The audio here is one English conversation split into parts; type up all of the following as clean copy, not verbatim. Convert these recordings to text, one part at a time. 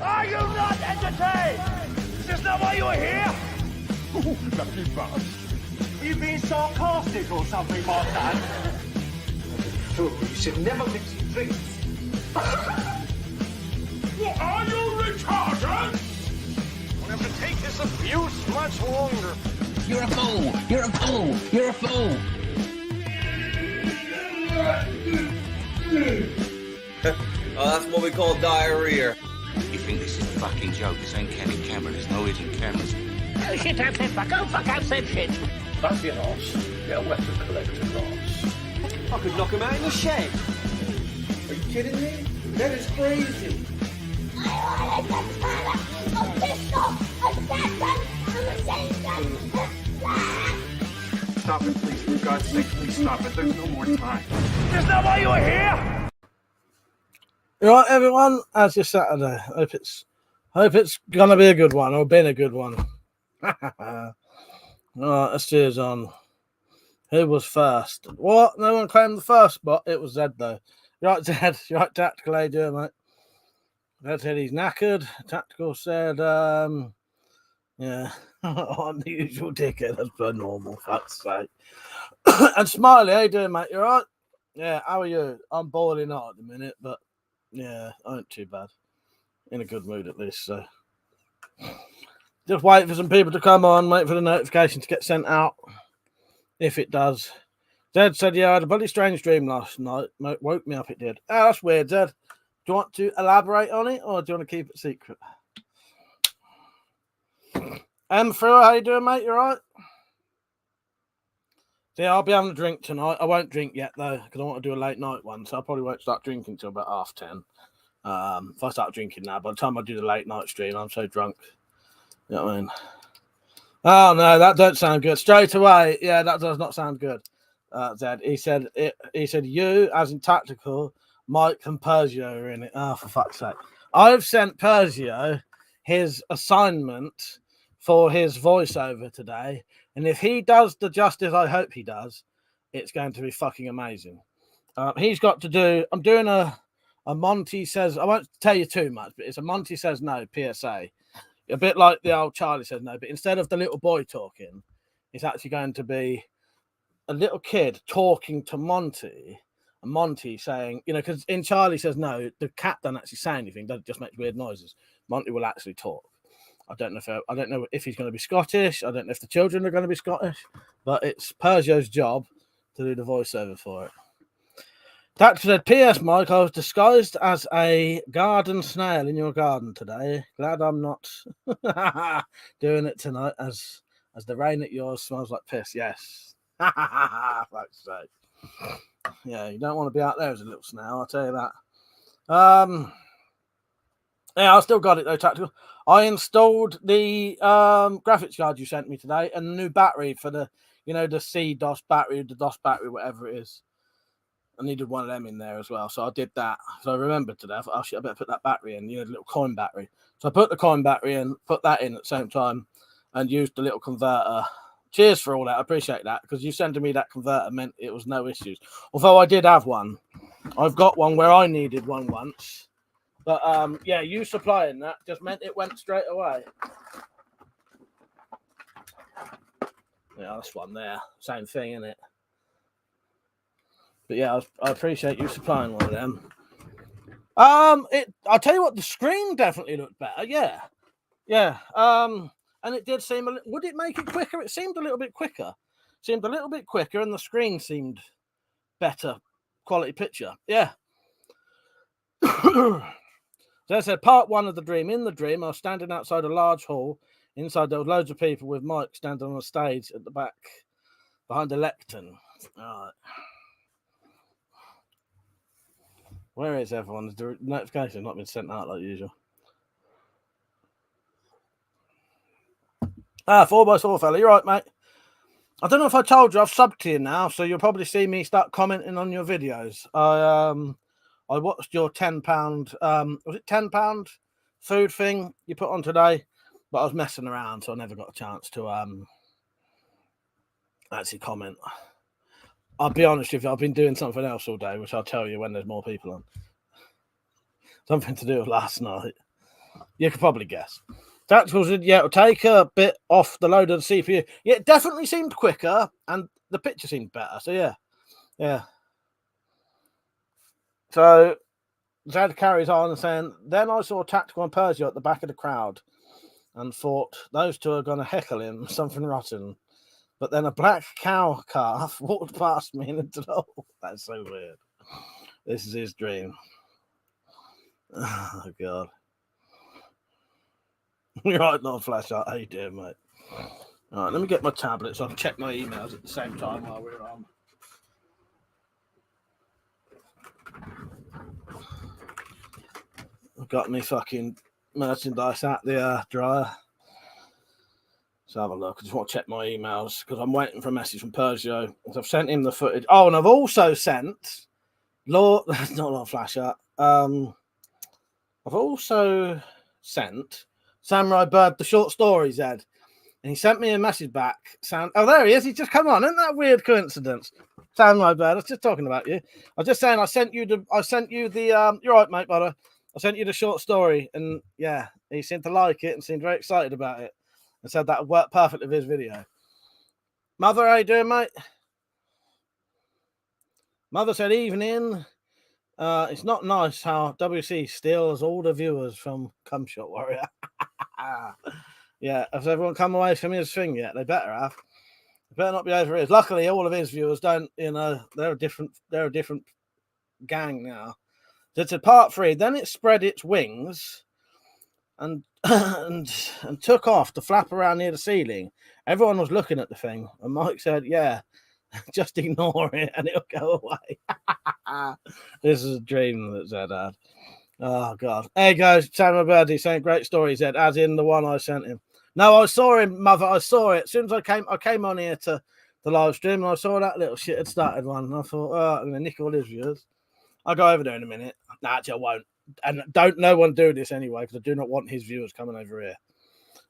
Are you not entertained? Is this not why you were here? Lucky bastard. Are you being sarcastic or something, my son? Fool, you should never mix your drinks. What are you retarded? We'll have to take this abuse much longer. You're a fool! You're a fool! You're a fool! Oh, that's what we call diarrhea. You think this is a fucking joke? This ain't Kenny Cameron. There's no hidden cameras. Oh, shit, I've said fuck. Oh, fuck, I've said shit. That's your ass. Get a weapon collector ass. I could knock him out in the shed. Are you kidding me? That is crazy. Stop it, please. For God's sake, please stop it. There's no more time. Is this not why you were here? Right, everyone. How's your Saturday? Hope it's gonna be a good one, or been a good one. Right, let's cheers on. Who was first? What? No one claimed the first spot. It was Zed though. You're right, Zed. You're right, Tactical. How you doing, mate? Zed said he's knackered. Tactical said, yeah, on the usual dickhead as per normal. Fuck's sake. And Smiley, how you doing, mate? You right? Yeah. How are you? I'm boiling hot at the minute, but. Yeah, I ain't too bad. In a good mood at least, so. Just wait for some people to come on, wait for the notification to get sent out. If it does. Zed said, yeah, I had a bloody strange dream last night. Woke me up, it did. Oh, that's weird, Zed. Do you want to elaborate on it, or do you want to keep it secret? Through, how you doing, mate? You right? Yeah, I'll be having a drink tonight. I won't drink yet, though, because I want to do a late night one, so I probably won't start drinking till about 10:30. If I start drinking now, by the time I do the late night stream, I'm so drunk. You know what I mean? Oh, no, that don't sound good. Straight away, yeah, that does not sound good, Zed. He said, you, as in Tactical, Mike and Persio are in it. Oh, for fuck's sake. I've sent Persio his assignment for his voiceover today. And if he does the justice I hope he does, it's going to be fucking amazing. He's got to do, I'm doing a Monty Says, I won't tell you too much, but it's a Monty Says No PSA. A bit like the old Charlie Says No, but instead of the little boy talking, it's actually going to be a little kid talking to Monty, and Monty saying, you know, because in Charlie Says No, the cat doesn't actually say anything, doesn't just make weird noises. Monty will actually talk. I don't know if he's going to be Scottish. I don't know if the children are going to be Scottish, but it's Persio's job to do the voiceover for it. Tactical said, P.S. Mike, I was disguised as a garden snail in your garden today. Glad I'm not doing it tonight as the rain at yours smells like piss. Yes. Fuck's sake. Yeah, you don't want to be out there as a little snail, I'll tell you that. Yeah, I still got it though, Tactical. I installed the graphics card you sent me today and the new battery for the, you know, the C-DOS battery, the DOS battery, whatever it is. I needed one of them in there as well. So I did that. So I remembered today. I thought, oh shit, I better put that battery in, you know, the little coin battery. So I put the coin battery in, put that in at the same time and used the little converter. Cheers for all that. I appreciate that because you sending me that converter meant it was no issues. Although I did have one. I've got one where I needed one once. But, yeah, you supplying that just meant it went straight away. Yeah, that's one there. Same thing, isn't it? But, yeah, I appreciate you supplying one of them. I'll tell you what, the screen definitely looked better. Yeah. Yeah. And it did seem would it make it quicker? It seemed a little bit quicker. And the screen seemed better quality picture. Yeah. So I said, part one of the dream. In the dream, I was standing outside a large hall. Inside, there were loads of people with Mike standing on a stage at the back behind the lectern. All right. Where is everyone? The notification not been sent out like usual. 4x4 fella, you're right, mate. I don't know if I told you, I've subbed to you now, so you'll probably see me start commenting on your videos. I watched your £10, was it £10 food thing you put on today? But I was messing around, so I never got a chance to actually comment. I'll be honest with you, I've been doing something else all day, which I'll tell you when there's more people on. Something to do with last night. You could probably guess. Tacticals, yeah, it'll take a bit off the load of the CPU. Yeah, it definitely seemed quicker, and the picture seemed better. So yeah. So Zed carries on and saying, then I saw Tactical and Persia at the back of the crowd and thought those two are going to heckle him something rotten. But then a black cow calf walked past me into the hole. That's so weird. This is his dream. Oh, God. You're right, Lord Flashlight. How you doing, mate? All right, let me get my tablet so I can check my emails at the same time while we're on. I've got me fucking merchandise at the dryer. Let's have a look. I just want to check my emails because I'm waiting for a message from Persia. I've sent him the footage. Oh, and I've also sent Lord. That's not Lord Flashlight. I've also sent Samurai Bird the short story, Zed. And he sent me a message back. Oh, there he is. He's just come on. Isn't that a weird coincidence? Samurai Bird, I was just talking about you. I was just saying I sent you the you're right, mate, brother. I sent you the short story, and yeah, he seemed to like it and seemed very excited about it. And said that would work perfectly with his video. Mother, how you doing, mate? Mother said evening. It's not nice how WC steals all the viewers from Cumshot Warrior. Yeah, has everyone come away from his thing yet? They better have. They better not be over his. Luckily, all of his viewers don't, they're a different gang now. So it's a part 3. Then it spread its wings and took off to flap around near the ceiling. Everyone was looking at the thing, and Mike said, yeah, just ignore it and it'll go away. This is a dream that Zed had. Oh, God. There you go, Samuel Birdie saying great story, Zed, as in the one I sent him. No, I saw him, Mother. I saw it. As soon as I came on here to the live stream, and I saw that little shit had started one. And I thought, oh, I'm going to nick all his viewers. I'll go over there in a minute. No, actually, I won't. And don't no one do this anyway, because I do not want his viewers coming over here.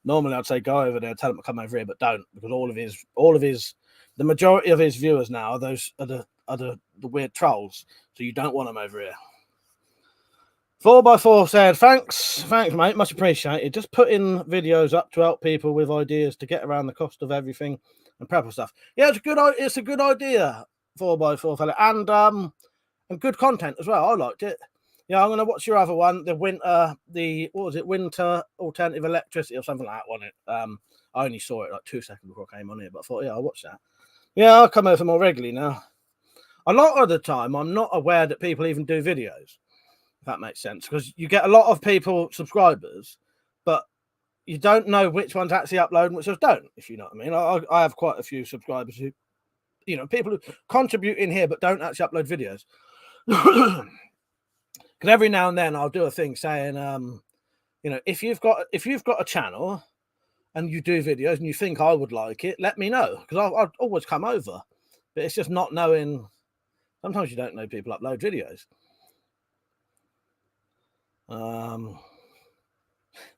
Normally, I'd say go over there, tell them to come over here, but don't, because the majority of his viewers now are the weird trolls. So you don't want them over here. 4x4 said, thanks, mate, much appreciated. Just putting videos up to help people with ideas to get around the cost of everything and prep stuff. Yeah, it's a good idea, 4x4 fella, and good content as well. I liked it. Yeah, I'm gonna watch your other one, Winter Alternative Electricity or something like that, wasn't it? I only saw it like 2 seconds before I came on here, but I thought, yeah, I'll watch that. Yeah, I'll come over more regularly now. A lot of the time, I'm not aware that people even do videos. If that makes sense, because you get a lot of subscribers, but you don't know which ones actually upload and which ones don't, if you know what I mean. I have quite a few subscribers who, people who contribute in here but don't actually upload videos. Because every now and then I'll do a thing saying, if you've got a channel and you do videos and you think I would like it, let me know, because I'll always come over. But it's just not knowing. Sometimes you don't know people upload videos.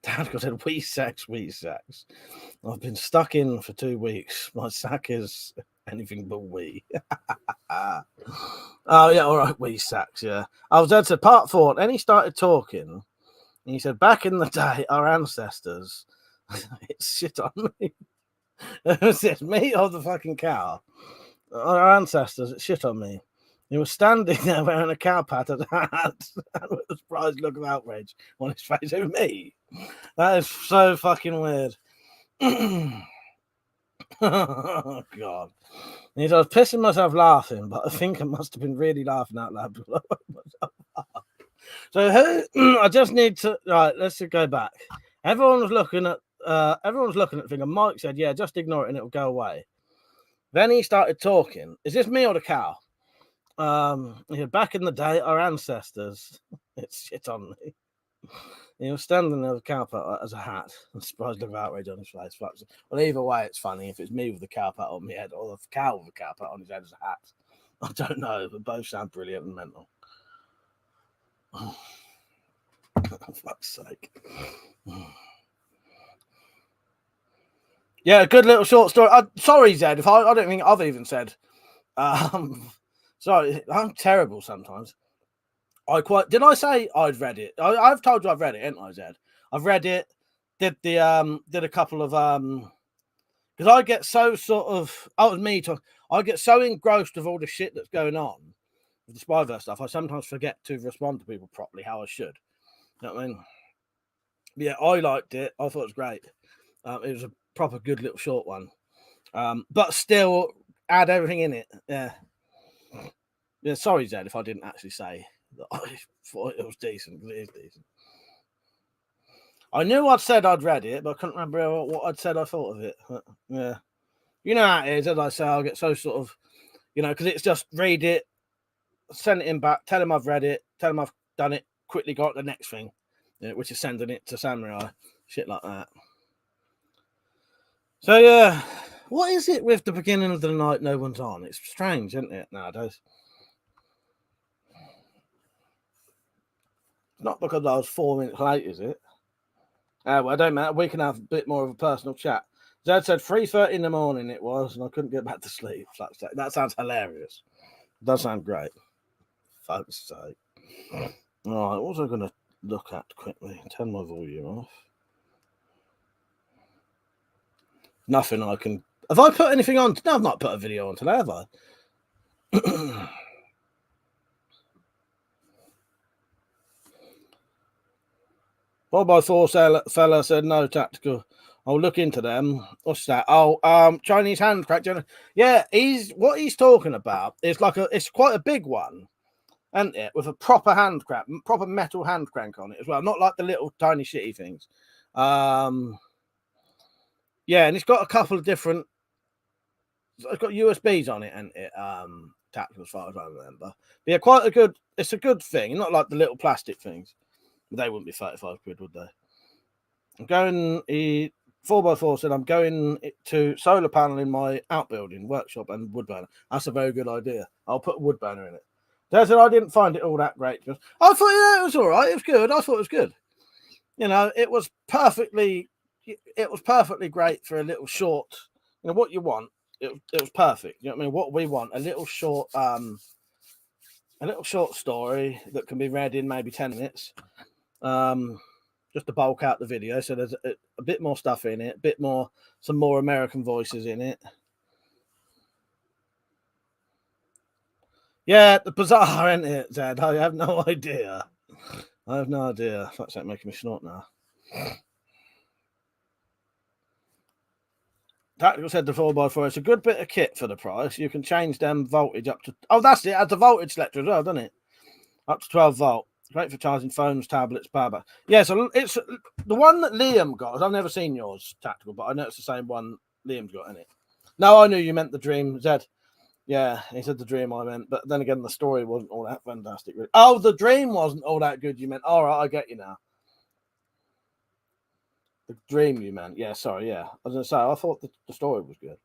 Dad said, wee sex. I've been stuck in for 2 weeks. My sack is anything but wee. Oh, yeah, all right, wee sacks, yeah. I was at part 4, then he started talking, and he said, back in the day, our ancestors, it's shit on me. It says, me or the fucking cow? Our ancestors, it's shit on me. He was standing there wearing a cow pattern hat and with a surprised look of outrage on his face. It was me. That is so fucking weird. Oh, God. And he said, I was pissing myself laughing, but I think I must have been really laughing out loud. So I just need to, right, let's go back. Everyone was looking at the thing, and Mike said, yeah, just ignore it and it'll go away. Then he started talking. Is this me or the cow? Back in the day, our ancestors, it's shit on me. He was standing there with a cow pat as a hat, and surprised look of outrage on his face. Well, either way, it's funny if it's me with the cow pat on my head or the cow with a cow pat on his head as a hat. I don't know, but both sound brilliant and mental. Oh, for fuck's sake. Yeah, good little short story. Sorry, Zed, if I don't think I've even said. Sorry, I'm terrible sometimes. Did I say I'd read it? I've told you I've read it, ain't I, Zed? I've read it. Did a couple of because I get so sort of I get so engrossed with all the shit that's going on with the Spyverse stuff. I sometimes forget to respond to people properly how I should. You know what I mean? Yeah, I liked it. I thought it was great. It was a proper good little short one. But still add everything in it. Yeah. Yeah, sorry, Zed, if I didn't actually say that I thought it was decent, because it is decent. I knew I'd said I'd read it, but I couldn't remember what I'd said I thought of it. But, yeah. You know how it is, as I say, I'll get so sort of, because it's just read it, send it in back, tell him I've read it, tell him I've done it, quickly got the next thing, which is sending it to Samurai, shit like that. So, yeah, what is it with the beginning of the night no one's on? It's strange, isn't it, nowadays? Not because I was 4 minutes late, is it? Well, it don't matter. We can have a bit more of a personal chat. Zed said 3:30 in the morning it was, and I couldn't get back to sleep. That sounds hilarious. It does sound great. Fuck's sake. All right, what was I going to look at quickly? Turn my volume off. Nothing I can... Have I put anything on? No, I've not put a video on today, have I? 4x4 fella said no tactical. I'll look into them. What's that? Oh, Chinese hand crank. Yeah, what he's talking about is it's quite a big one, isn't it? With a proper hand crank, proper metal hand crank on it as well. Not like the little tiny shitty things. Yeah, and it's got a couple of different. It's got USBs on it, and it tactical as far as I remember. But yeah, quite a good. It's a good thing, not like the little plastic things. They wouldn't be 35 quid, would they? I'm going. 4x4 said I'm going to solar panel in my outbuilding workshop and wood burner. That's a very good idea. I'll put a wood burner in it. Dad said I didn't find it all that great. I thought it was all right. It was good. I thought it was good. It was perfectly. It was perfectly great for a little short. What you want. It was perfect. You know what I mean? What we want, a little short story that can be read in maybe 10 minutes. Just to bulk out the video, so there's a bit more stuff in it, some more American voices in it. Yeah, the bizarre, isn't it, Zed? I have no idea. Fuck's that making me snort now. Tactical said the 4x4, it's a good bit of kit for the price. You can change them voltage up to... Oh, that's it. It has a voltage selector as well, doesn't it? Up to 12 volt. Great for charging phones, tablets, power bank. Yeah, so it's the one that Liam got. I've never seen yours, Tactical, but I know it's the same one Liam's got in it. No, I knew you meant the Dream, Zed. Yeah, he said the Dream I meant, but then again, the story wasn't all that fantastic. Oh, the Dream wasn't all that good, you meant. All right, I get you now. The Dream you meant. Yeah, sorry, yeah. I was going to say, I thought the story was good.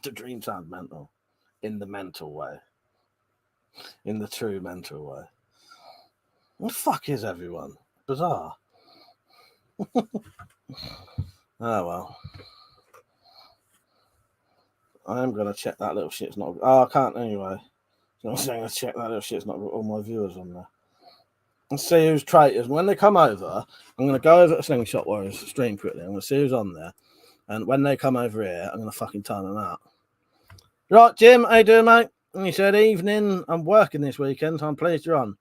The Dream sounds mental. In the mental way. In the true mental way. What the fuck is everyone? Bizarre. Oh, well. I am going to check that little shit's not... Oh, I can't anyway. So I'm saying to check that little shit's not got all my viewers on there. Let's see who's traitors. When they come over, I'm going to go over to Slingshot Warriors stream quickly. I'm going to see who's on there. And when they come over here, I'm going to fucking turn them out. Right, Jim, how you doing, mate? And he said, evening. I'm working this weekend, so I'm pleased you're on.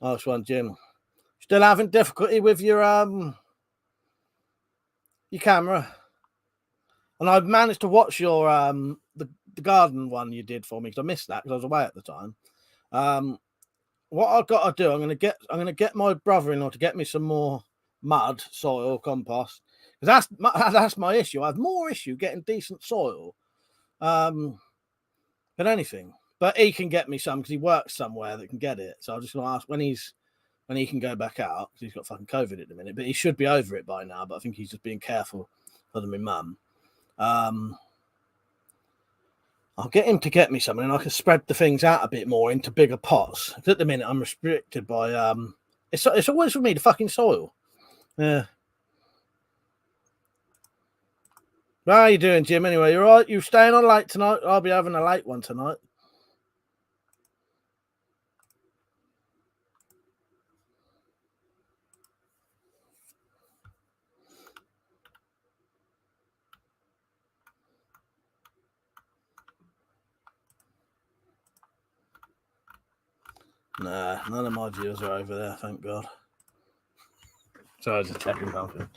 Nice one, Jim. Still having difficulty with your camera. And I've managed to watch your the garden one you did for me, because I missed that because I was away at the time. What I've got to do, I'm gonna get my brother-in-law to get me some more mud, soil, compost. Because that's my issue. I have more issue getting decent soil than anything. But he can get me some because he works somewhere that can get it. So I'm just gonna ask when he can go back out, because he's got fucking COVID at the minute. But he should be over it by now. But I think he's just being careful for my mum. I'll get him to get me something, and I can spread the things out a bit more into bigger pots. At the minute, I'm restricted by It's always for me the fucking soil. Yeah. How are you doing, Jim? Anyway, you all right? You staying on late tonight? I'll be having a late one tonight. Nah, none of my viewers are over there, thank God. Sorry, just checking something.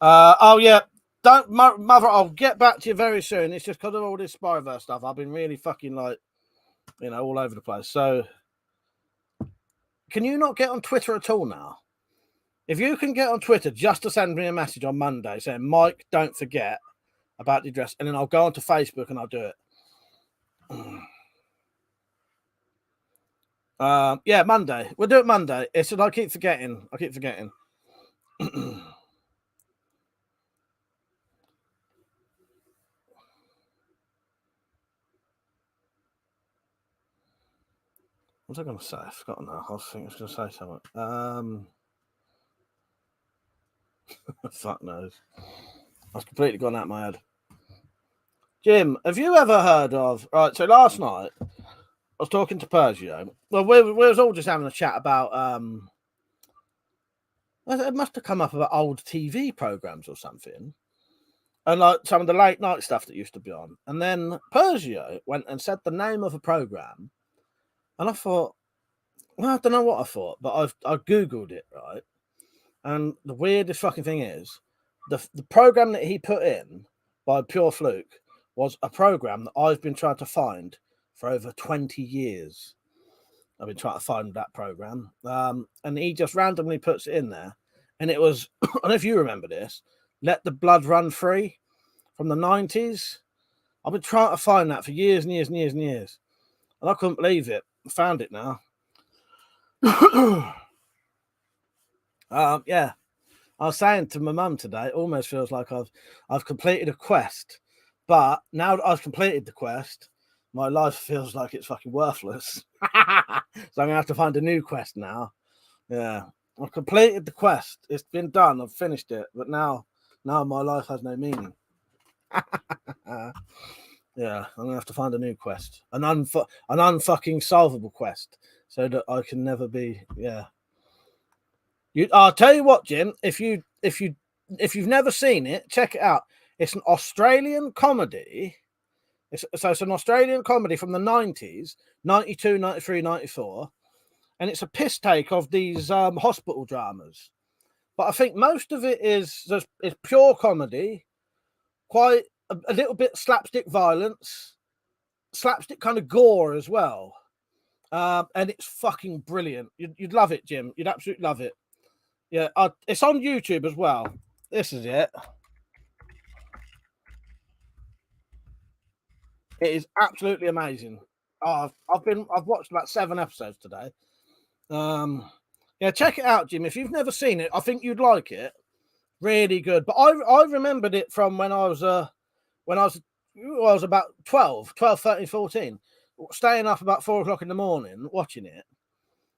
Oh yeah, don't mother. I'll get back to you very soon. It's just because of all this Spyverse stuff. I've been really fucking like, all over the place. So, can you not get on Twitter at all now? If you can get on Twitter just to send me a message on Monday saying, Mike, don't forget about the address, and then I'll go onto Facebook and I'll do it. Yeah, Monday. We'll do it Monday. It's I keep forgetting. What was I going to say? I've forgotten now. I was going to say something. Fuck knows. I've completely gone out my head. Jim, have you ever heard of... Right, so last night, I was talking to Persia. Well, we was all just having a chat about... it must have come up about old TV programs or something. And like some of the late night stuff that used to be on. And then Persia went and said the name of a program. And I thought, well, I don't know what I thought, but I Googled it, right? And the weirdest fucking thing is, the program that he put in by pure fluke was a program that I've been trying to find for over 20 years. I've been trying to find that program. And he just randomly puts it in there. And it was, I don't know if you remember this, Let the Blood Run Free from the 90s. I've been trying to find that for years and years and years and years. And I couldn't believe it. I found it now. Yeah. I was saying to my mum today, it almost feels like I've completed a quest. But now that I've completed the quest, my life feels like it's fucking worthless. So I'm going to have to find a new quest now. Yeah. I've completed the quest. It's been done. I've finished it. But now my life has no meaning. Yeah, I'm going to have to find a new quest. An unfucking solvable quest. So that I can never be... Yeah. I'll tell you what, Jim. If you've never seen it, check it out. It's an Australian comedy. It's an Australian comedy from the 90s, 92, 93, 94. And it's a piss take of these hospital dramas. But I think most of it is pure comedy, quite a little bit slapstick violence, slapstick kind of gore as well. And it's fucking brilliant. You'd love it, Jim. You'd absolutely love it. Yeah, it's on YouTube as well. This is it. It is absolutely amazing. I've watched about 7 episodes today. Yeah, check it out, Jim. If you've never seen it, I think you'd like it. Really good. But I remembered it from when I was about 12, 13, 14, staying up about 4 o'clock in the morning watching it.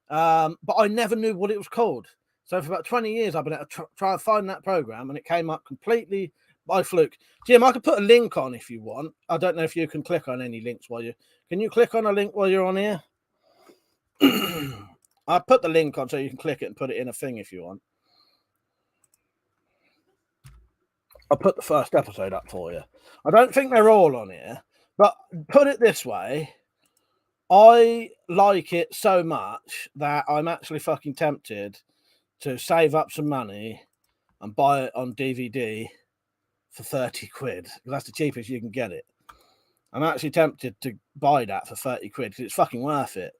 But I never knew what it was called. So for about 20 years, I've been able to try and find that program, and it came up completely by fluke. Jim, I could put a link on if you want. I don't know if you can click on any links can you click on a link while you're on here? I put the link on so you can click it and put it in a thing if you want. I'll put the first episode up for you. I don't think they're all on here, but put it this way. I like it so much that I'm actually fucking tempted to save up some money and buy it on DVD for 30 quid. That's the cheapest you can get it. I'm actually tempted to buy that for 30 quid because it's fucking worth it.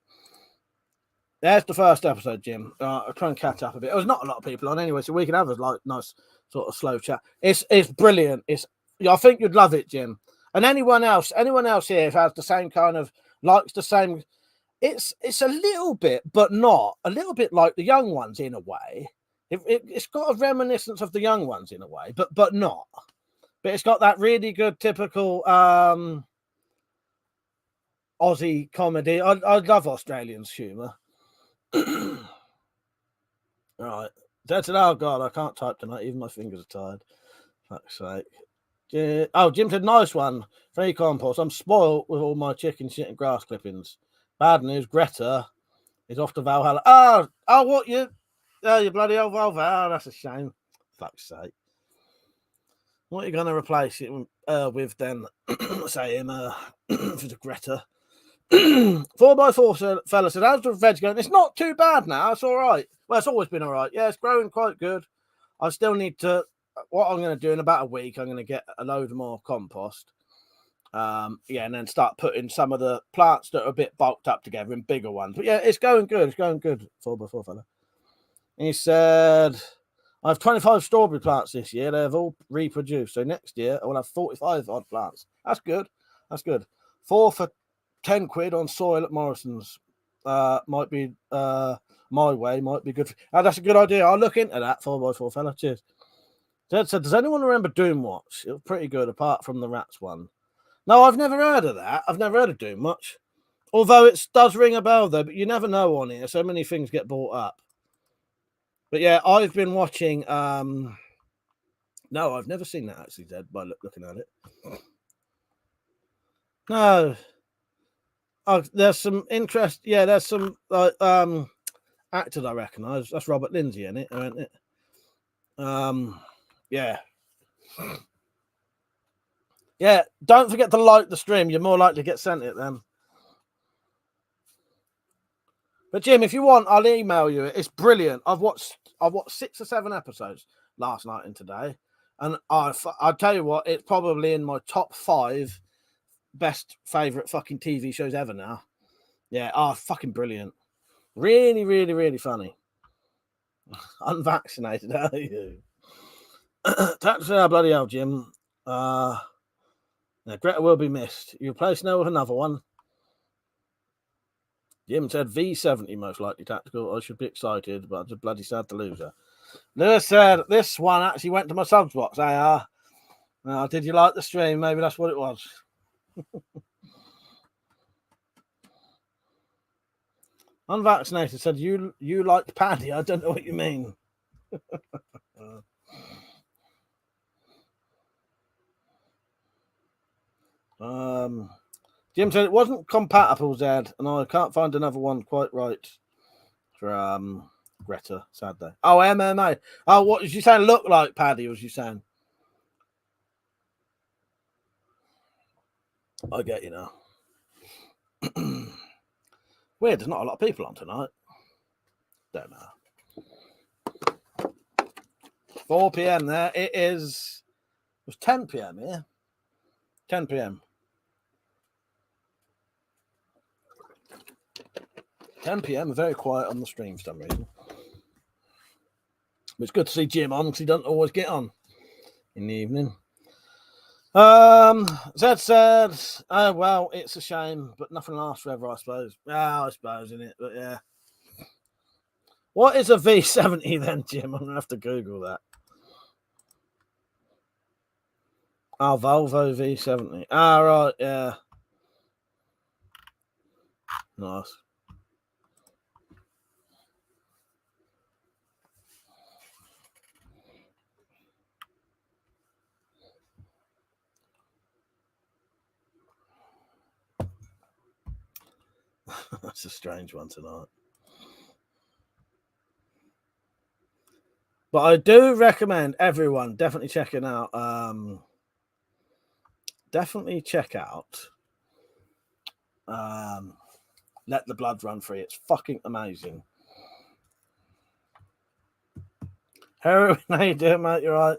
There's the first episode, Jim. I'll try and catch up a bit. There's not a lot of people on anyway, so we can have a nice sort of slow chat. It's brilliant. I think you'd love it, Jim. And anyone else here who has the same kind of likes the same. It's a little bit, but not a little bit like the young ones in a way. It's got a reminiscence of the young ones in a way, but not. But it's got that really good typical Aussie comedy. I love Australians' humour. Right. That's it. Oh God, I can't type tonight. Even my fingers are tired. Fuck's sake. Jim said, nice one. Free compost. I'm spoiled with all my chicken shit and grass clippings. Bad news, Greta is off to Valhalla. Oh, what you bloody old Valhalla. That's a shame. Fuck's sake. What are you going to replace it with then? Say him for the Greta. 4x4 fella said, how's the veg going? It's not too bad now. It's all right. Well, it's always been all right. Yeah, it's growing quite good. I still need to, what I'm going to do in about a week, I'm going to get a load more compost. And then start putting some of the plants that are a bit bulked up together in bigger ones. But yeah, it's going good. It's going good, 4x4 fella. And he said, I have 25 strawberry plants this year. They've all reproduced. So next year, I will have 45 odd plants. That's good. That's good. 4 for 10 quid on soil at Morrison's. Might be my way. Might be good. That's a good idea. I'll look into that, 4x4 fella. Cheers. Dad said, does anyone remember Doomwatch? It was pretty good, apart from the rats one. No, I've never heard of that. I've never heard of Doomwatch. Although it does ring a bell, though, but you never know on here. So many things get brought up. But yeah, I've been watching. No, I've never seen that actually, Dad, by looking at it. No. Oh, there's some interest. Yeah, there's some actors I recognise. That's Robert Lindsay in it, isn't it? Yeah. Yeah, don't forget to like the stream. You're more likely to get sent it then. But Jim, if you want, I'll email you it. It's brilliant. I've watched 6 or 7 episodes last night and today, and I'll tell you what, it's probably in my top 5 best favorite fucking TV shows ever now. Yeah, fucking brilliant. Really, really, really funny. Unvaccinated, are you? That's bloody hell, Jim. Greta will be missed. You replace her with another one. Jim said V70 most likely tactical. I should be excited, but I'm just bloody sad to lose her. Lewis said this one actually went to my subs box. Did you like the stream? Maybe that's what it was. Unvaccinated said you liked Paddy. I don't know what you mean. Jim said it wasn't compatible, Zed, and I can't find another one quite right for Greta, sad day. Oh, MMA. Oh, what was you saying? Look like Paddy, was you saying? I get you now. Weird, there's not a lot of people on tonight. Don't know. 4 p.m. there. It was 10 p.m. here. 10 p.m. 10 p.m. Very quiet on the stream for some reason. But it's good to see Jim on because he doesn't always get on in the evening. Zed said, oh, well, it's a shame, but nothing lasts forever, I suppose. Yeah, I suppose, isn't it? But yeah. What is a V70 then, Jim? I'm going to have to Google that. Oh, Volvo V70. Right, yeah. Nice. That's a strange one tonight. But I do recommend everyone definitely checking out. Definitely check out Let the Blood Run Free. It's fucking amazing. Heroin, how you doing, mate? You're right.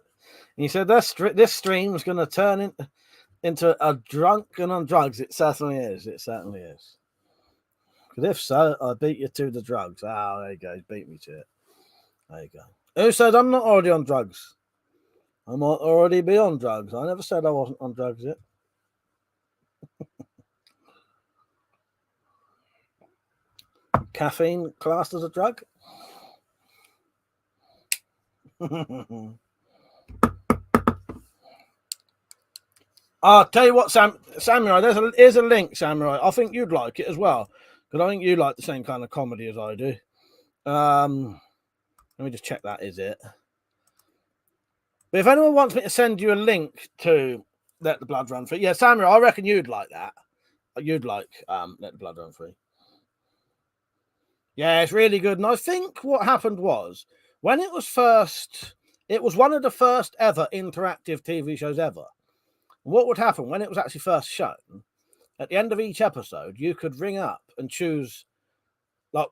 And you said this stream's going to turn into a drunken on drugs. It certainly is. It certainly is. Because if so, I beat you to the drugs. There you go. Beat me to it. There you go. Who said I'm not already on drugs? I might already be on drugs. I never said I wasn't on drugs yet. Caffeine classed as a drug? I'll tell you what, Samurai, here's a link, Samurai. I think you'd like it as well. Because I think you like the same kind of comedy as I do. Let me just check that is it. But if anyone wants me to send you a link to Let the Blood Run Free, yeah, Samurai, I reckon you'd like that. You'd like Let the Blood Run Free. Yeah, it's really good. And I think what happened was when it was one of the first ever interactive TV shows ever. What would happen when it was actually first shown? at the end of each episode, you could ring up and choose like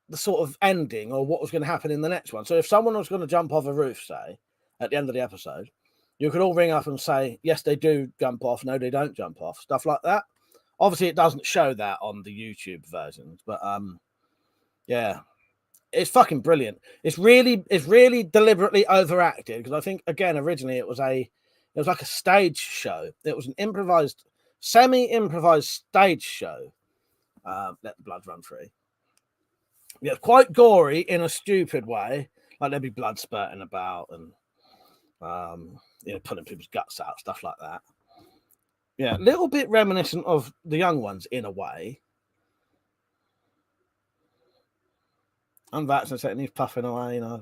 the sort of ending or what was going to happen in the next one. So if someone was going to jump off a roof, say, at the end of the episode, you could all ring up and say, yes, they do jump off. No, they don't jump off. Stuff like that. Obviously, it doesn't show that on the YouTube versions, but yeah, it's fucking brilliant. It's really deliberately overacted because I think again originally it was like a stage show. It was an improvised, semi-improvised stage show. Let the blood run free. Yeah, quite gory in a stupid way. Like there'd be blood spurting about and pulling people's guts out, stuff like that. Yeah, a little bit reminiscent of the young ones in a way. I'm vaccinated and he's puffing away, you know.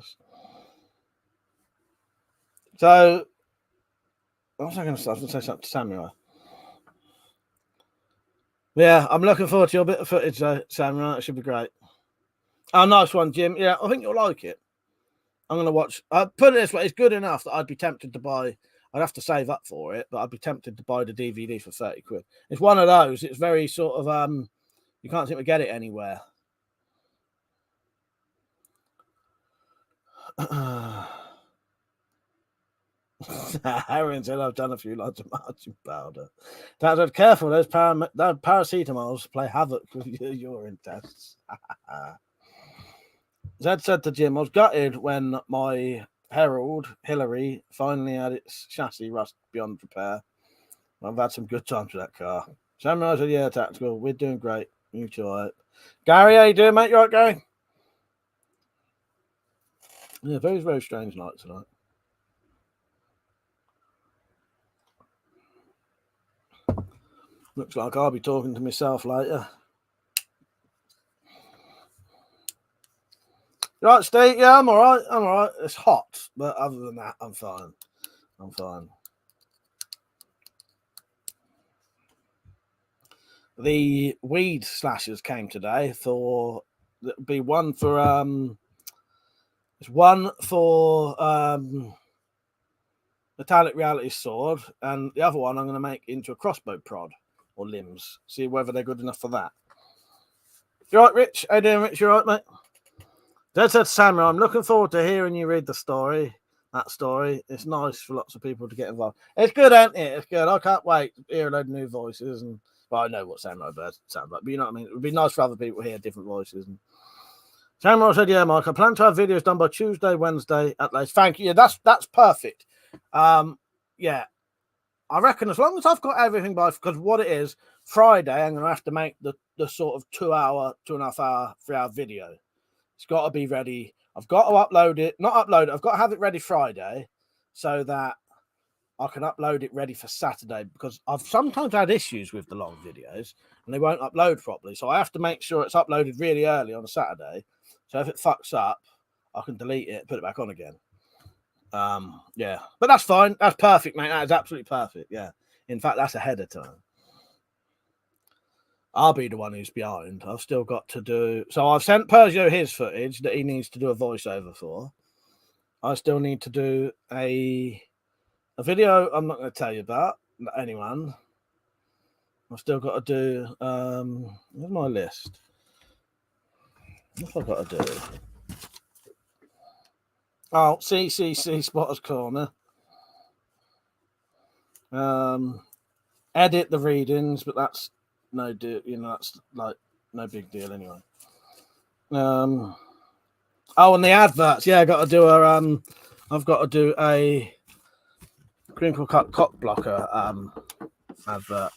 So, what was I going to say? I was going to say something to Samurai. Yeah, I'm looking forward to your bit of footage, though, Samurai. It should be great. Oh, nice one, Jim. Yeah, I think you'll like it. I'm going to watch. Put it this way, it's good enough that I'd be tempted to buy. I'd have to save up for it, but I'd be tempted to buy the DVD for 30 quid. It's one of those. It's very sort of, you can't seem to get it anywhere. Aaron said, I've done a few lots of marching powder. Dad, careful, those paracetamols play havoc with your urine tests. Zed said to Jim, I was gutted when my Herald, Hillary, finally had its chassis rust beyond repair. I've had some good times with that car. Samurai said, yeah, tactical. We're doing great. You two all right. Gary, how you doing, mate? You all right, Gary? Yeah, very, very strange night tonight. Looks like I'll be talking to myself later. You right, Steve? Yeah, I'm all right. I'm all right. It's hot, but other than that, I'm fine. I'm fine. The weed slashers came today for there'll be one for metallic reality sword, and the other one I'm going to make into a crossbow prod or limbs. See whether they're good enough for that. You right, Rich? How you doing, Rich? You right, mate? Dad said, Samurai, I'm looking forward to hearing you read the story. That story. It's nice for lots of people to get involved. It's good, ain't it? It's good. I can't wait to hear a load of new voices. And well, I know what Samurai Birds sound like, but you know what I mean? It would be nice for other people to hear different voices. And Samurai said, yeah, Mike, I plan to have videos done by Tuesday, Wednesday at least. Thank you. Yeah, that's perfect. Yeah. I reckon as long as I've got everything by, because what it is, Friday, I'm going to have to make the sort of 2.5 hour, 3 hour video. It's got to be ready. I've got to upload it. Not upload it. I've got to have it ready Friday so that I can upload it ready for Saturday, because I've sometimes had issues with the long videos and they won't upload properly. So I have to make sure it's uploaded really early on a Saturday. So if it fucks up, I can delete it, put it back on again. Yeah, but that's fine. That's perfect, mate. That is absolutely perfect. Yeah. In fact, that's ahead of time. I'll be the one who's behind. I've still got to do. So I've sent Pergio his footage that he needs to do a voiceover for. I still need to do a video I'm not going to tell you about, anyone. I've still got to do. Where's my list? What have I got to do? Oh, CCC Spotters Corner. Edit the readings, but that's no deal. You know, that's like no big deal anyway. Oh, and the adverts. Yeah, I got to do a. I've got to do a crinkle cut cock blocker advert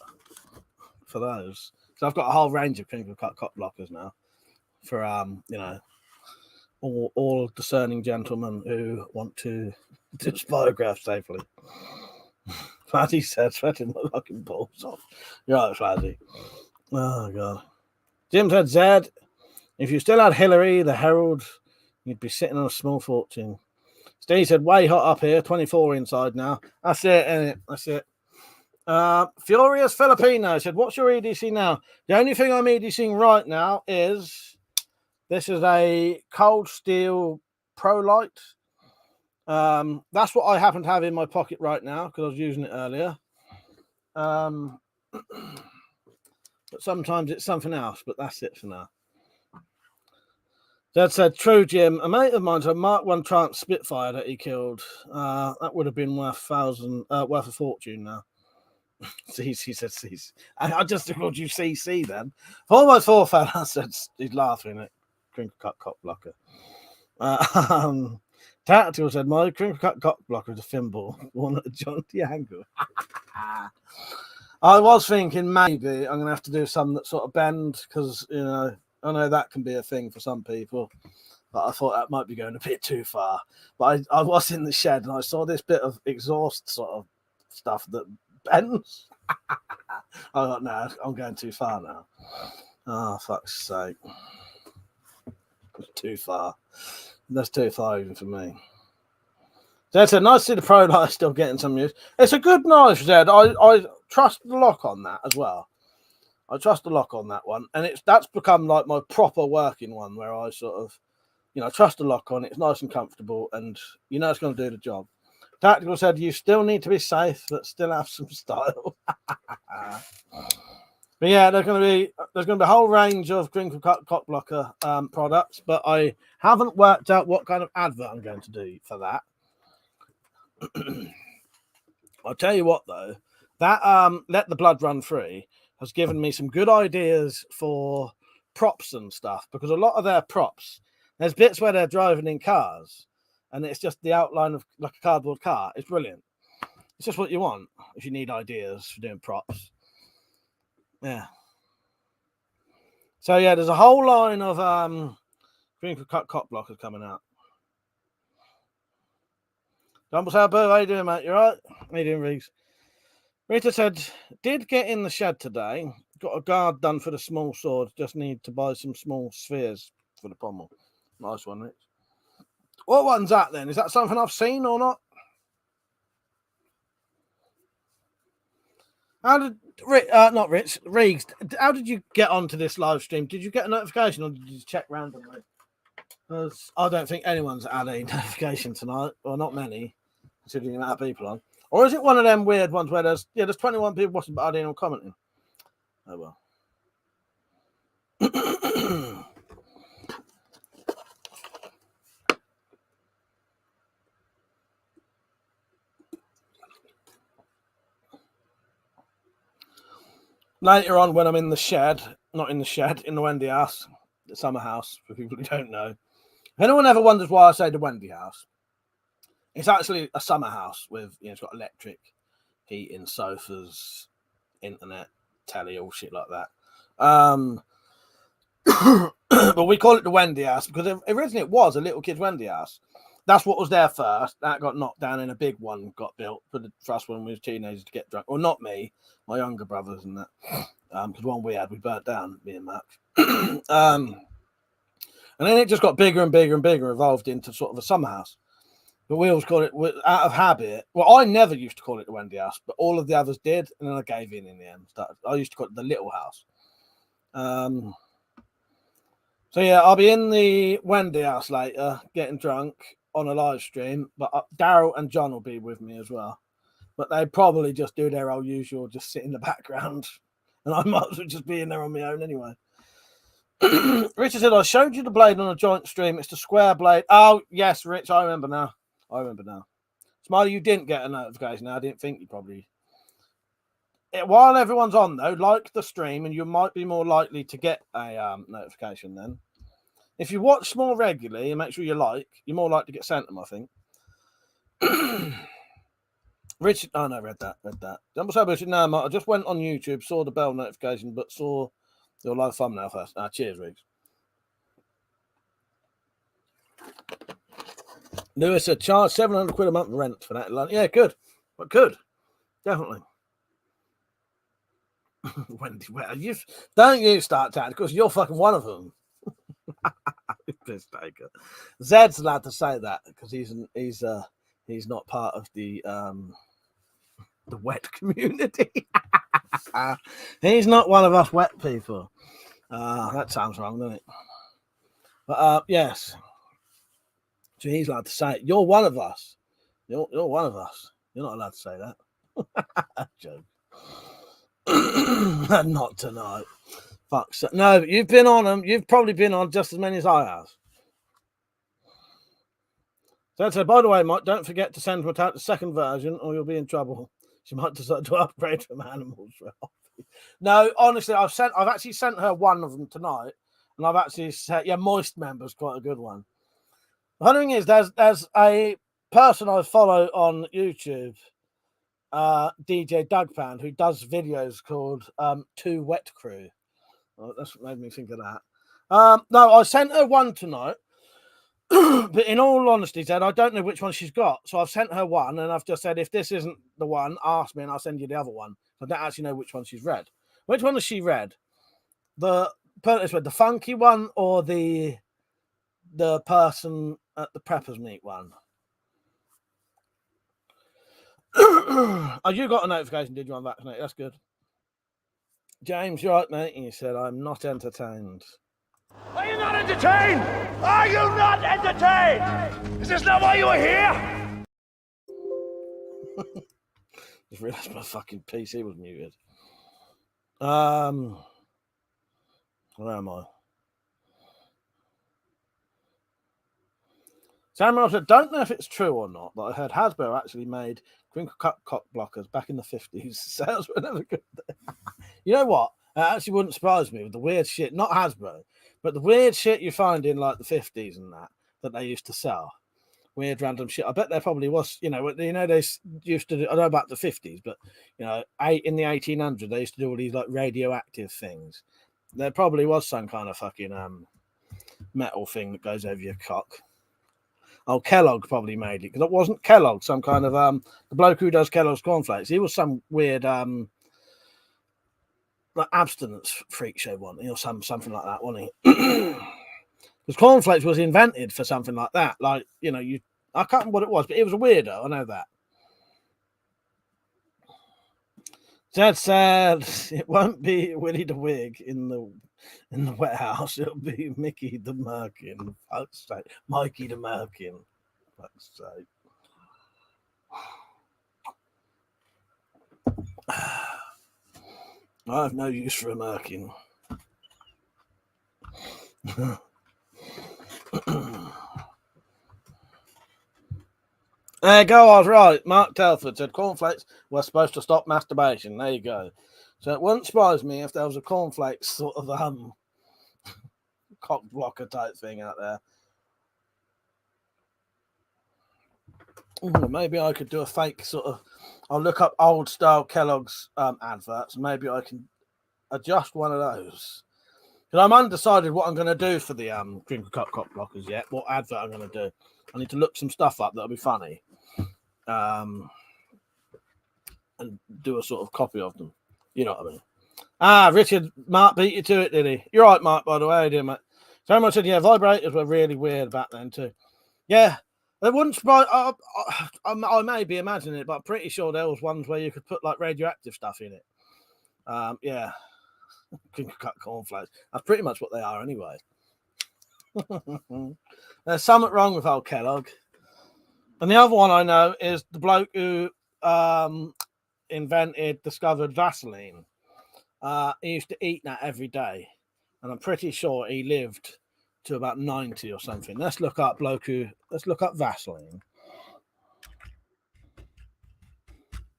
for those. So I've got a whole range of crinkle cut cock blockers now for you know, all discerning gentlemen who want to photograph safely. Fazzy said, sweating my fucking balls off. You're right, Fazzy. Oh, God. Jim said, Zed, if you still had Hillary, the Herald, you'd be sitting on a small fortune. Steve said, way hot up here, 24 inside now. That's it, innit? That's it. Furious Filipino said, what's your EDC now? The only thing I'm EDCing right now is this is a Cold Steel Pro Light. That's what I happen to have in my pocket right now because I was using it earlier. but sometimes it's something else. But that's it for now. Dad said, "True, Jim. A mate of mine's a Mark 1 Trance Spitfire that he killed. That would have been worth a fortune now." He said, "Cease." I just called you CC then. For my forefather, I said, he's laughing at Crinkle Cut Cock Blocker. Tactical said, "My Crinkle Cut Cock Blocker is a thimble, one at John Diango." I was thinking maybe I'm going to have to do some that sort of bend because, you know, I know that can be a thing for some people, but I thought that might be going a bit too far. But I was in the shed and I saw this bit of exhaust sort of stuff that bends. I thought, no, I'm going too far now. Oh, fuck's sake. It's too far. That's too far even for me. Zed said, "Nice to see the Pro Light still getting some use." It's a good knife, Zed. I trust the lock on that as well. I trust the lock on that one. And that's become like my proper working one where I sort of, you know, trust the lock on it. It's nice and comfortable and you know it's going to do the job. Tactical said, "You still need to be safe, but still have some style." But yeah, there's going to be a whole range of Crinkle Cut Cock Blocker products, but I haven't worked out what kind of advert I'm going to do for that. I'll tell you what though, that Let the Blood Run Free has given me some good ideas for props and stuff, because a lot of their props, there's bits where they're driving in cars and it's just the outline of like a cardboard car. It's brilliant. It's just what you want if you need ideas for doing props. Yeah. So yeah, there's a whole line of Crinkle Cut Cock Blockers coming out. Dumbles, how you doing, mate? You right? How you doing, Riggs? Rita said, "Did get in the shed today. Got a guard done for the small sword. Just need to buy some small spheres for the pommel." Nice one, Rich. What one's that then? Is that something I've seen or not? How did not Rich Riggs? How did you get onto this live stream? Did you get a notification or did you check randomly? Because I don't think anyone's had a notification tonight, or not many, considering the amount of people on. Or is it one of them weird ones where there's 21 people watching, but I didn't commenting? Oh well. Later on, when I'm in the shed, not in the shed, in the Wendy house, the summer house, for people who don't know. If anyone ever wonders why I say the Wendy house, it's actually a summer house with, you know, it's got electric, heating, sofas, internet, telly, all shit like that. But we call it the Wendy house because originally it was a little kid's Wendy house. That's what was there first. That got knocked down and a big one got built for us when we were teenagers to get drunk. Well, not me, my younger brothers and that. Because one we burnt down, me and Max. And then it just got bigger and bigger and bigger, evolved into sort of a summer house. But we always call it, out of habit. Well, I never used to call it the Wendy house, but all of the others did. And then I gave in the end. I used to call it the little house. So yeah, I'll be in the Wendy house later, getting drunk on a live stream. But Daryl and John will be with me as well. But they probably just do their old usual, just sit in the background. And I might as well just be in there on my own anyway. Richard said, "I showed you the blade on a joint stream. It's the square blade." Oh, yes, Rich, I remember now. Smiley, you didn't get a notification. I didn't think you probably... While everyone's on, though, like the stream, and you might be more likely to get a notification then. If you watch more regularly and make sure you like, you're more likely to get sent them, I think. Richard, oh no, read that. No, Mark, I just went on YouTube, saw the bell notification, but saw your live thumbnail first. Cheers, Riggs. Lewis said, "Charge £700 a month rent for that." Yeah, good. But good. Definitely. Wendy, well, don't you start that because you're fucking one of them. Piss taker. Zed's allowed to say that because he's not part of the wet community. He's not one of us wet people. That sounds wrong, doesn't it? But yes. So he's allowed to say it. You're one of us. You're one of us. You're not allowed to say that. Joke. Not tonight. Fuck. No, you've been on them. You've probably been on just as many as I have. So by the way, Mike, don't forget to send Matt out the second version or you'll be in trouble. She might decide to upgrade from animals. No, honestly, I've actually sent her one of them tonight. And I've actually said, yeah, Moist Member's quite a good one. The funny thing is, there's a person I follow on YouTube, DJ Dougpan, who does videos called Two Wet Crew. Oh, that's what made me think of that. No, I sent her one tonight. But in all honesty, Ted, I don't know which one she's got. So I've sent her one and I've just said, if this isn't the one, ask me and I'll send you the other one. I don't actually know which one she's read. Which one has she read? Put it this way, the funky one or the person at the preppers meet one? Oh, you got a notification, did you, on vaccinate? That's good. James, you're right, mate. And you said, I'm not entertained. Are you not entertained? Are you not entertained? Is this not why you were here? Just realised my fucking PC was muted. Where am I? Samuel said, don't know if it's true or not, but I heard Hasbro actually made crinkle cut cock blockers back in the 50s. Sales were never good. You know what? It actually wouldn't surprise me with the weird shit, not Hasbro, but the weird shit you find in like the 50s and that they used to sell. Weird random shit. I bet there probably was, they used to do, I don't know about the 50s, but, in the 1800s, they used to do all these like radioactive things. There probably was some kind of fucking metal thing that goes over your cock. Oh, Kellogg probably made it because it wasn't Kellogg, some kind of the bloke who does Kellogg's cornflakes. He was some weird like abstinence freak show one, or something like that, wasn't he? Because cornflakes was invented for something like that. Like, I can't remember what it was, but it was a weirdo. I know that. Dad said it won't be Willie the Wig in the wet house. It'll be Mickey the Merkin. Fuck's sake. Mikey the Merkin. Fuck's sake. I have no use for a Merkin. There you go, I was right. Mark Telford said cornflakes were supposed to stop masturbation. There you go. So it wouldn't surprise me if there was a cornflakes sort of cock blocker type thing out there. Ooh, maybe I could do a fake sort of. I'll look up old style Kellogg's adverts. Maybe I can adjust one of those. Because I'm undecided what I'm going to do for the crinkle cut cock blockers yet. What advert I'm going to do. I need to look some stuff up that'll be funny. And do a sort of copy of them. You know what I mean? Richard, Mark beat you to it, did he? You're right, Mark, by the way. How you doing, mate? Someone said, yeah, vibrators were really weird back then, too. Yeah, they wouldn't surprise. I may be imagining it, but I'm pretty sure there was ones where you could put like radioactive stuff in it. Yeah. Crinkle cut cornflakes. That's pretty much what they are anyway. There's something wrong with old Kellogg. And the other one I know is the bloke who discovered Vaseline. He used to eat that every day. And I'm pretty sure he lived to about 90 or something. Let's look up Vaseline.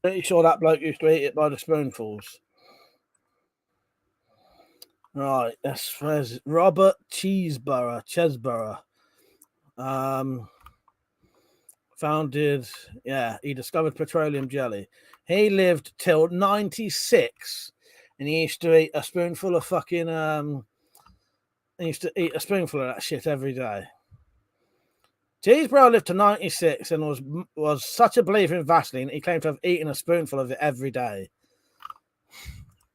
Pretty sure that bloke used to eat it by the spoonfuls. Right, where's Robert Chesborough. Founded, he discovered petroleum jelly. He lived till 96, and he used to eat a spoonful of fucking he used to eat a spoonful of that shit every day. Cheeseborough lived to 96 and was such a believer in Vaseline, he claimed to have eaten a spoonful of it every day.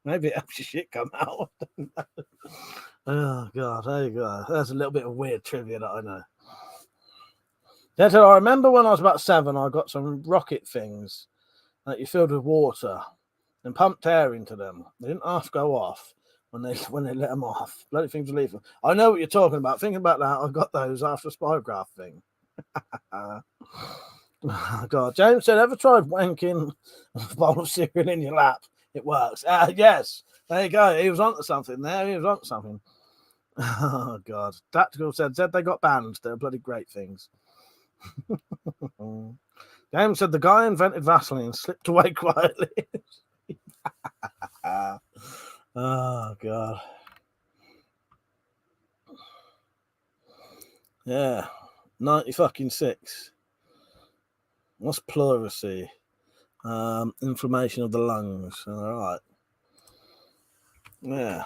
Maybe it helps your shit come out. Oh, God. There you go. That's a little bit of weird trivia that I know. Then I remember when I was about 7, I got some rocket things that you filled with water and pumped air into them. They didn't half go off when they let them off. Bloody things were leaving. I know what you're talking about. Thinking about that, I got those after Spygraph thing. Oh, God. James said, ever tried wanking a bowl of cereal in your lap? It works. Yes. There you go. He was onto something there. He was onto something. Oh, God. Tactical said they got banned. They're bloody great things. James said the guy invented Vaseline and slipped away quietly. Oh, God. Yeah. 90 fucking 6. What's pleurisy? Inflammation of the lungs. All right. Yeah.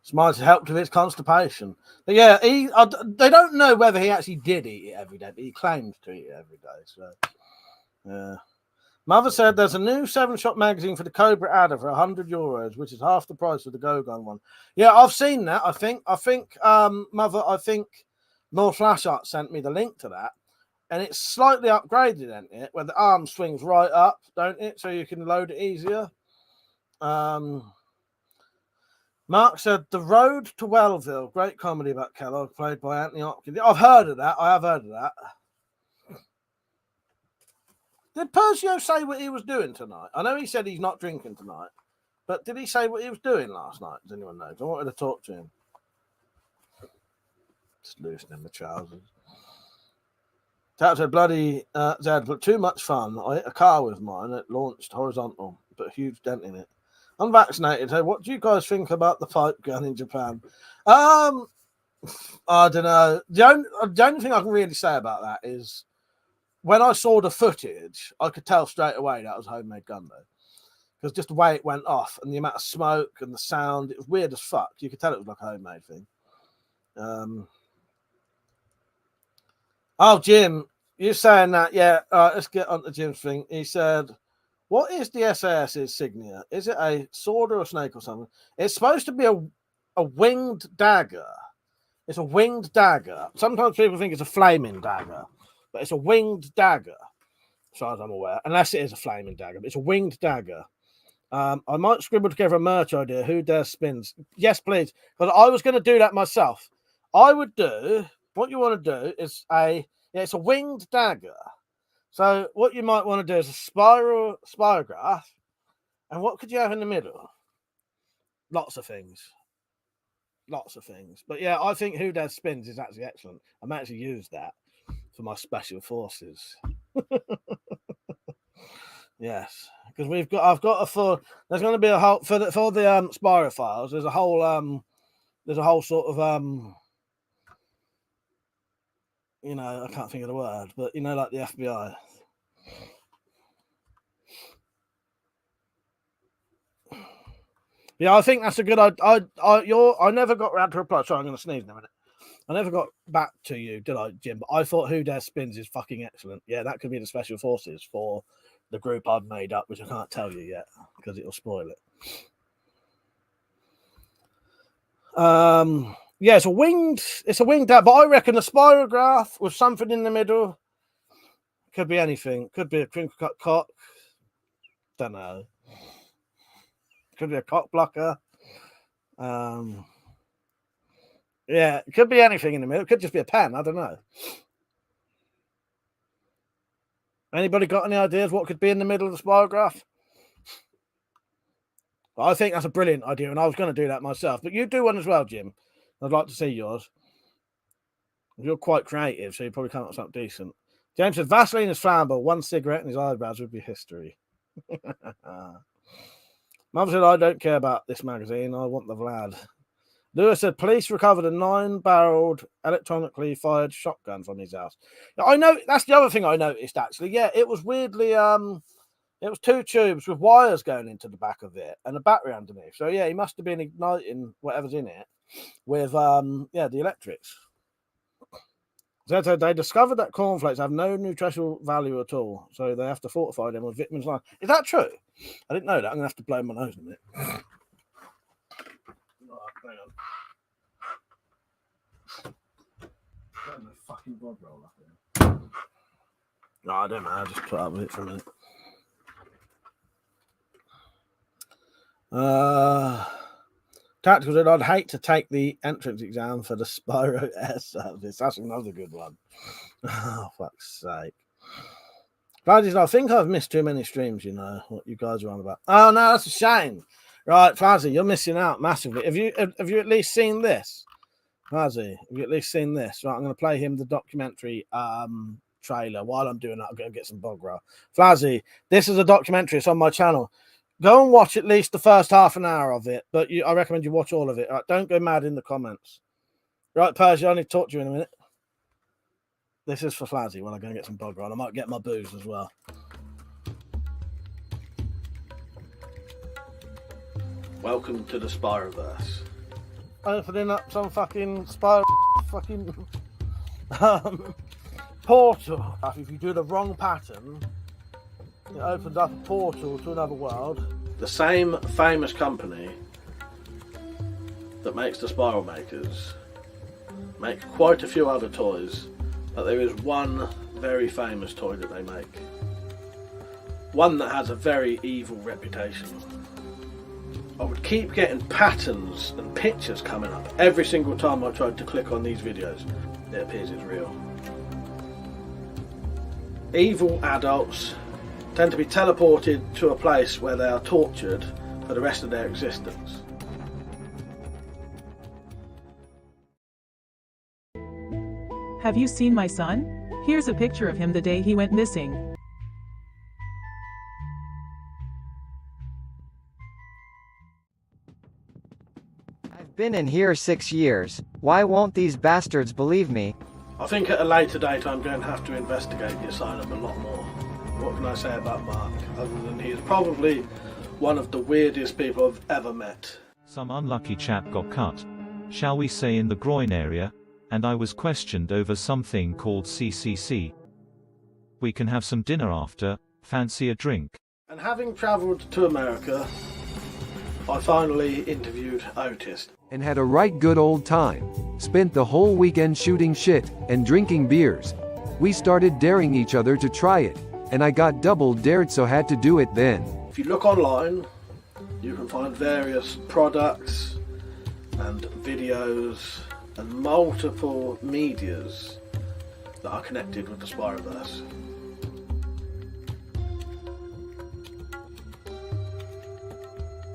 This might have helped with his constipation. But yeah, they don't know whether he actually did eat it every day, but he claimed to eat it every day. So, yeah. Mother said there's a new 7-shot magazine for the Cobra Adder for €100, which is half the price of the Go-Gun one. Yeah, I've seen that. I think, Mother, I think Lord Flashart sent me the link to that. And it's slightly upgraded, isn't it? Where the arm swings right up, don't it? So you can load it easier. Mark said The Road to Wellville, great comedy about Kellogg, played by Anthony Hopkins. I've heard of that. I have heard of that. Did Percio say what he was doing tonight? I know he said he's not drinking tonight, but did he say what he was doing last night? Does anyone know? I wanted to talk to him. Just loosening the trousers. Tap said, bloody Zed, but too much fun. I hit a car with mine. It launched horizontal, but a huge dent in it. Unvaccinated. Hey, what do you guys think about the pipe gun in Japan? I don't know. The only thing I can really say about that is when I saw the footage, I could tell straight away that was a homemade gun, though. Because just the way it went off and the amount of smoke and the sound, it was weird as fuck. You could tell it was like a homemade thing. Oh, Jim, you're saying that, yeah. Let's get on to Jim's thing. He said, what is the SAS insignia? Is it a sword or a snake or something? It's supposed to be a winged dagger. It's a winged dagger. Sometimes people think it's a flaming dagger, but it's a winged dagger, as far as I'm aware, unless it is a flaming dagger. But it's a winged dagger. I might scribble together a merch idea. Who dares spins? Yes, please. Because I was going to do that myself. I would do, what you want to do is it's a winged dagger. So what you might want to do is a spirograph. And what could you have in the middle? Lots of things. But yeah, I think Who Dares Spins is actually excellent. I might actually use that for my special forces. Yes, because I've got there's going to be a whole for the spirophiles. There's a whole sort of I can't think of the word, but like the FBI. Yeah, I think that's a good idea. I never got around to reply. Sorry, I'm going to sneeze in a minute. I never got back to you, did I, Jim? But I thought Who Dares Spins is fucking excellent. Yeah, that could be the special forces for the group I've made up, which I can't tell you yet because it'll spoil it. Yeah, it's a winged dagger, but I reckon a spirograph with something in the middle. Could be anything. Could be a crinkle cut cock. Don't know. Could be a cock blocker. Yeah, it could be anything in the middle. It could just be a pen. I don't know. Anybody got any ideas what could be in the middle of the spirograph? I think that's a brilliant idea, and I was going to do that myself. But you do one as well, Jim. I'd like to see yours. You're quite creative, so you probably come up with something decent. James said, Vaseline is flammable. One cigarette and his eyebrows would be history. Mum said, I don't care about this magazine. I want the Vlad. Lewis said, police recovered a 9-barreled electronically fired shotgun from his house. Now, I know that's the other thing I noticed, actually. Yeah, it was weirdly, it was 2 tubes with wires going into the back of it and a battery underneath. So, yeah, he must have been igniting whatever's in it with, the electrics. So they discovered that cornflakes have no nutritional value at all, so they have to fortify them with vitamins. Is that true? I didn't know that. I'm going to have to blow my nose in it. Hang on. No fucking blood roll up here. No, I don't know. I'll just put up with it for a minute. Tactical said, I'd hate to take the entrance exam for the Spyro Air Service. That's another good one. Oh, fuck's sake. Flazy's, I think I've missed too many streams, you know, what you guys are on about. Oh, no, that's a shame. Right, Flazy, you're missing out massively. Have you at least seen this? Flazy, have you at least seen this? Right, I'm going to play him the documentary trailer. While I'm doing that, I'm going to get some bog roll. Flazy, this is a documentary. It's on my channel. Go and watch at least the first half an hour of it, but I recommend you watch all of it. Right, don't go mad in the comments. Right, Persia, I need to talk to you in a minute. This is for Flazy when I go and get some bog roll. I might get my booze as well. Welcome to the Spyroverse. Opening up some fucking fucking portal. If you do the wrong pattern, it opens up a portal to another world. The same famous company that makes the Spiral Makers make quite a few other toys, but there is one very famous toy that they make. One that has a very evil reputation. I would keep getting patterns and pictures coming up every single time I tried to click on these videos. It appears it's real. Evil adults tend to be teleported to a place where they are tortured for the rest of their existence. Have you seen my son? Here's a picture of him the day he went missing. I've been in here 6 years. Why won't these bastards believe me? I think at a later date I'm going to have to investigate the asylum a lot more. What can I say about Mark, other than he is probably one of the weirdest people I've ever met. Some unlucky chap got cut, shall we say, in the groin area, and I was questioned over something called CCC. We can have some dinner after. Fancy a drink? And having travelled to America, I finally interviewed Otis. And had a right good old time. Spent the whole weekend shooting shit and drinking beers. We started daring each other to try it, and I got double dared, so had to do it then. If you look online, you can find various products and videos and multiple medias that are connected with the Spyroverse.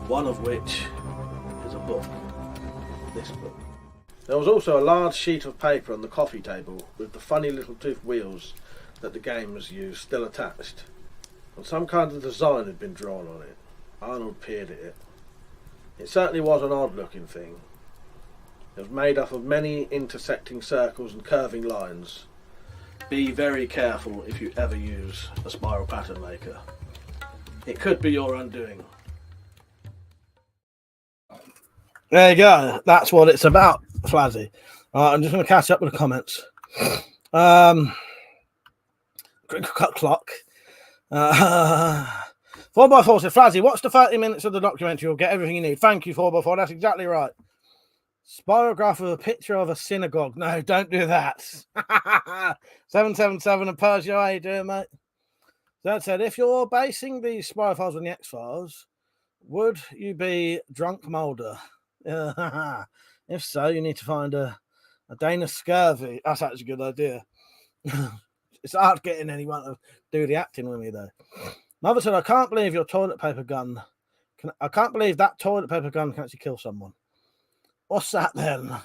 One of which is a book. This book. There was also a large sheet of paper on the coffee table with the funny little tooth wheels that the gamers use still attached. And some kind of design had been drawn on it. Arnold peered at it. It certainly was an odd looking thing. It was made up of many intersecting circles and curving lines. Be very careful if you ever use a spiral pattern maker. It could be your undoing. There you go. That's what it's about, Flazzy. I'm just going to catch up with the comments. Clock. 4x4 said, Flazzy, watch the 30 minutes of the documentary. You'll get everything you need. Thank you, 4x4. That's exactly right. Spirograph with a picture of a synagogue. No, don't do that. 777 and Persia, how you doing, mate? That said, if you're basing these Spyro files on the X-Files, would you be drunk Mulder? If so, you need to find a Dana Scurvy. That's actually a good idea. It's hard getting anyone to do the acting with me, though. Mother said, I can't believe your toilet paper gun. I can't believe that toilet paper gun can actually kill someone. What's that then?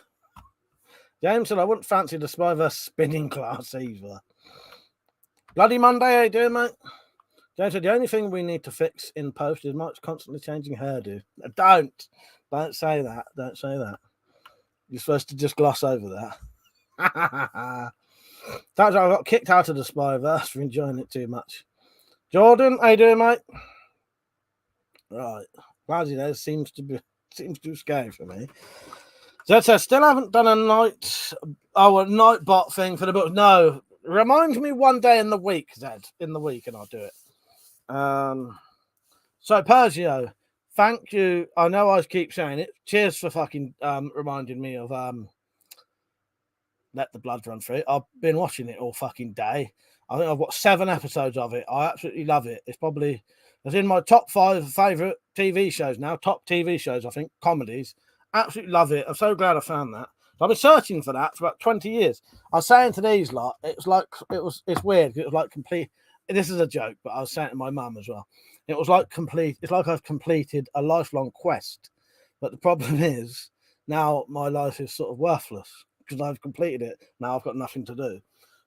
James said, I wouldn't fancy the Spyverse spinning class either. Bloody Monday, how you doing, mate? James said, the only thing we need to fix in post is Mike's constantly changing hairdo. Don't say that. Don't say that. You're supposed to just gloss over that. Turns out I got kicked out of the Spyverse for enjoying it too much. Jordan, how you doing, mate? Right. Flazy there seems too scary for me. Zed says, still haven't done a night bot thing for the book. No. Remind me one day in the week, Zed. In the week, and I'll do it. So Persio, thank you. I know I keep saying it. Cheers for fucking reminding me of Let the Blood Run Free. I've been watching it all fucking day. I think I've watched 7 episodes of it. I absolutely love it. It's in my top 5 favourite TV shows now. Top TV shows, I think, comedies. Absolutely love it. I'm so glad I found that. I've been searching for that for about 20 years. I was saying to these lot, it's weird. It was like complete. this is a joke, but I was saying to my mum as well. It was like it's like I've completed a lifelong quest. But the problem is now my life is sort of worthless because I've completed it. Now I've got nothing to do.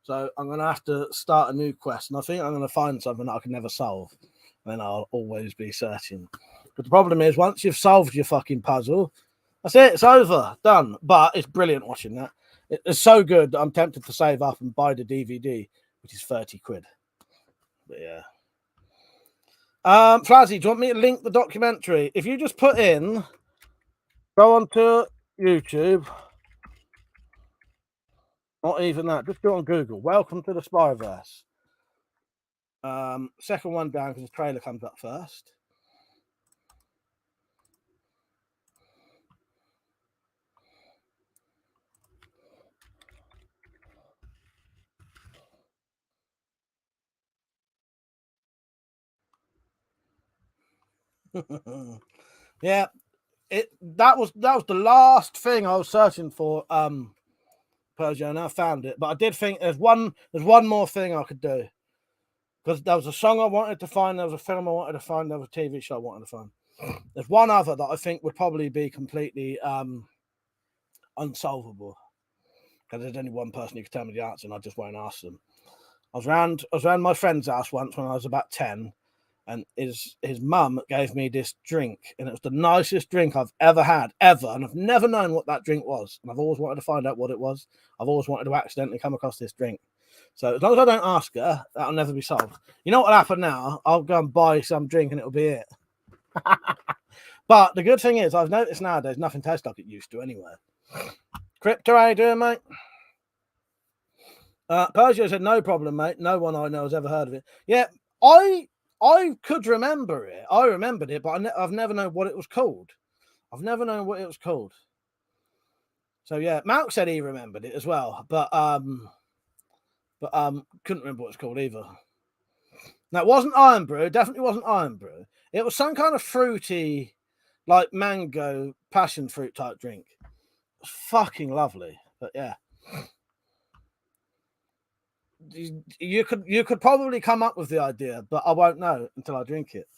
So I'm going to have to start a new quest. And I think I'm going to find something that I can never solve. And I'll always be searching. But the problem is once you've solved your fucking puzzle, that's it. It's over. Done. But it's brilliant watching that. It's so good that I'm tempted to save up and buy the DVD, which is 30 quid. But yeah. Flazzy, do you want me to link the documentary? If you just put in, go onto YouTube. Not even that. Just do it on Google. Welcome to the Spyverse. Second one down because the trailer comes up first. Yeah, that was the last thing I was searching for. Persia, and I found it, but I did think there's one more thing I could do because there was a song I wanted to find, there was a film I wanted to find, there was a TV show I wanted to find. There's one other that I think would probably be completely unsolvable because there's only one person who could tell me the answer, and I just won't ask them. I was around my friend's house once when I was about 10. And his mum gave me this drink, and it was the nicest drink I've ever had, ever. And I've never known what that drink was. And I've always wanted to find out what it was. I've always wanted to accidentally come across this drink. So as long as I don't ask her, that'll never be solved. You know what'll happen now? I'll go and buy some drink and it'll be it. But the good thing is, I've noticed nowadays nothing tastes like it used to anyway. Crypto, how you doing, mate? Persia said, no problem, mate. No one I know has ever heard of it. Yeah, I could remember it. I remembered it, but I've never known what it was called. I've never known what it was called. So yeah, Malk said he remembered it as well, but couldn't remember what it's called either. Now it wasn't Iron Brew. Definitely wasn't Iron Brew. It was some kind of fruity, like mango passion fruit type drink. It was fucking lovely. But yeah. You could probably come up with the idea, but I won't know until I drink it,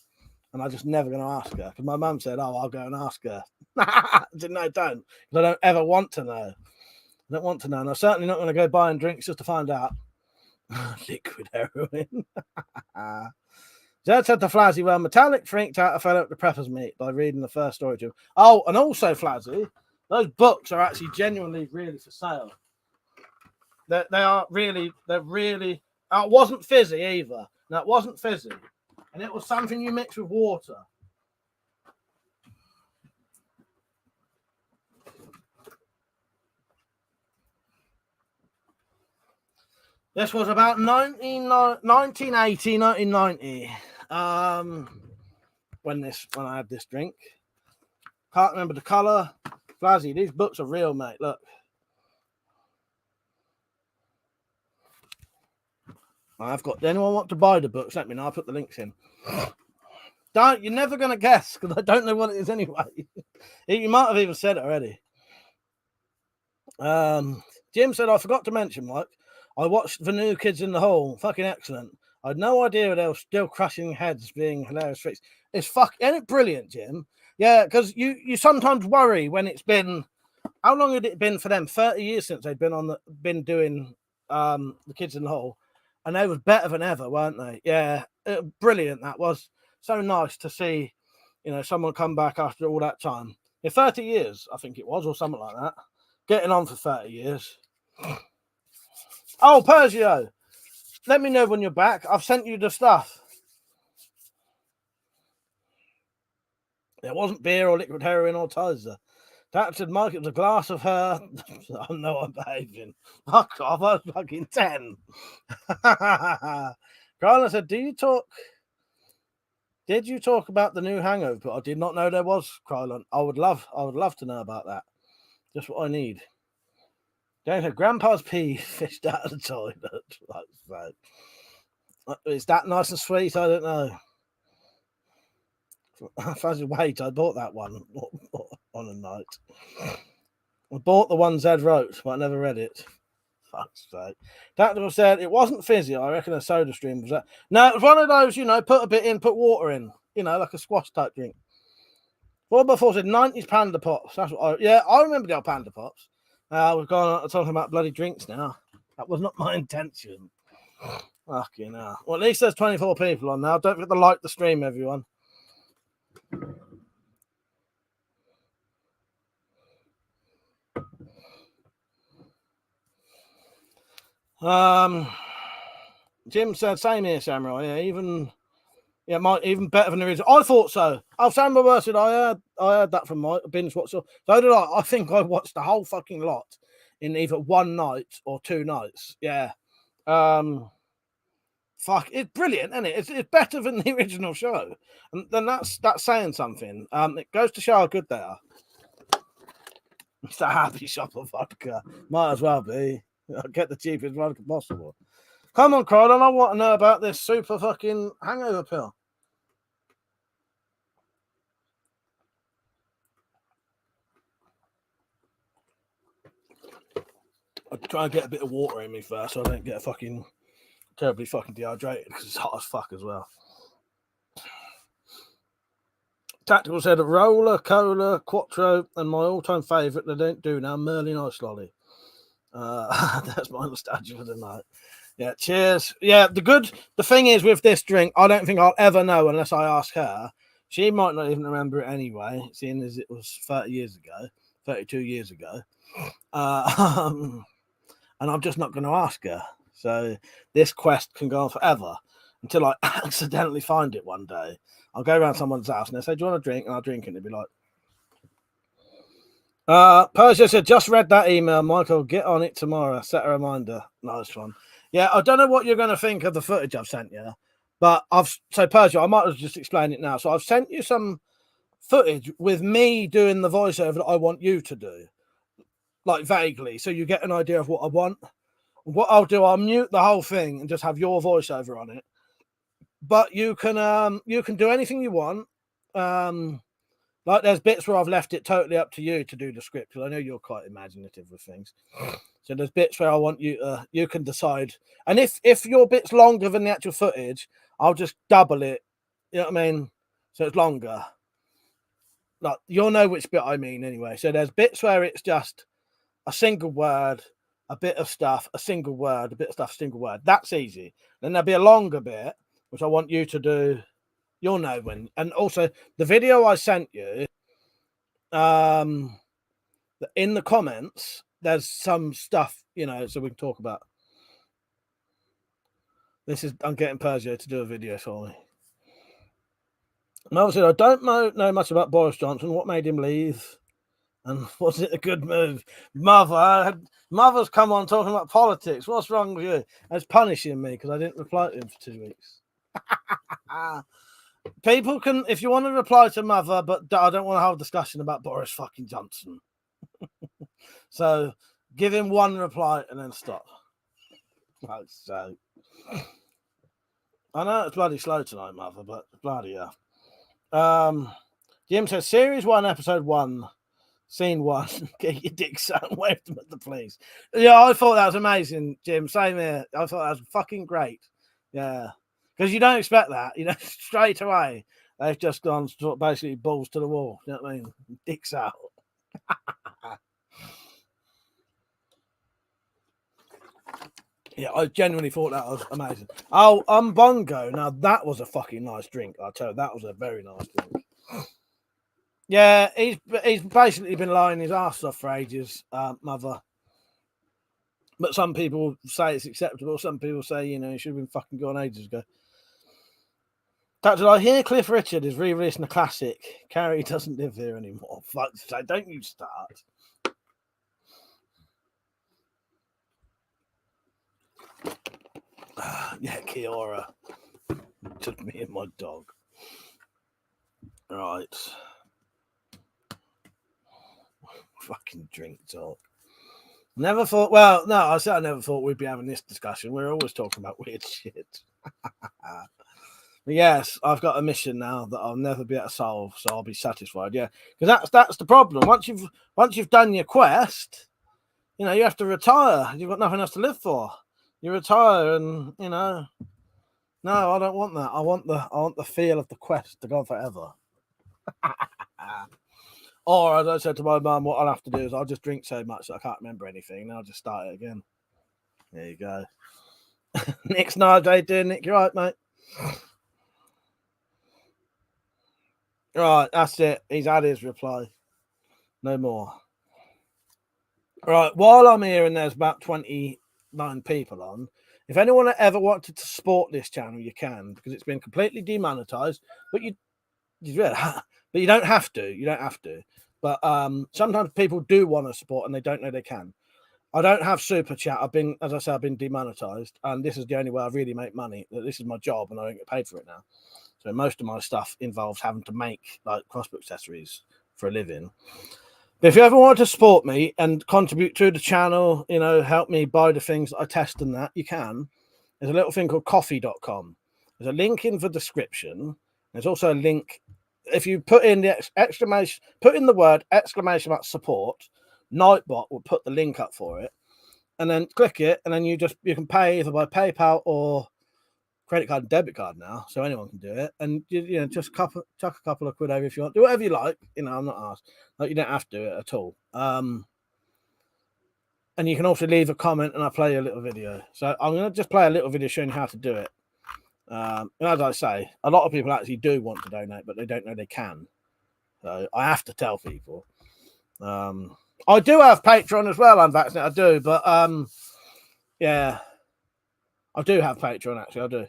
and I'm just never going to ask her because my mum said, "Oh, I'll go and ask her." I said, "No, don't." I don't ever want to know. I don't want to know, and I'm certainly not going to go buying drinks just to find out. Liquid heroin. Zed said to Flazzy, "Well, Metallic freaked out. I fell out the Preppers meet by reading the first story to him." Oh, and also Flazzy, those books are actually genuinely really for sale. They're really. It wasn't fizzy either. No, it wasn't fizzy. And it was something you mix with water. This was about 1980, 1990. When I had this drink. Can't remember the colour. Flazzy, these books are real, mate. Look. I've got. Anyone want to buy the books? Let me know. I'll put the links in. You're never going to guess because I don't know what it is anyway. You might have even said it already. Jim said, I forgot to mention, Mike. I watched the new Kids in the Hall. Fucking excellent. I had no idea they were still crushing heads being hilarious freaks. It's isn't it brilliant, Jim? Yeah, because you sometimes worry when it's been. How long had it been for them? 30 years since they'd been doing the Kids in the Hall. And they was better than ever, weren't they? Yeah, brilliant. That was so nice to see, someone come back after all that time. Yeah, 30 years, I think it was, or something like that. Getting on for 30 years. Oh, Pergio, let me know when you're back. I've sent you the stuff. There wasn't beer or liquid heroin or Tizer. That said, Mike, it was a glass of her. I know I'm behaving. Fuck off, I was fucking 10. Carla said, Did you talk about the new Hangover? I did not know there was, Krylon. I would love to know about that. Just what I need. Don't know. Grandpa's pee fished out of the toilet. Is that nice and sweet? I don't know. Wait, I bought that one on a night. I bought the one Zed wrote, but I never read it. Fuck's sake. Tactical said it wasn't fizzy. I reckon a soda stream was that. No, it was one of those, put a bit in, put water in, like a squash type drink. What before said 90s Panda Pops. That's what I remember the old Panda Pops. We've gone on talking about bloody drinks now. That was not my intention. Fucking hell. Well, at least there's 24 people on now. Don't forget to like the stream, everyone. Jim said, same here, Samurai. Even better than the original. I thought so. Oh, Samurai said, I heard that from my binge watch. So did I. I think I watched the whole fucking lot in either one night or 2 nights. Yeah. Fuck, it's brilliant, isn't it? It's better than the original show. And then that's saying something. It goes to show how good they are. It's a happy shop of vodka. Might as well be. I'll get the cheapest vodka possible. Come on, Croydon, I want to know about this super fucking hangover pill. I'll try and get a bit of water in me first so I don't get terribly fucking dehydrated because it's hot as fuck as well. Tactical said Roller, Cola, Quattro, and my all-time favourite they don't do now, Merlin Ice Lolly. That's my nostalgia for the night. Yeah, cheers. Yeah, the thing is with this drink, I don't think I'll ever know unless I ask her. She might not even remember it anyway, seeing as it was 32 years ago. And I'm just not going to ask her. So this quest can go on forever until I accidentally find it one day. I'll go around someone's house and they say, do you want a drink? And I'll drink it and they'll be like, Persia said, just read that email, Michael. Get on it tomorrow. Set a reminder. Nice one. Yeah, I don't know what you're going to think of the footage I've sent you, but Persia, I might as well just explain it now. So I've sent you some footage with me doing the voiceover that I want you to do, like vaguely, so you get an idea of what I want. What I'll do, I'll mute the whole thing and just have your voiceover on it. But you can do anything you want. Like there's bits where I've left it totally up to you to do the script, because I know you're quite imaginative with things. So there's bits where I want you can decide. And if your bit's longer than the actual footage, I'll just double it. You know what I mean? So it's longer. Like you'll know which bit I mean anyway. So there's bits where it's just a single word, a bit of stuff, a single word, a bit of stuff, single word. That's easy. Then there'll be a longer bit, which I want you to do. You'll know when. And also, the video I sent you, in the comments, there's some stuff, so we can talk about. I'm getting Persia to do a video for me. Mother said, I don't know much about Boris Johnson. What made him leave? And was it a good move? Mother's come on talking about politics. What's wrong with you? It's punishing me because I didn't reply to him for 2 weeks. People can, if you want to reply to Mother, but I don't want to have a discussion about Boris fucking Johnson. So give him one reply and then stop. So I know it's bloody slow tonight, Mother, but bloody yeah. Jim says Series 1, Episode 1, Scene 1. Get your dick out and wave them at the police. Yeah, I thought that was amazing, Jim. Same here. I thought that was fucking great. Yeah. Because you don't expect that, straight away. They've just gone basically balls to the wall. You know what I mean? Dicks out. Yeah, I genuinely thought that was amazing. Oh, Bongo. Now, that was a fucking nice drink. I'll tell you, that was a very nice drink. Yeah, he's basically been lying his ass off for ages, Mother. But some people say it's acceptable. Some people say, he should have been fucking gone ages ago. Did I hear Cliff Richard is re-releasing a classic? Carrie doesn't live here anymore. Fuck's sake, don't you start. Yeah, Kiora. Took me and my dog. Right. Fucking drink talk. Never thought, well, no, I said I never thought we'd be having this discussion. We're always talking about weird shit. But yes, I've got a mission now that I'll never be able to solve, so I'll be satisfied. Yeah, because that's the problem. Once you've done your quest, You know, you have to retire. You've got nothing else to live for. You retire, and you know. No, I don't want that. I want the feel of the quest to go on forever. Or as I said to my mum, what I'll have to do is I'll just drink so much that I can't remember anything, and I'll just start it again. There you go. Nick's nice day, doing Nick. You're right, mate. Right, that's it. He's had his reply. No more. Right, while I'm here and there's about 29 people on, if anyone ever wanted to support this channel, you can, because it's been completely demonetized. But you don't have to. You don't have to. But sometimes people do want to support and they don't know they can. I don't have super chat. As I said, I've been demonetized, and this is the only way I really make money. This is my job, and I don't get paid for it now. So most of my stuff involves having to make like crossbow accessories for a living. But if you ever want to support me and contribute to the channel, you know, help me buy the things that I test and that, you can. There's a little thing called coffee.com. There's a link in the description. There's also a link. If you put in the put in the word ! Support, Nightbot will put the link up for it. And then click it, and then you can pay either by PayPal or credit card and debit card now, so anyone can do it. And you know, just chuck a couple of quid over if you want. Do whatever you like. You know, I'm not asked. Like, you don't have to do it at all. And you can also leave a comment, and I'll play a little video. So I'm going to just play a little video showing you how to do it. And as I say, a lot of people actually do want to donate, but they don't know they can. So I have to tell people. I do have Patreon as well, unvaccinated. I do, but yeah, I do have Patreon actually. I do.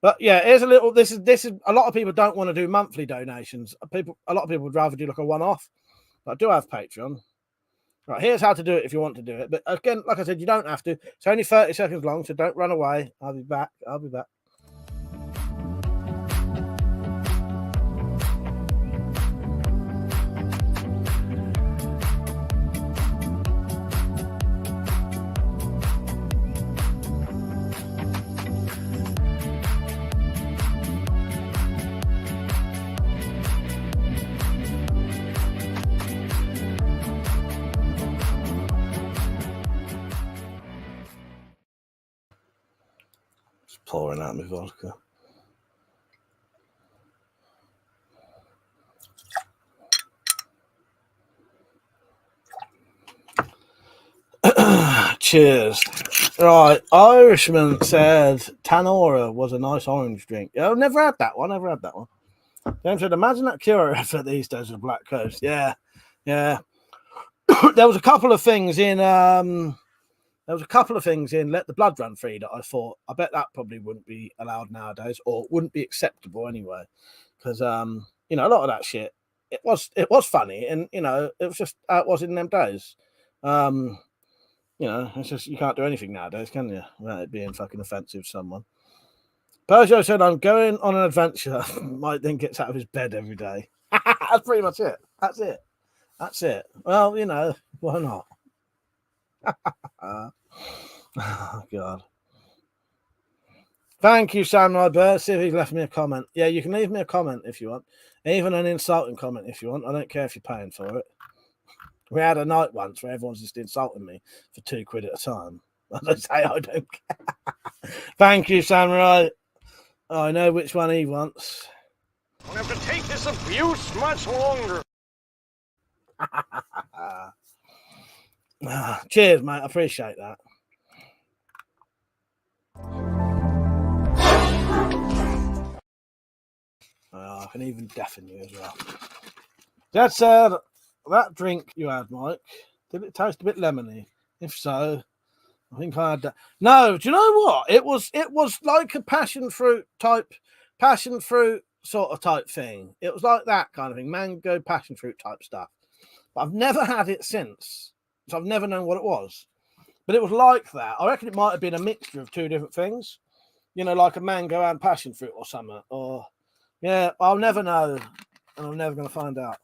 But yeah, here's a little. This is a lot of people don't want to do monthly donations. A lot of people would rather do like a one-off. But I do have Patreon. Right, here's how to do it if you want to do it. But again, like I said, you don't have to. It's only 30 seconds long, so don't run away. I'll be back. Pouring out my vodka. Cheers. Right, Irishman said Tanora was a nice orange drink. Yeah, I've never had that one. James said, imagine that cure for these days of Black Coast. Yeah. There was a couple of things in Let the Blood Run Free that I thought, I bet that probably wouldn't be allowed nowadays, or wouldn't be acceptable anyway. Because you know, a lot of that shit, it was funny, and you know, it was just how it was in them days. You know, it's just, you can't do anything nowadays, can you? Without it being fucking offensive to someone. Peugeot said, I'm going on an adventure. Mike then gets out of his bed every day. That's pretty much it. That's it. Well, you know, why not? Oh, God. Thank you, Samurai Bird. See if he's left me a comment. Yeah, you can leave me a comment if you want. Even an insulting comment if you want. I don't care if you're paying for it. We had a night once where everyone's just insulting me for £2 at a time. As I say, I don't care. Thank you, Samurai. I know which one he wants. I don't have to take this abuse much longer. Cheers, mate. I appreciate that. I can even deafen you as well. That said, that drink you had, Mike, did it taste a bit lemony? If so, I think I had that. No, do you know what? It was like a passion fruit sort of type thing. It was like that kind of thing, mango passion fruit type stuff. But I've never had it since, so I've never known what it was. But it was like that. I reckon it might have been a mixture of two different things. You know, like a mango and passion fruit or something. Or, yeah, I'll never know. And I'm never going to find out.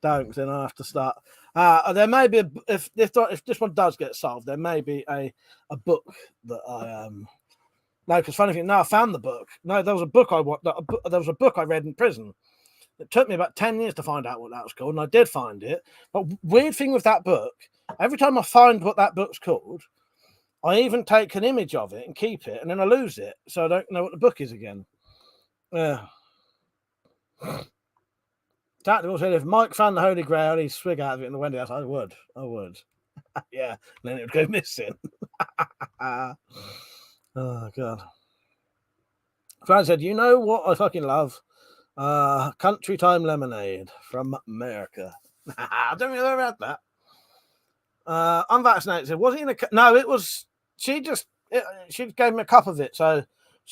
Don't, then I'll have to start. There may be, if this one does get solved, there may be a book that I... No, because funny thing, no, I found the book. No, there was a book I read in prison. It took me about 10 years to find out what that was called, and I did find it. But weird thing with that book, every time I find what that book's called, I even take an image of it and keep it, and then I lose it, so I don't know what the book is again. Yeah. Tactical said, if Mike found the Holy Grail, he'd swig out of it in the Wendy house. I would. Yeah, and then it would go missing. Oh, God. Fran said, you know what I fucking love? Country Time Lemonade from America. I don't really know about that. Unvaccinated said, was it in a... No, it was... She gave me a cup of it, so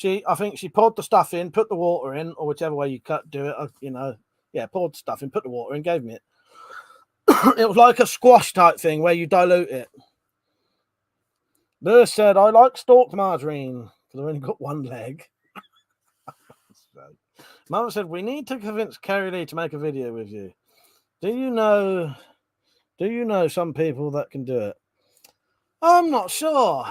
I think she poured the stuff in, put the water in, or whichever way you do it, poured the stuff in, put the water in, gave me it. It was like a squash type thing where you dilute it. Lewis said, I like stalked margarine because I've only got one leg. Mother said, we need to convince Kerry Lee to make a video with you. Do you know some people that can do it? I'm not sure.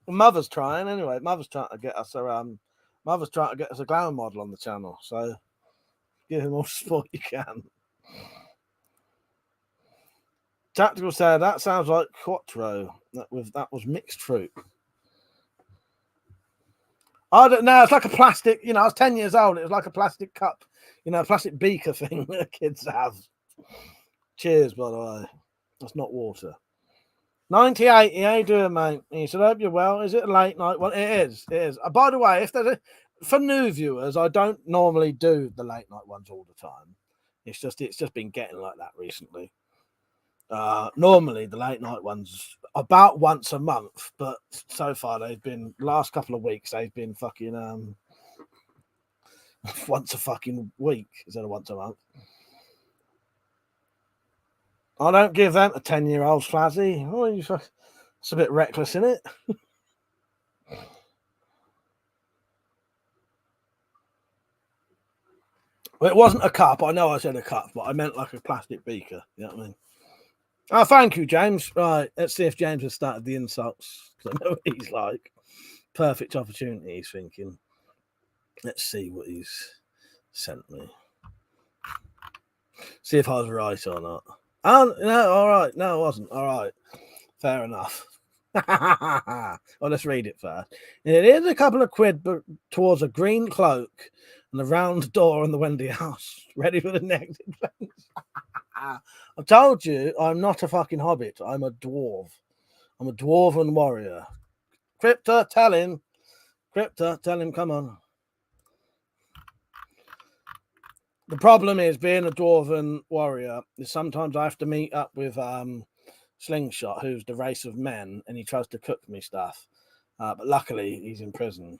Well, Mother's trying anyway. Mother's trying to get us a glamour model on the channel. So give him all the support you can. Tactical said, that sounds like Quattro. That was mixed fruit. I don't know. It's like a plastic, I was 10 years old. It was like a plastic cup, a plastic beaker thing that kids have. Cheers, by the way. That's not water. 98, how you doing, mate? He said, hope you're well. Is it a late night one? It is. By the way, for new viewers, I don't normally do the late night ones all the time. It's just been getting like that recently. Normally the late night ones about once a month, but so far last couple of weeks they've been fucking once a fucking week instead of once a month. I don't give them a 10-year-old Flazzy. Oh, it's a bit reckless, isn't it? Well, it wasn't a cup. I know I said a cup, but I meant like a plastic beaker. You know what I mean? Oh, thank you, James. Right, let's see if James has started the insults. Because I know what he's like. Perfect opportunity, he's thinking. Let's see what he's sent me. See if I was right or not. Oh, no, all right. No, I wasn't. All right. Fair enough. Well, let's read it first. It is a couple of quid but towards a green cloak and a round door in the Wendy house. Ready for the next things. I told you I'm not a fucking hobbit. I'm a dwarf. I'm a dwarven warrior. Crypta, tell him. Come on. The problem is being a dwarven warrior is sometimes I have to meet up with Slingshot, who's the race of men, and he tries to cook me stuff. But luckily, he's in prison.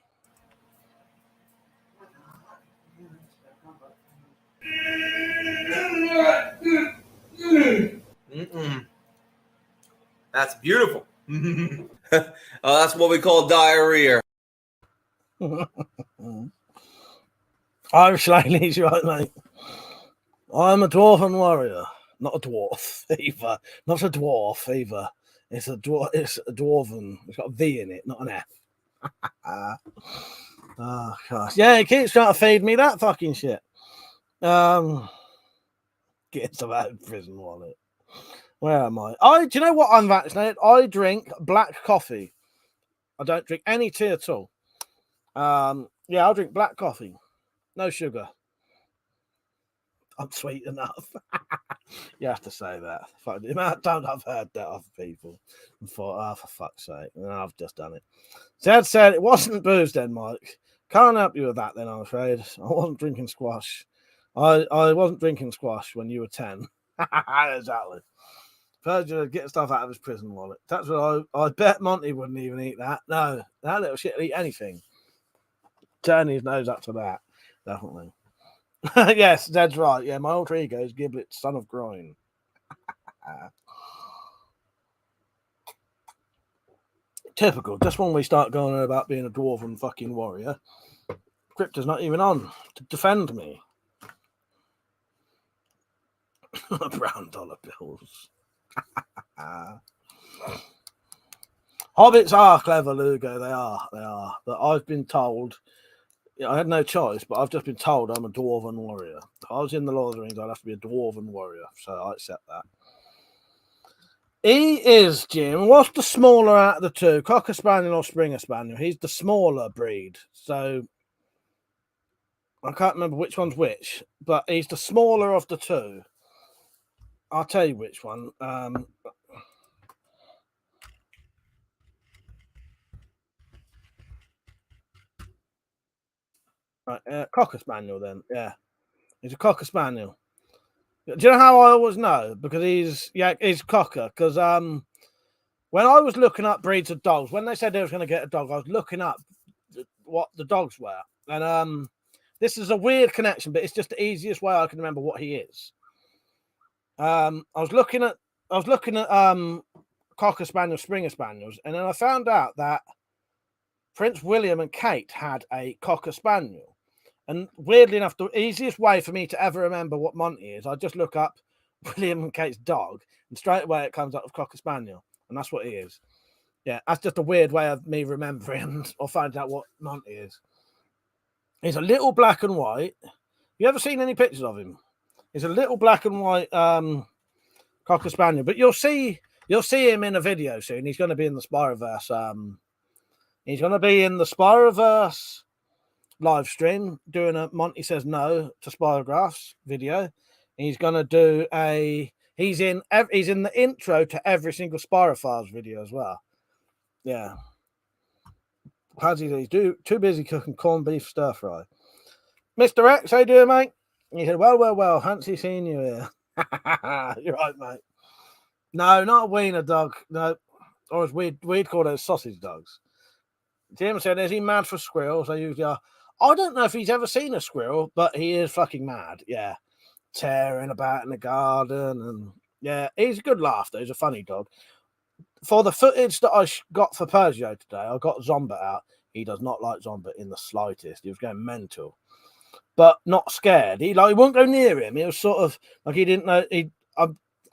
That's beautiful. That's what we call diarrhea. I'm Slaney's right, mate. I'm a dwarven warrior, not a dwarf either. Not a dwarf either. It's a dwarven. It's got a V in it, not an F. Oh gosh. Yeah, he keeps trying to feed me that fucking shit. Get some out of prison wallet. Where am I? Do you know what? I'm vaccinated. I drink black coffee. I don't drink any tea at all. Yeah, I'll drink black coffee. No sugar. I'm sweet enough. You have to say that. The amount of times I've heard that of people and thought, oh, for fuck's sake. And I've just done it. Zed said it wasn't booze then, Mike. Can't help you with that then, I'm afraid. I wasn't drinking squash. I wasn't drinking squash when you were 10. Exactly. First, you get stuff out of his prison wallet. That's what I bet Monty wouldn't even eat that. No, that little shit will eat anything. Turn his nose up to that. Definitely. Yes, Zed's right. Yeah, my alter ego is Giblet, son of Groin. Typical. Just when we start going on about being a dwarven fucking warrior, Crypta's not even on to defend me. Brown dollar bills. Hobbits are clever, Lugo. They are. But I've been told Yeah, I had no choice, but I've just been told I'm a dwarven warrior. If I was in the Lord of the Rings, I'd have to be a dwarven warrior, so I accept that. He is, Jim. What's the smaller out of the two? Cocker Spaniel or Springer Spaniel? He's the smaller breed, so I can't remember which one's which, but he's the smaller of the two. I'll tell you which one. Right, Cocker Spaniel then. Yeah, he's a Cocker Spaniel. Do you know how I always know? Because he's Cocker. Because when I was looking up breeds of dogs, when they said they was going to get a dog, I was looking up what the dogs were, and this is a weird connection, but it's just the easiest way I can remember what he is. I was looking at Cocker Spaniel, Springer Spaniels, and then I found out that Prince William and Kate had a Cocker Spaniel. And weirdly enough, the easiest way for me to ever remember what Monty is, I just look up William and Kate's dog, and straight away it comes up with Cocker Spaniel, and that's what he is. Yeah, that's just a weird way of me remembering or finding out what Monty is. He's a little black and white. You ever seen any pictures of him? He's a little black and white Cocker Spaniel, but you'll see him in a video soon. He's going to be in the Spyroverse. He's going to be in the Spyroverse live stream doing a Monty Says No to Spyrographs video. He's going to do he's in the intro to every single Spyrophiles video as well. Yeah. He's too busy cooking corned beef stir fry. Mr. X, how you doing, mate? He said, well, fancy seeing you here. You're right, mate. No, not a wiener dog. No. Or as we'd call those sausage dogs. Jim said, is he mad for squirrels? They usually are. I don't know if he's ever seen a squirrel, but he is fucking mad. Yeah. Tearing about in the garden. And yeah, he's a good laugh, though. He's a funny dog. For the footage that I got for Pergio today, I got Zombit out. He does not like Zombit in the slightest. He was going mental, but not scared. He won't go near him. He was sort of like he didn't know.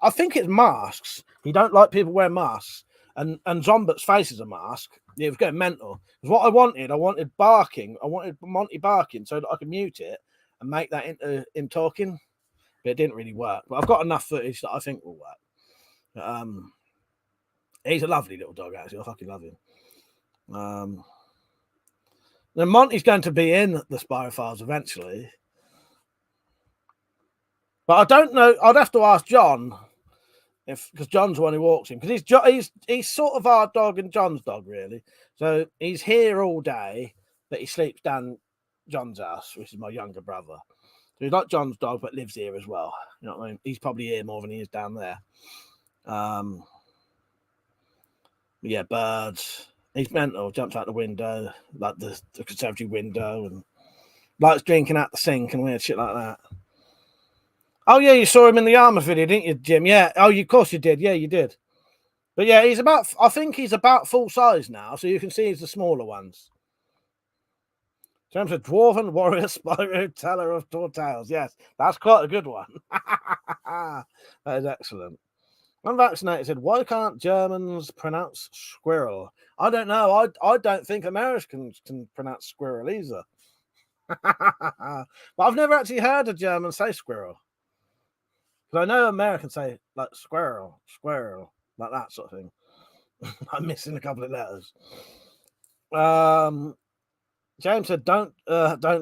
I think it's masks. He don't like people wearing masks, and Zombit's face is a mask. He was going mental. Because what I wanted barking. I wanted Monty barking so that I could mute it and make that into him talking. But it didn't really work. But I've got enough footage that I think will work. He's a lovely little dog, actually. I fucking love him. Then Monty's going to be in the Spyrophiles eventually. But I don't know. I'd have to ask John, because John's the one who walks him. Because he's sort of our dog and John's dog, really. So he's here all day, but he sleeps down John's house, which is my younger brother. So he's like John's dog, but lives here as well. You know what I mean? He's probably here more than he is down there. Yeah, birds. He's mental. Jumps out the window, like the conservatory window, and likes drinking out the sink and weird shit like that. Oh yeah, you saw him in the armor video, didn't you, Jim? Yeah. Oh, of course you did. Yeah, you did. But yeah, I think he's about full size now, so you can see he's the smaller ones. James, a dwarven warrior, Spyro, teller of tall tales. Yes, that's quite a good one. That is excellent. Unvaccinated said, why can't Germans pronounce squirrel? I don't know. I don't think Americans can pronounce squirrel either. But I've never actually heard a German say squirrel. Because I know Americans say like squirrel, like that sort of thing. I'm missing a couple of letters. James said, don't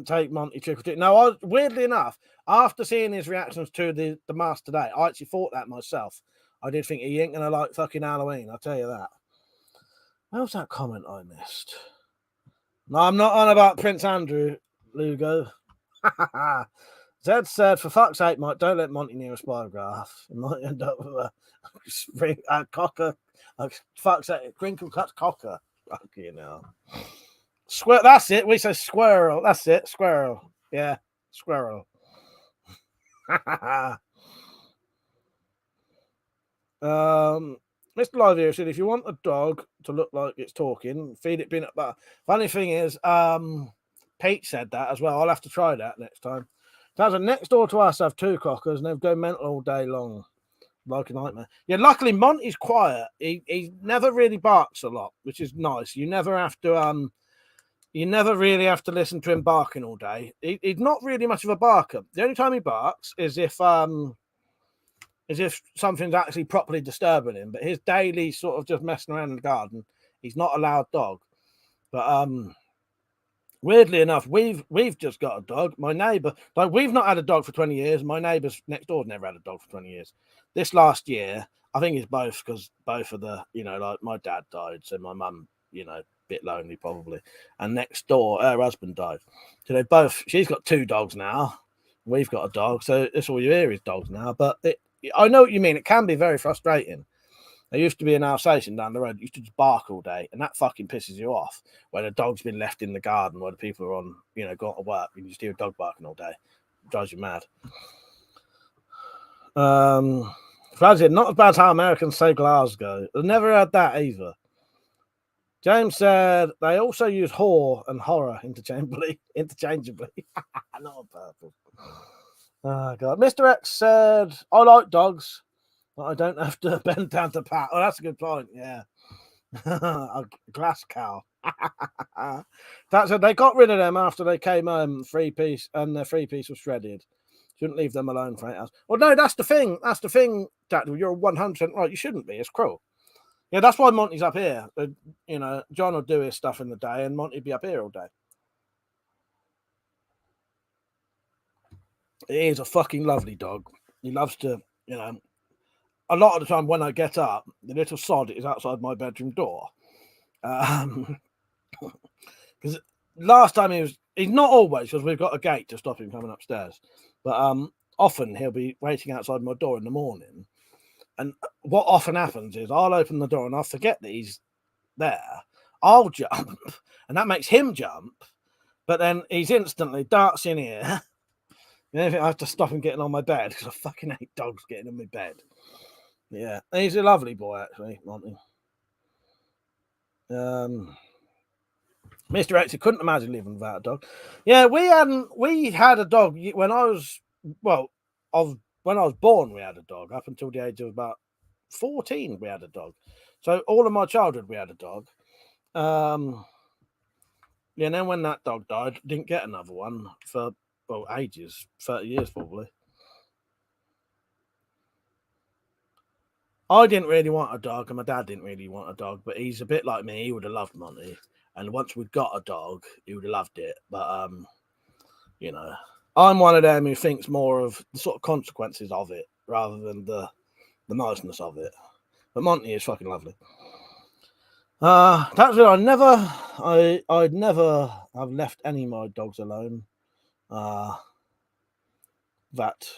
take Monty trick or treat. No, weirdly enough, after seeing his reactions to the mask today, I actually thought that myself. I did think he ain't gonna like fucking Halloween, I'll tell you that. What was that comment I missed? No, I'm not on about Prince Andrew, Lugo. Zed said, for fuck's sake, Mike, don't let Monty near a spirograph. It might end up with a cocker. Fuck's sake, crinkle cut cocker. Fuck you know. That's it. We say squirrel. That's it. Squirrel. Yeah, squirrel. Mr. Live here said, if you want a dog to look like it's talking, feed it peanut butter. Funny thing is, Pete said that as well. I'll have to try that next time. Sounds like next door to us have two cockers and they go mental all day long. Like a nightmare. Yeah, luckily Monty's quiet. He never really barks a lot, which is nice. You never have to you never really have to listen to him barking all day. He's not really much of a barker. The only time he barks is if something's actually properly disturbing him. But his daily sort of just messing around in the garden, he's not a loud dog. But weirdly enough, we've just got a dog. My neighbour, like we've not had a dog for 20 years. My neighbours next door never had a dog for 20 years. This last year, I think it's both because both of the, like my dad died, so my mum, a bit lonely probably. And next door, her husband died. So she's got 2 dogs now. We've got a dog, so that's all you hear is dogs now. But I know what you mean. It can be very frustrating. There used to be an Alsatian down the road that used to just bark all day, and that fucking pisses you off when a dog's been left in the garden while the people are on, gone to work, and you just hear a dog barking all day. It drives you mad. Frazzy, not as bad as how Americans say Glasgow. I've never heard that either. James said they also use whore and horror interchangeably. Not on purpose. Oh, God. Mr. X said, I like dogs, but I don't have to bend down to pat. Oh, that's a good point. Yeah. A glass cow. That's it. They got rid of them after they came home 3-piece, and their 3-piece was shredded. Shouldn't leave them alone for 8 hours. Well, no, that's the thing. That's the thing, Dad. You're 100% right. You shouldn't be. It's cruel. Yeah, that's why Monty's up here. John will do his stuff in the day, and Monty'll be up here all day. He is a fucking lovely dog. He loves to, a lot of the time when I get up, the little sod is outside my bedroom door. Because last time he's not always, because we've got a gate to stop him coming upstairs. But often he'll be waiting outside my door in the morning. And what often happens is I'll open the door and I'll forget that he's there. I'll jump, and that makes him jump. But then he's instantly darts in here. I have to stop him getting on my bed because I fucking hate dogs getting on my bed. Yeah, he's a lovely boy, actually, Monty. Mr. X, couldn't imagine living without a dog. Yeah, we had a dog when I was born. We had a dog up until the age of about 14. We had a dog, so all of my childhood we had a dog. And then when that dog died, didn't get another one for ages, 30 years probably. I didn't really want a dog, and my dad didn't really want a dog, but he's a bit like me. He would have loved Monty, and once we'd got a dog, he would have loved it. But I'm one of them who thinks more of the sort of consequences of it rather than the niceness of it. But Monty is fucking lovely. That's it. I'd never have left any of my dogs alone. That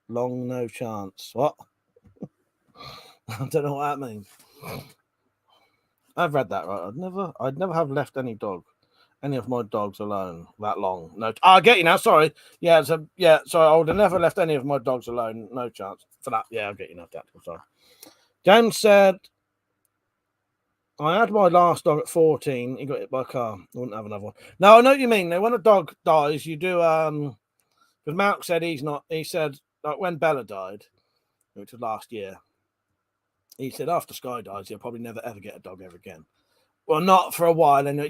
long no chance. What? I don't know what that means. I've read that right. I'd never have left any of my dogs alone that long. No, I get you now. Sorry. Yeah. So I would have never left any of my dogs alone. No chance for that. Yeah, I'll get you now. I'm sorry. James said, I had my last dog at 14. He got hit by a car. I wouldn't have another one. No, I know what you mean. Now, when a dog dies, you do because Mark said he said like when Bella died, which was last year, he said after Sky dies, he'll probably never ever get a dog ever again. Well, not for a while. And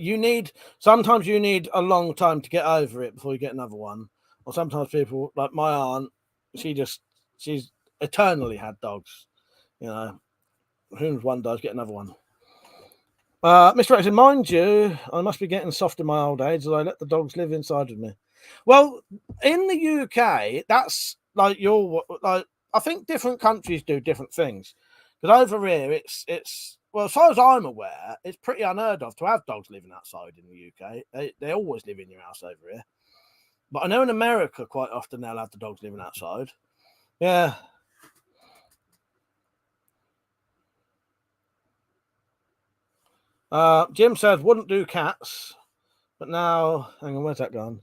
sometimes you need a long time to get over it before you get another one. Or sometimes people like my aunt, she's eternally had dogs. As soon as one dies, get another one. Mr. X, mind you, I must be getting soft in my old age as I let the dogs live inside of me. Well, in the UK, that's like I think different countries do different things. Because over here, it's as far as I'm aware, it's pretty unheard of to have dogs living outside in the UK. They always live in your house over here. But I know in America, quite often they'll have the dogs living outside. Yeah. Jim says, wouldn't do cats. But now, hang on, where's that gone?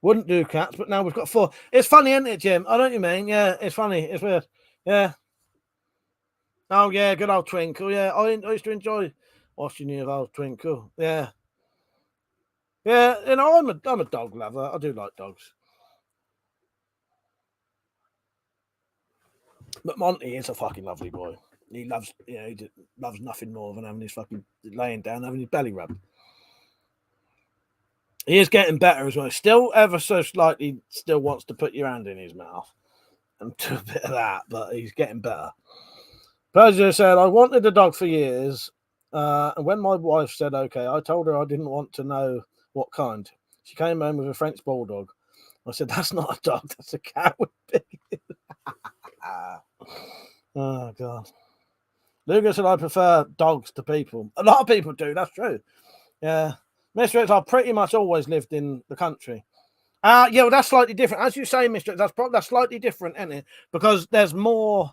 Wouldn't do cats, but now we've got 4. It's funny, isn't it, Jim? I know what you mean. Yeah, it's funny. It's weird. Yeah. Oh, yeah, good old Twinkle. Yeah, I used to enjoy watching you, old Twinkle. Yeah. Yeah, I'm a dog lover. I do like dogs. But Monty is a fucking lovely boy. He loves, he just loves nothing more than having his fucking laying down, having his belly rubbed. He is getting better as well. Still ever so slightly still wants to put your hand in his mouth and do a bit of that, but he's getting better. Persia said, I wanted a dog for years. And when my wife said, okay, I told her I didn't want to know what kind. She came home with a French bulldog. I said, that's not a dog, that's a cat with big. Oh, God. Lucas said, I prefer dogs to people. A lot of people do, that's true. Yeah. Mr. X, I've pretty much always lived in the country. Yeah, well, that's slightly different. As you say, Mr. X, that's slightly different, isn't it? Because there's more,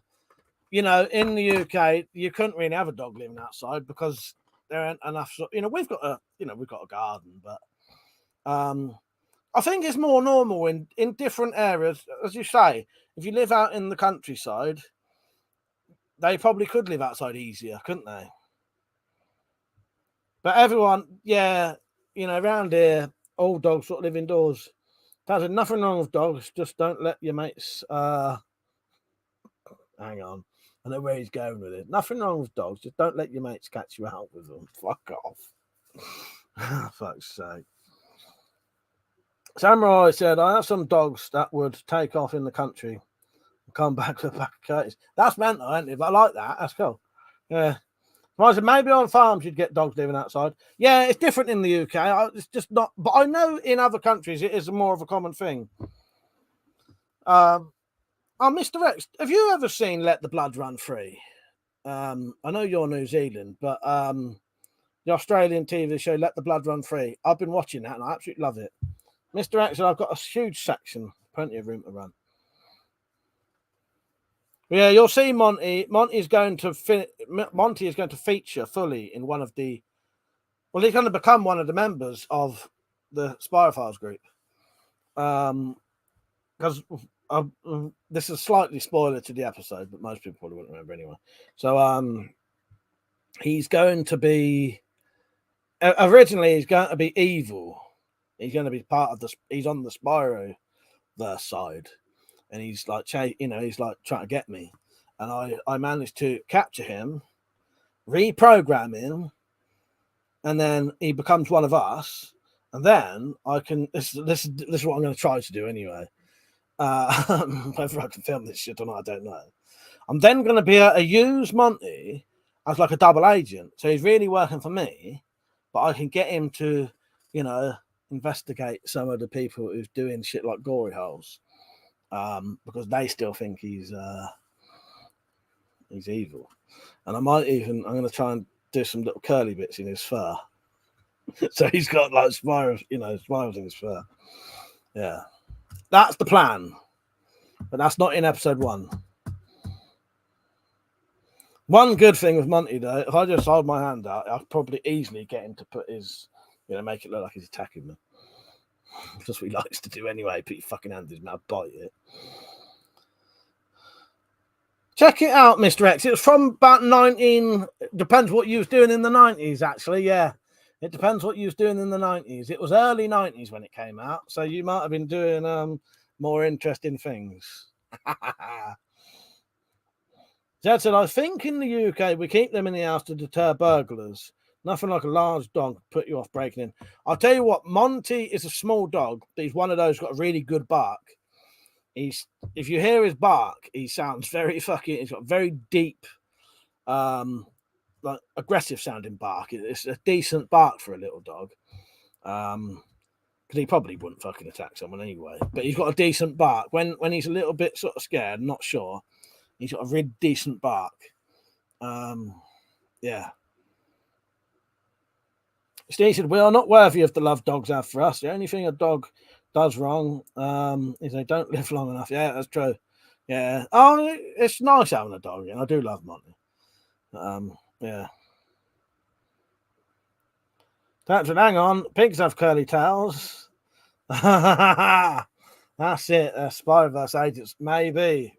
in the UK, you couldn't really have a dog living outside because there aren't enough. We've got a garden, but I think it's more normal in different areas. As you say, if you live out in the countryside, they probably could live outside easier, couldn't they? But everyone, around here, all dogs sort of live indoors. There's nothing wrong with dogs. Just don't let your mates. Hang on. I know where he's going with it. Nothing wrong with dogs. Just don't let your mates catch you out with them. Fuck off. Fuck's sake. Samurai said, I have some dogs that would take off in the country and come back with a pack of curtains. That's mental, isn't it? But I like that. That's cool. Yeah. I said, maybe on farms you'd get dogs living outside. Yeah, it's different in the UK. It's just not. But I know in other countries it is more of a common thing. Mr. X, have you ever seen Let the Blood Run Free? I know you're New Zealand, but the Australian TV show Let the Blood Run Free. I've been watching that and I absolutely love it. Mr. X, I've got a huge section, plenty of room to run. Yeah, you'll see Monty. Monty is going to feature fully in one of the. Well, he's going to become one of the members of the Spyrophiles group. Because this is slightly spoiler to the episode, but most people probably won't remember anyway. So he's going to be. Originally, he's going to be evil. He's going to be part of the. He's on the Spyroverse side. And he's like, he's like trying to get me. And I managed to capture him, reprogram him, and then he becomes one of us. And then I can, this is what I'm going to try to do anyway. Whether I can film this shit or not, I don't know. I'm then going to be able to use Monty as like a double agent. So he's really working for me, but I can get him to, investigate some of the people who's doing shit like Gory Holes. Because they still think he's evil. And I'm going to try and do some little curly bits in his fur. So he's got like spirals in his fur. Yeah. That's the plan. But that's not in episode 1. One good thing with Monty, though, if I just hold my hand out, I'll probably easily get him to put his, make it look like he's attacking me. That's what he likes to do anyway. Put your fucking hand in his mouth, bite it. Check it out, Mr. X. It was from about 19. Depends what you was doing in the 90s, actually. Yeah, it depends what you was doing in the 90s. It was early 90s when it came out, so you might have been doing more interesting things. Zed said, I think in the UK we keep them in the house to deter burglars. Nothing like a large dog to put you off breaking in. I'll tell you what, Monty is a small dog, but he's one of those got a really good bark. If you hear his bark, he sounds very he's got very deep, like aggressive sounding bark. It's a decent bark for a little dog. Because he probably wouldn't fucking attack someone anyway. But he's got a decent bark. When he's a little bit sort of scared, not sure, he's got a really decent bark. Yeah. Steve said, we are not worthy of the love dogs have for us. The only thing a dog does wrong is they don't live long enough. Yeah, that's true. Yeah. Oh, it's nice having a dog, and I do love Monty. Yeah. Captain, hang on. Pigs have curly tails. That's it. Spyverse agents. Maybe.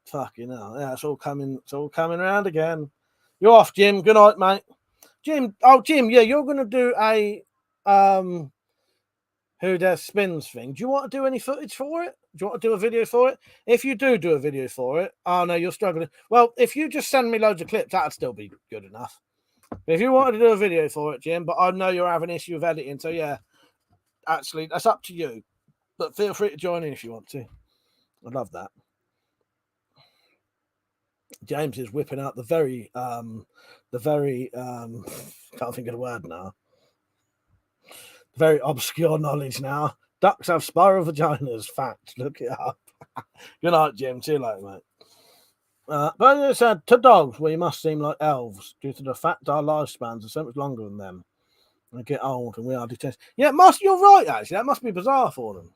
Fucking hell. Yeah, it's all coming around again. You're off, Jim. Good night, mate. Jim, yeah, you're going to do a Who Dare Spins thing. Do you want to do any footage for it? you want to do a video for it? If you do a video for it, oh no, you're struggling. Well, if you just send me loads of clips, that'd still be good enough. But if you wanted to do a video for it, Jim, but I know you're having an issue with editing, so yeah, actually, that's up to you. But feel free to join in if you want to. I love that. James is whipping out the very can't think of the word now. Very obscure knowledge now. Ducks have spiral vaginas. Fact. Look it up. Good night, Jim. See you later, mate. But it said, to dogs, we must seem like elves due to the fact our lifespans are so much longer than them. They get old and we are detested. Yeah, you're right, actually. That must be bizarre for them.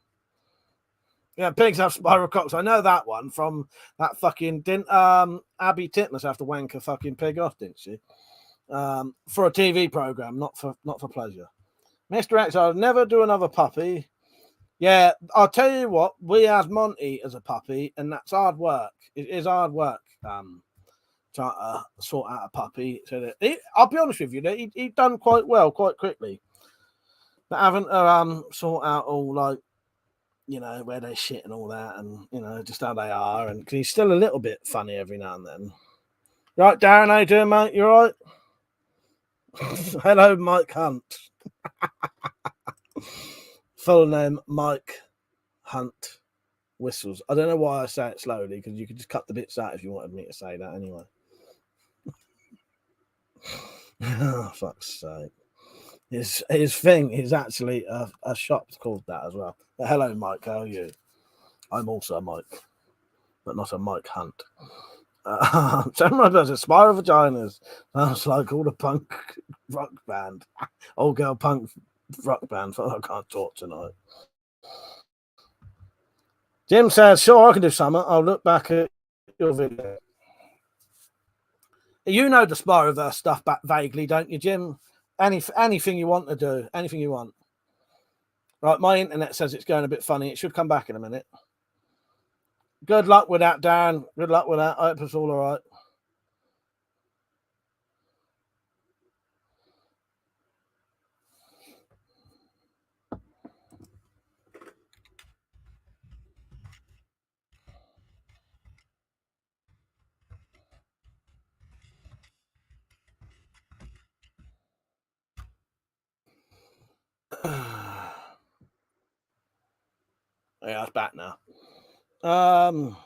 Yeah, pigs have spiral cocks. I know that one from that fucking... Didn't Abby Titmus have to wank a fucking pig off, didn't she? For a TV program, not for pleasure. Mr. X, I'll never do another puppy. Yeah, I'll tell you what, we had Monty as a puppy, and that's hard work. It is hard work trying to sort out a puppy. So that I'll be honest with you, he done quite well, quite quickly. But having to sort out all, like, you know, where they shit and all that, and, you know, just how they are, and 'cause he's still a little bit funny every now and then. Right, Darren, how you doing, mate? You all right? Hello, Mike Hunt. Full name Mike Hunt Whistles. I don't know why I say it slowly, because you could just cut the bits out if you wanted me to say that anyway. Oh, fuck's sake. His thing is actually a shop called that as well. But hello, Mike. How are you? I'm also a Mike, but not a Mike Hunt. Samurai Birds, Spiral Vaginas. Sounds like all the punk rock band. Old girl punk rock band. I can't talk tonight. Jim says, sure, I can do something. I'll look back at your video. You know the Spyroverse stuff back vaguely, don't you, Jim? Anything you want to do. Anything you want. Right, my internet says it's going a bit funny. It should come back in a minute. Good luck with that, Dan. Good luck with that. I hope it's all right. Yeah, it's back now. Oh,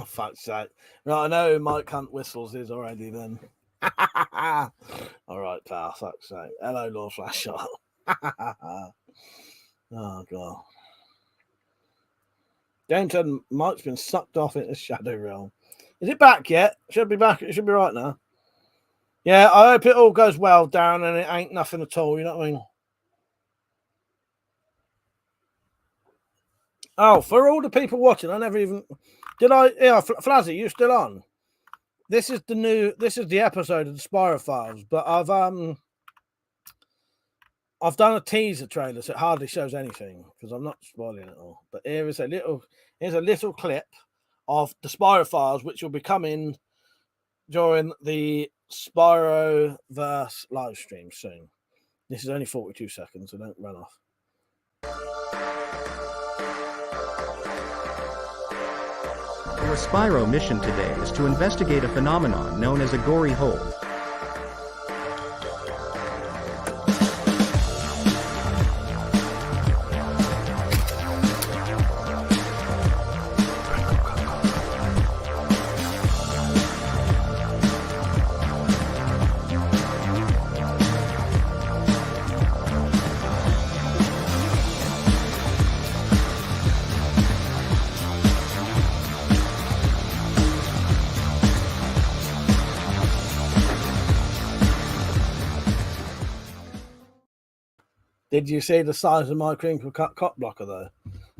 fuck's sake. Right, I know who Mike Hunt Whistles is already then. All right, pal. Fuck's sake. Hello, Lord Flashshot. Oh, God. James said Mike's been sucked off into Shadow Realm. Is it back yet? Should be back. It should be right now. Yeah, I hope it all goes well, Darren, and it ain't nothing at all. You know what I mean? Oh, for all the people watching, I never even... Did I... Yeah, Flazzy, you still on? This is the episode of the Spyro Files, but I've done a teaser trailer, so it hardly shows anything, because I'm not spoiling it all. But here's a little clip of the Spyro Files, which will be coming during the Spyroverse live stream soon. This is only 42 seconds, so don't run off. Your Spyro mission today is to investigate a phenomenon known as a gory hole. Did you see the size of my crinkle cut cock blocker though?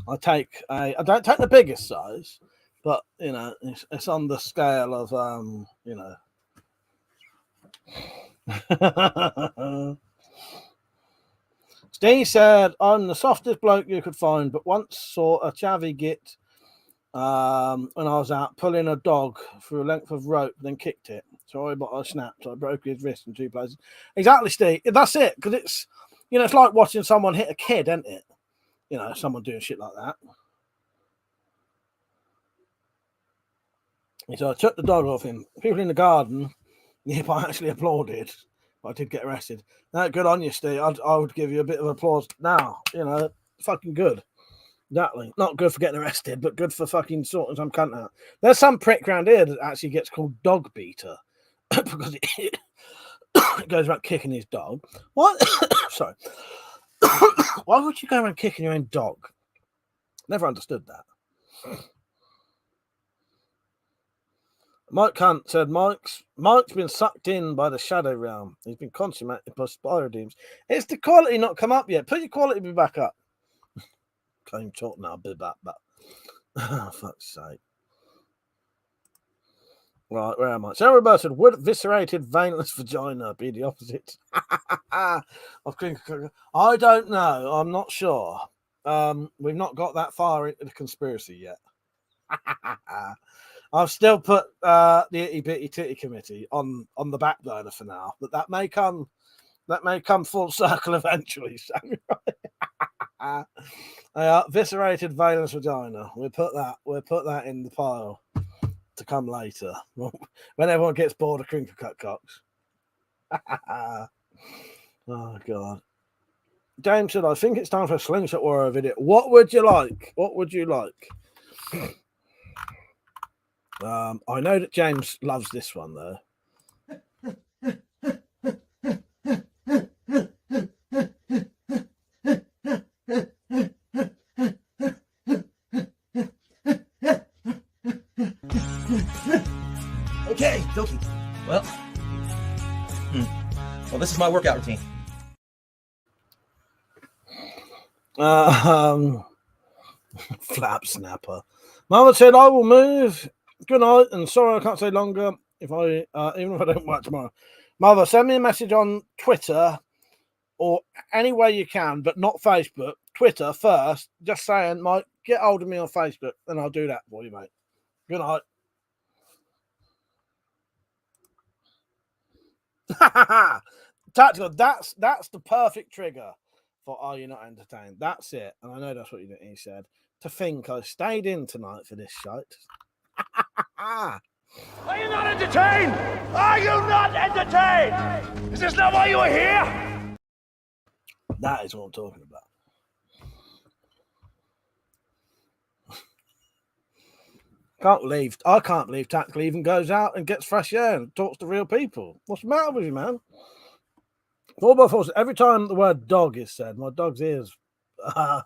I don't take the biggest size, but you know, it's on the scale of you know. Steve said, I'm the softest bloke you could find, but once saw a chavvy git when I was out pulling a dog through a length of rope, then kicked it. Sorry, but I snapped. So I broke his wrist in 2 places. Exactly, Steve. That's it. Because it's, you know, it's like watching someone hit a kid, isn't it? you know, someone doing shit like that. So I took the dog off him. People in the garden nearby actually applauded, but I did get arrested. No, good on you, Steve. I would give you a bit of applause now. You know, fucking good. Exactly. Not good for getting arrested, but good for fucking sorting some cunt out. There's some prick around here that actually gets called dog beater because it goes around kicking his dog. What? Sorry. Why would you go around kicking your own dog? Never understood that. Mike Hunt said Mike's been sucked in by the shadow realm. He's been consummated by spyrodemes. It's the quality not come up yet. Put your quality back up. Can't even talk now, but oh, fuck's sake. Right, where am I? Sarah Roberts said, would viscerated veinless vagina be the opposite? I don't know. I'm not sure. We've not got that far into the conspiracy yet. I've still put the itty bitty titty committee on the back burner for now, but that may come full circle eventually. So, viscerated veinless vagina. We'll put that in the pile to come later when everyone gets bored of crinkle cut cocks. Oh god. James said, I think it's time for a slingshot warrior video. What would you like? I know that James loves this one though. Okay, dokie. Well, this is my workout routine. Flap snapper. Mama said, I will move. Good night, and sorry I can't stay longer if I even if I don't work tomorrow. Mother, send me a message on Twitter or any way you can, but not Facebook. Twitter first, just saying, Mike, get hold of me on Facebook, and I'll do that for you, mate. Good night. Tactical, that's the perfect trigger for Are You Not Entertained? That's it. And I know that's what he said. To think I stayed in tonight for this shite. Are you not entertained? Are you not entertained? Is this not why you were here? That is what I'm talking about. I can't believe Tactical even goes out and gets fresh air and talks to real people. What's the matter with you, man? 4x4, every time the word dog is said, my dog's ears are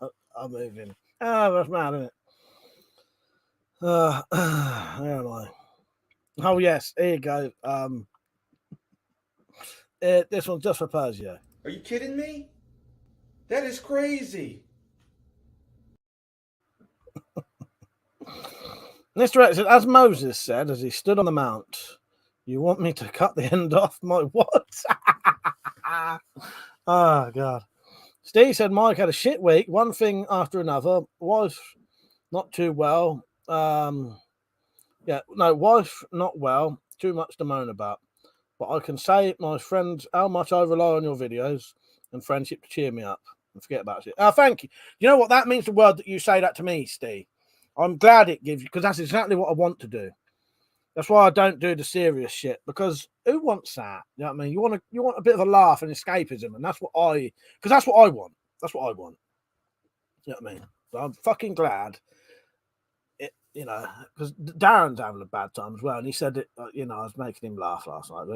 moving. That's mad, isn't it? Where am I? Oh, yes, here you go. This one's just for Persia. Are you kidding me? That is crazy. Mr. X said, as Moses said, as he stood on the mount, you want me to cut the end off my what? Oh, God. Steve said, Mike had a shit week, one thing after another. Wife not too well. Wife not well. Too much to moan about. But I can say, my friends, how much I rely on your videos and friendship to cheer me up. And forget about it. Thank you. You know what? That means the word that you say that to me, Steve. I'm glad it gives you, because that's exactly what I want to do. That's why I don't do the serious shit, because who wants that? You know what I mean? You want a bit of a laugh and escapism, and that's what I want. That's what I want. You know what I mean? So I'm fucking glad. Because Darren's having a bad time as well, and he said that I was making him laugh last night.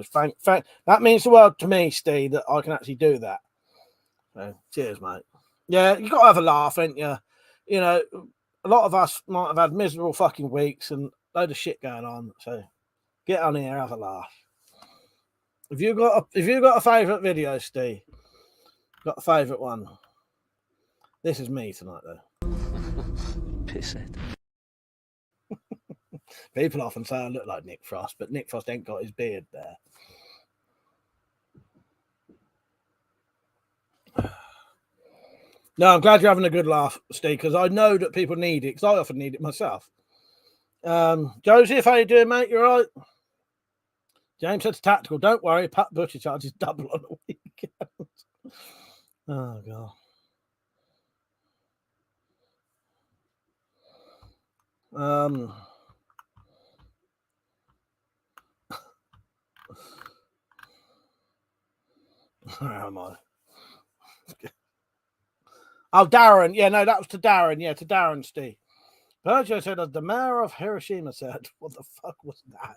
That means the world to me, Steve, that I can actually do that. So, cheers, mate. Yeah, you got to have a laugh, ain't you? You know, a lot of us might have had miserable fucking weeks and load of shit going on. So, get on here, have a laugh. If you got a favourite video, Steve, got a favourite one. This is me tonight, though. Pisshead. People often say I look like Nick Frost, but Nick Frost ain't got his beard there. No, I'm glad you're having a good laugh, Steve, because I know that people need it, because I often need it myself. Joseph, how you doing, mate? You all right? James said tactical. Don't worry, Pat Butcher charges double on the weekend. Oh, God. Where am I? Oh, Darren. Yeah, no, that was to Darren. Yeah, to Darren, Steve. Virgil said, as the mayor of Hiroshima said, what the fuck was that?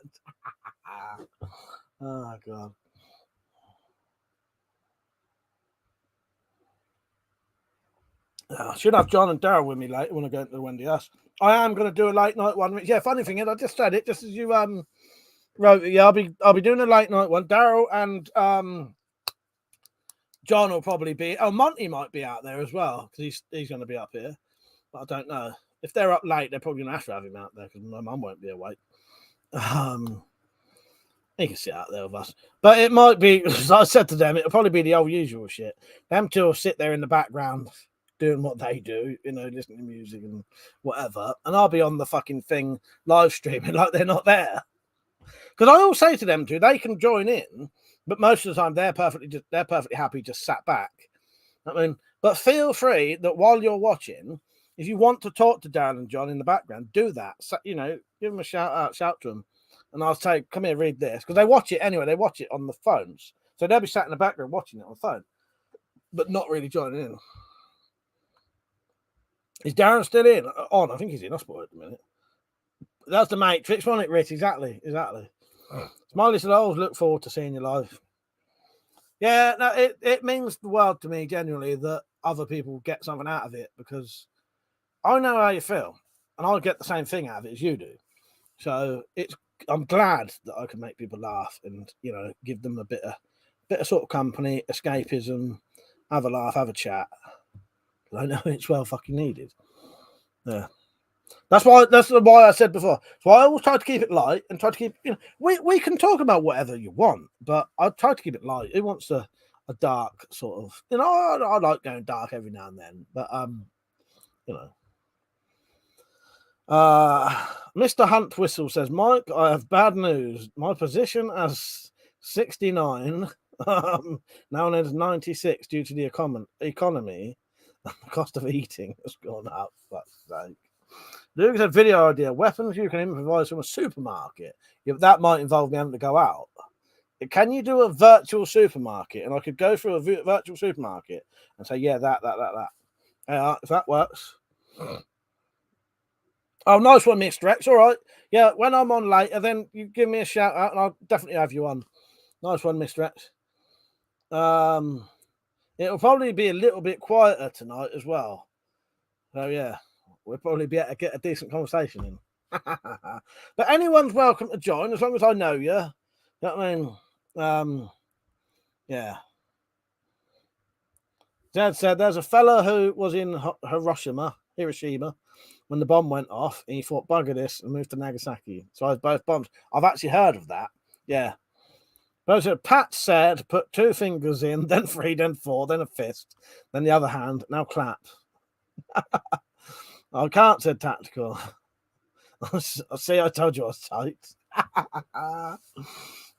Oh, God. I should have John and Daryl with me later when I go into the Wendy House. I am going to do a late night one. Yeah, funny thing is, I just said it just as you wrote it. Yeah, I'll be doing a late night one. Daryl and John will probably be. Oh, Monty might be out there as well because he's going to be up here. But I don't know if they're up late. They're probably going to have him out there because my mum won't be awake. He can sit out there with us, but it might be. As I said to them, it'll probably be the old usual shit. Them two will sit there in the background doing what they do, you know, listening to music and whatever, and I'll be on the fucking thing live streaming like they're not there. Because I always say to them too, they can join in, but most of the time they're perfectly happy just sat back. I mean, but feel free that while you're watching, if you want to talk to Dan and John in the background, do that. So, you know, give them a shout to them, and I'll say, "Come here, read this," because they watch it anyway. They watch it on the phones, so they'll be sat in the background watching it on the phone, but not really joining in. Is Darren still in? On, I think he's in hospital at the minute. That's the Matrix, wasn't it, Rich? Exactly. Smiley said, I always look forward to seeing you live. Yeah, no, it means the world to me, genuinely, that other people get something out of it, because I know how you feel, and I get the same thing out of it as you do. So I'm glad that I can make people laugh and, you know, give them a bit of sort of company, escapism, have a laugh, have a chat. I know it's well fucking needed. Yeah. That's why I said before. So I always try to keep it light and try to keep, you know, we can talk about whatever you want, but I try to keep it light. Who wants a dark sort of, you know, I like going dark every now and then, but you know. Mr. Hunt Whistle says, Mike, I have bad news. My position as 69 now as 96 due to the economy, the cost of eating has gone up. Fuck's sake. Luke said, video idea, weapons you can improvise from a supermarket. Yeah, that might involve me having to go out. Can you do a virtual supermarket? And I could go through a virtual supermarket and say, yeah, that. If that works. Oh, nice one, Mr. X. All right. Yeah, when I'm on later, then you give me a shout out and I'll definitely have you on. Nice one, Mr. X. It'll probably be a little bit quieter tonight as well. So, yeah, we'll probably be able to get a decent conversation in. But anyone's welcome to join as long as I know you. You know what I mean? Yeah. Dad said there's a fella who was in Hiroshima when the bomb went off, and he thought, bugger this, and moved to Nagasaki. So I was both bombs. I've actually heard of that. Yeah. But so Pat said, put 2 fingers in, then 3, then 4, then a fist, then the other hand, now clap. I can't, said Tactical. See, I told you I was tight.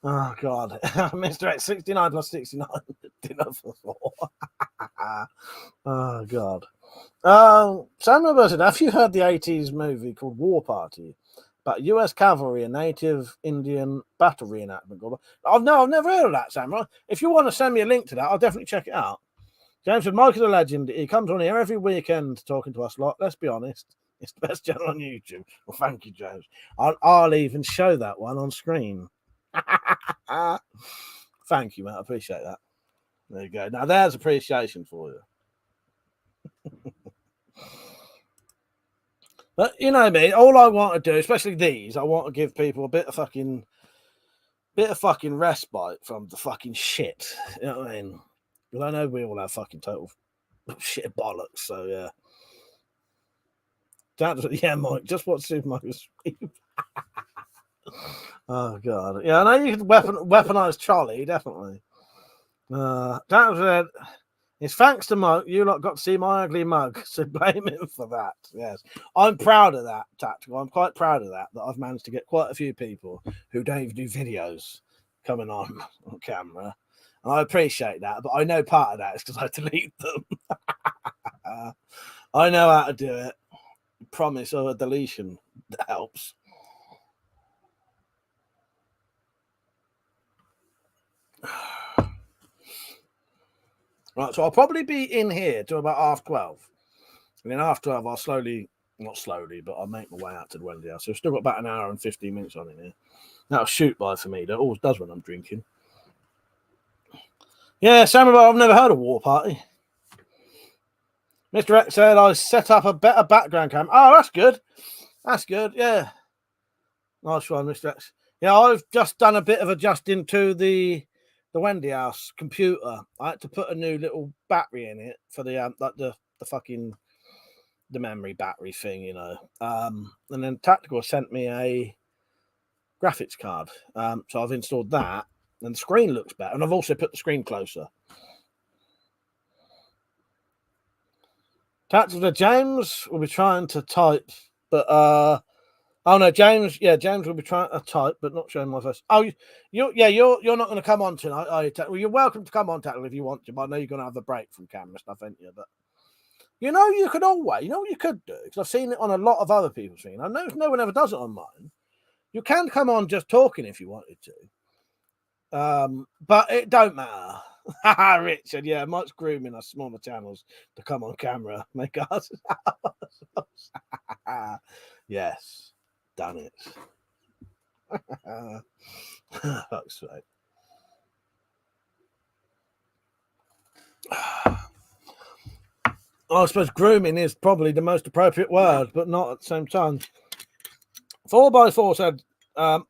Oh, God. Mr. X, 69 plus 69. Dinner for 4. Oh, God. Sam Robertson, have you heard the 80s movie called War Party about US cavalry and native Indian battle reenactment? I've never heard of that, Sam. If you want to send me a link to that, I'll definitely check it out. James said, Mike is a legend. He comes on here every weekend talking to us lot. Let's be honest. It's the best channel on YouTube. Well, thank you, James. I'll even show that one on screen. Thank you, mate. I appreciate that. There you go. Now, there's appreciation for you. But you know me, all I want to do, especially these, I want to give people a bit of fucking respite from the fucking shit. You know what I mean? Because I know we all have fucking total shit bollocks. So yeah. Yeah, Mike, just watch Supermarket Sweep. Oh god. Yeah, I know you can weaponize Charlie, definitely. That said, it's thanks to Mike you lot got to see my ugly mug, so blame him for that. Yes, I'm proud of that, Tactical. I'm quite proud of that I've managed to get quite a few people who don't even do videos coming on camera, and I appreciate that. But I know part of that is because I delete them. I know how to do it. Promise of a deletion That helps. Right, so I'll probably be in here till about 12:30. And then after 12, I'll not slowly, but I'll make my way out to the Wendy house. So I've still got about an hour and 15 minutes on in here. That'll shoot by for me. That always does when I'm drinking. Yeah, Samuel, I've never heard of War Party. Mr. X said I set up a better background cam. Oh, that's good. That's good, yeah. Nice one, Mr. X. Yeah, I've just done a bit of adjusting to the Wendy house computer. I had to put a new little battery in it for the like the fucking the memory battery thing, you know. And then Tactical sent me a graphics card. So I've installed that, and the screen looks better. And I've also put the screen closer. Tactical James will be trying to type, but oh no, James will be trying to type, but not showing my face. Oh, you're not going to come on tonight, are you? Well, you're welcome to come on, Tactical, if you want to, but I know you're going to have a break from camera stuff, ain't you? But you know, you could always, you know what you could do? Because I've seen it on a lot of other people's things. I know no one ever does it on mine. You can come on just talking if you wanted to. But it don't matter. Richard, yeah, Mike's grooming us smaller channels to come on camera. Make us. Yes, done it. Fuck's sake. I suppose grooming is probably the most appropriate word, but not at the same time. 4x4 said,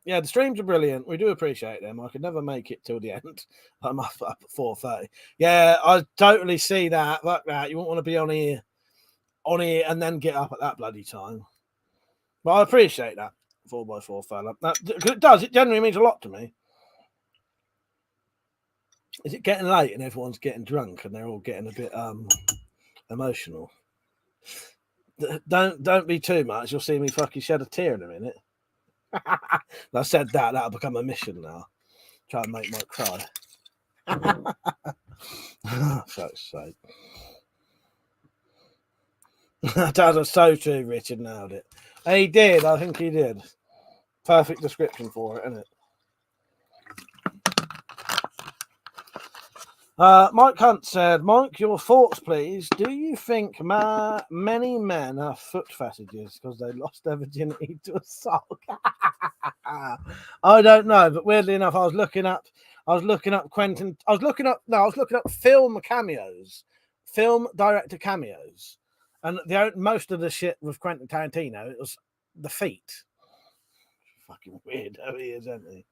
yeah, the streams are brilliant. We do appreciate them. I could never make it till the end. I'm up at 4:30. Yeah, I totally see that. Fuck that. You won't want to be on here and then get up at that bloody time. But I appreciate that, 4x4 fella. It does. It generally means a lot to me. Is it getting late and everyone's getting drunk and they're all getting a bit emotional? Don't be too much. You'll see me fucking shed a tear in a minute. I said that'll become a mission now. Try and make Mike cry. Fuck's sake. That was so true. Richard nailed it. He did. I think he did. Perfect description for it, isn't it? Mike Hunt said, Mike, your thoughts, please. Do you think many men have foot fetishes because they lost their virginity to a sock? I don't know, but weirdly enough, I was looking up film cameos, film director cameos, and most of the shit with Quentin Tarantino, it was the feet. Fucking weird how he is, isn't he?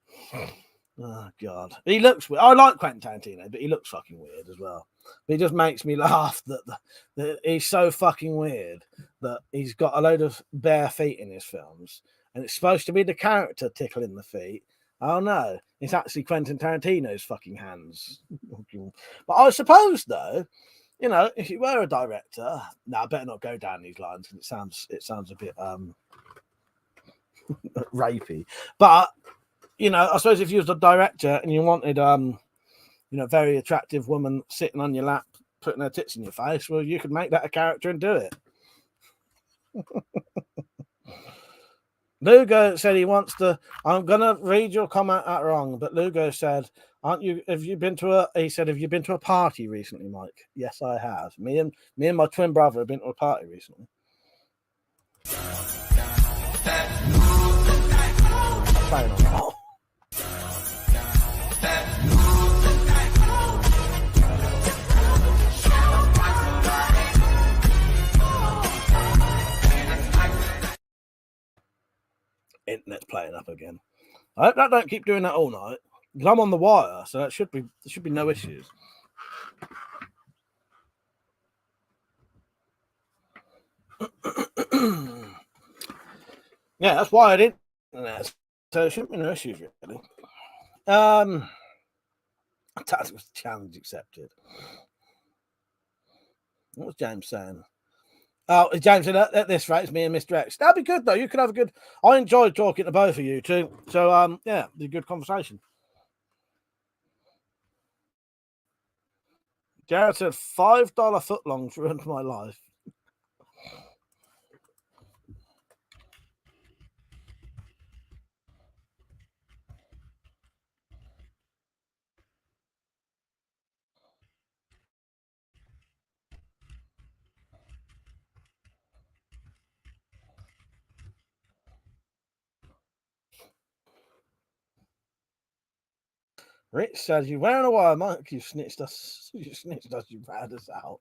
Oh God, he looks weird. I like Quentin Tarantino, but he looks fucking weird as well. But he just makes me laugh that he's so fucking weird that he's got a load of bare feet in his films, and it's supposed to be the character tickling the feet. Oh no, it's actually Quentin Tarantino's fucking hands. But I suppose though, you know, if you were a director, I better not go down these lines. It sounds a bit rapey, but. You know, I suppose if you was a director and you wanted, very attractive woman sitting on your lap, putting her tits in your face, well, you could make that a character and do it. Lugo said he wants to. I'm gonna read your comment out wrong, but Lugo said, "Have you been to a party recently, Mike?" Yes, I have. Me and my twin brother have been to a party recently. Playing on that. Internet's playing up again. I hope that don't keep doing that all night because I'm on the wire, so there should be no issues. Yeah, that's why I didn't. So there shouldn't be no issues really. That was challenge accepted. What was James saying? Oh, James said, at this rate, it's me and Mr. X. That'd be good, though. You could have a good... I enjoyed talking to both of you, too. So, yeah, it's a good conversation. Jared said, $5 footlongs ruined my life. Rich says, "You wearing a wire, Mike? You snitched us. You snitched us. You ratted us out."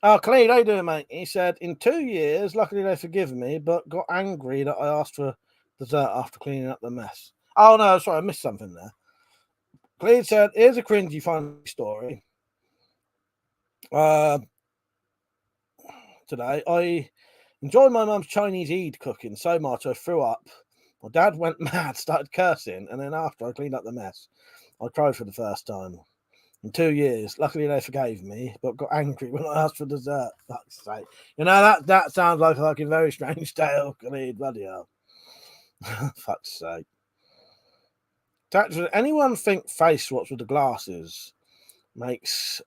Oh, Cleed, how you doing, mate? He said, "In 2 years, luckily they forgive me, but got angry that I asked for dessert after cleaning up the mess." Oh no, sorry, I missed something there. Cleed said, "Here's a cringy funny story. Today I enjoyed my mum's Chinese Eid cooking so much I threw up. My dad went mad, started cursing, and then after I cleaned up the mess, I cried for the first time. In 2 years, luckily they forgave me, but got angry when I asked for dessert. Fuck's sake. You know, that sounds like a fucking very strange tale, Khalid. Bloody hell. Fuck's sake. Does anyone think face swaps with the glasses makes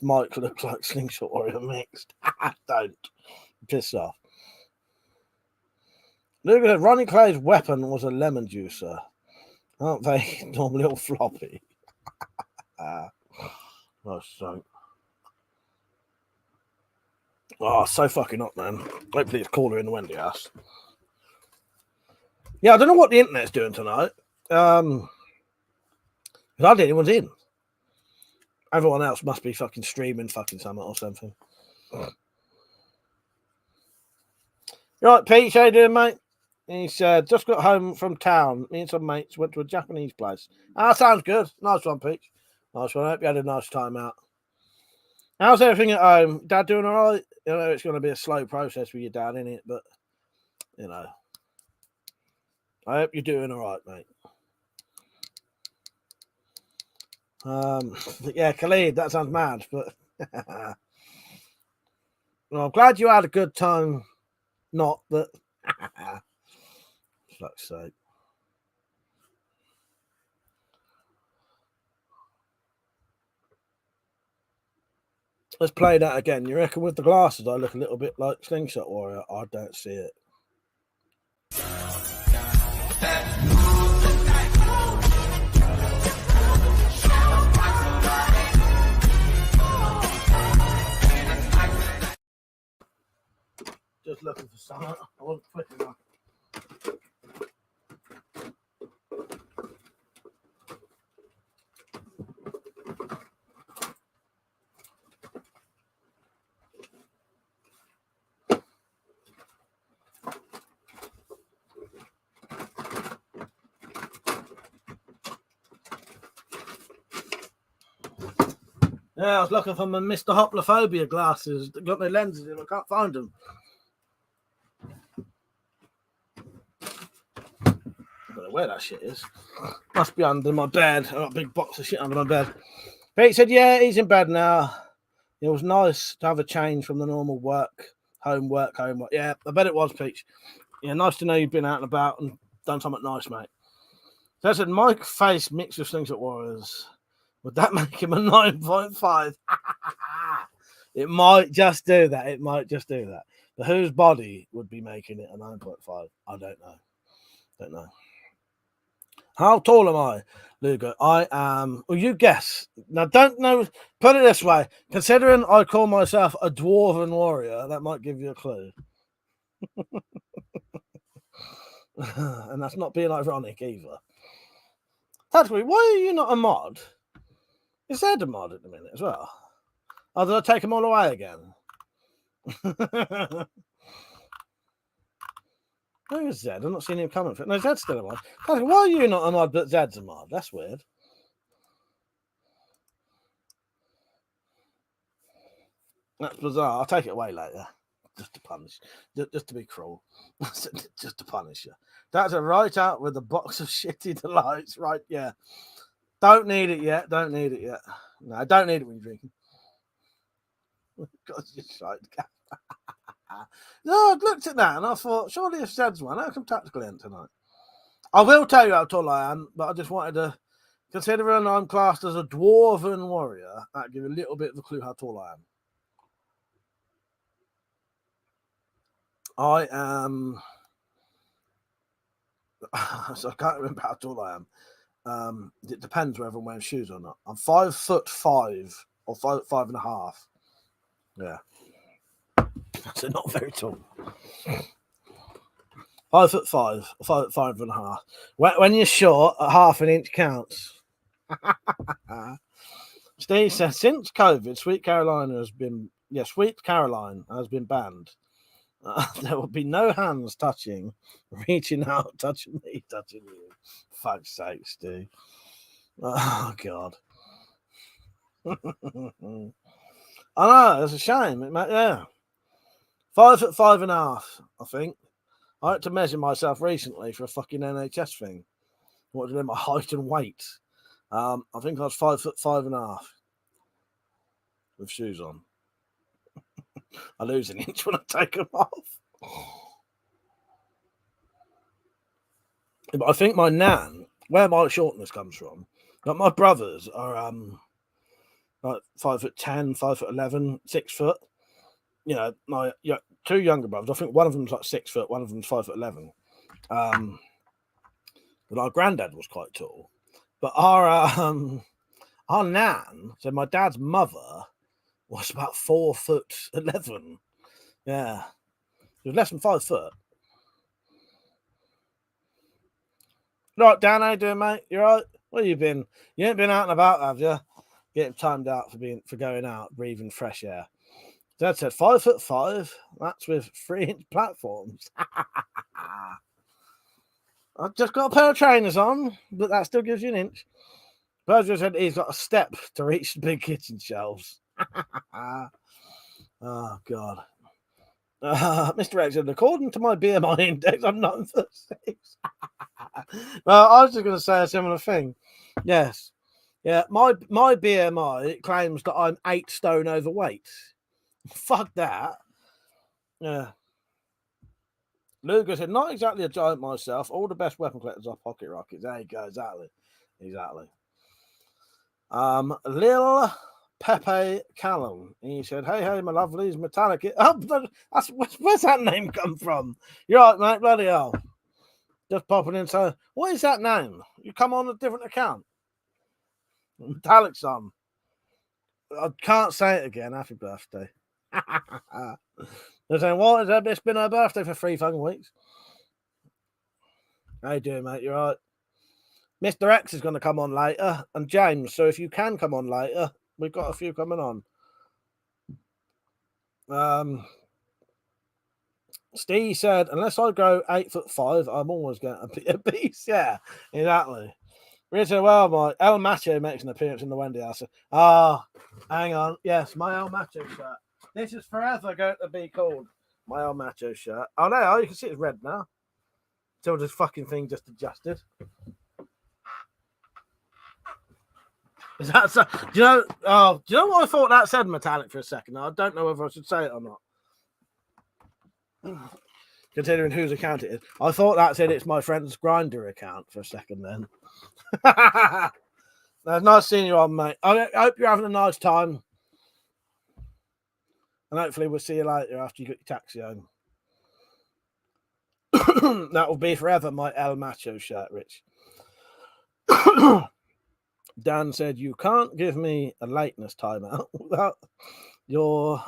Mike look like Slingshot Warrior mixed? Don't. Piss off. Look at Ronnie Clay's weapon was a lemon juicer. Aren't they normally all floppy? So fucking hot, man. Hopefully it's cooler in the Wendy house. Yeah, I don't know what the internet's doing tonight. Because hardly anyone's in. Everyone else must be fucking streaming fucking something or something. Right, Pete, how you doing, mate? He said, "Just got home from town. Me and some mates went to a Japanese place." Sounds good. Nice one, Peach. Nice one. I hope you had a nice time out. How's everything at home? Dad doing all right? You know, it's going to be a slow process with your dad, innit? But, you know, I hope you're doing all right, mate. Yeah, Khalid, that sounds mad, but well, I'm glad you had a good time. Not, but fuck's sake. Let's play that again. You reckon with the glasses I look a little bit like Slingshot Warrior? I don't see it. Just looking for something. I wasn't quick enough. Yeah, I was looking for my Mr. Hoplophobia glasses. They've got no lenses in. I can't find them. I don't know where that shit is. Must be under my bed. I've got a big box of shit under my bed. Pete said, "Yeah, he's in bed now. It was nice to have a change from the normal work, home. Yeah, I bet it was, Peach. Yeah, nice to know you've been out and about and done something nice, mate." So I said, "Mike face mixed with Slingshot Warriors. Would that make him a 9.5? It might just do that. But whose body would be making it a 9.5? I don't know. How tall am I, Lugo? I am. Well, you guess. Now, don't know. Put it this way. Considering I call myself a dwarven warrior, that might give you a clue. And that's not being ironic either. Tactically, why are you not a mod? Is Zed a mod at the minute as well? Oh, did I take them all away again? Where is Zed? I'm not seeing him coming. No, Zed's still a mod. Tactically, why are you not a mod but Zed's a mod? That's weird. That's bizarre. I'll take it away later. Just to punish. Just to be cruel. Just to punish you. That's a right out with a box of shitty delights. Right, yeah. Don't need it yet. No, I don't need it when you're drinking. God, you're shite. No, I looked at that and I thought, surely if Zed's one, how come Tactical ain't tonight? I will tell you how tall I am, but I just wanted to, considering I'm classed as a dwarven warrior, that'll give you a little bit of a clue how tall I am. I am. So I can't remember how tall I am. It depends whether I'm wearing shoes or not. I'm 5'5" or 5'5.5". Yeah. So not very tall. 5'5", 5'5.5". When you're short, a half an inch counts. Steve says, since COVID, Sweet Caroline has been banned. There will be no hands touching, reaching out, touching me, touching you. Fuck's sake, Steve. Oh, God. I know, it's a shame. Yeah. 5'5.5", I think. I had to measure myself recently for a fucking NHS thing. I wanted to know my height and weight. I think I was 5'5.5" with shoes on. I lose an inch when I take them off. But I think my nan, where my shortness comes from, like my brothers are like 5'10", 5'11", 6 foot. You know, my two younger brothers. I think one of them's like 6 foot, one of them's 5'11". But our granddad was quite tall. But our nan, so my dad's mother, was about 4'11". Yeah, she was less than 5 foot. Right, Dan, how you doing, mate? You right? Where you been? You ain't been out and about, have you? Getting timed out for going out, breathing fresh air. Dad said 5'5". That's with 3-inch platforms. I've just got a pair of trainers on, but that still gives you an inch. Berger said he's got a step to reach the big kitchen shelves. Oh, God. Mr. X said, according to my BMI index, I'm 9'6". Well, I was just going to say a similar thing. Yes. Yeah, my BMI claims that I'm 8 stone overweight. Fuck that. Yeah. Luger said, not exactly a giant myself. All the best weapon collectors are pocket rockets. There you go. Exactly. Lil Pepe Callum. He said, hey, my lovelies, metallic. Oh, where's that name come from? You're right, mate. Bloody hell. Just popping in. So, what is that name? You come on a different account. Metallic son. I can't say it again. Happy birthday. They're saying, what? It's been her birthday for 3 fucking weeks. How you doing, mate? You right? Mr. X is going to come on later, and James. So if you can come on later, we've got a few coming on. Steve said, unless I go 8'5", I'm always going to be a beast. Yeah, exactly. Richard, well, my El Macho makes an appearance in the Wendy house. Hang on. Yes, my El Macho shirt. This is forever going to be called my El Macho shirt. Oh, no, you can see it's red now. Till this fucking thing just adjusted. Is that so? Do you know what I thought that said metallic for a second? I don't know whether I should say it or not. Considering whose account it is. I thought that said it's my friend's Grindr account for a second then. Nice seeing you on, mate. I hope you're having a nice time. And hopefully we'll see you later after you get your taxi home. That will be forever my El Macho shirt, Rich. Dan said, you can't give me a lateness timeout without your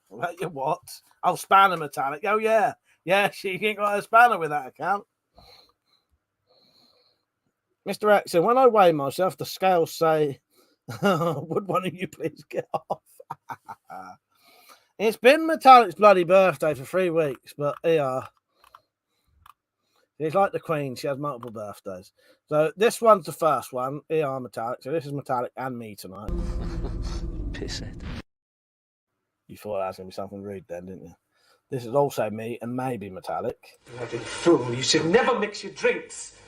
what? Oh, spanner metallic. Oh, yeah. Yeah, she ain't got a spanner with that account. Mr. X said, when I weigh myself, the scales say, would one of you please get off? It's been Metallic's bloody birthday for 3 weeks, but yeah. She's like the Queen. She has multiple birthdays. So this one's the first one. ER Metallic. So this is Metallic and me tonight. Pisshead. You thought that was going to be something rude then, didn't you? This is also me and maybe Metallic. Bloody fool. You should never mix your drinks.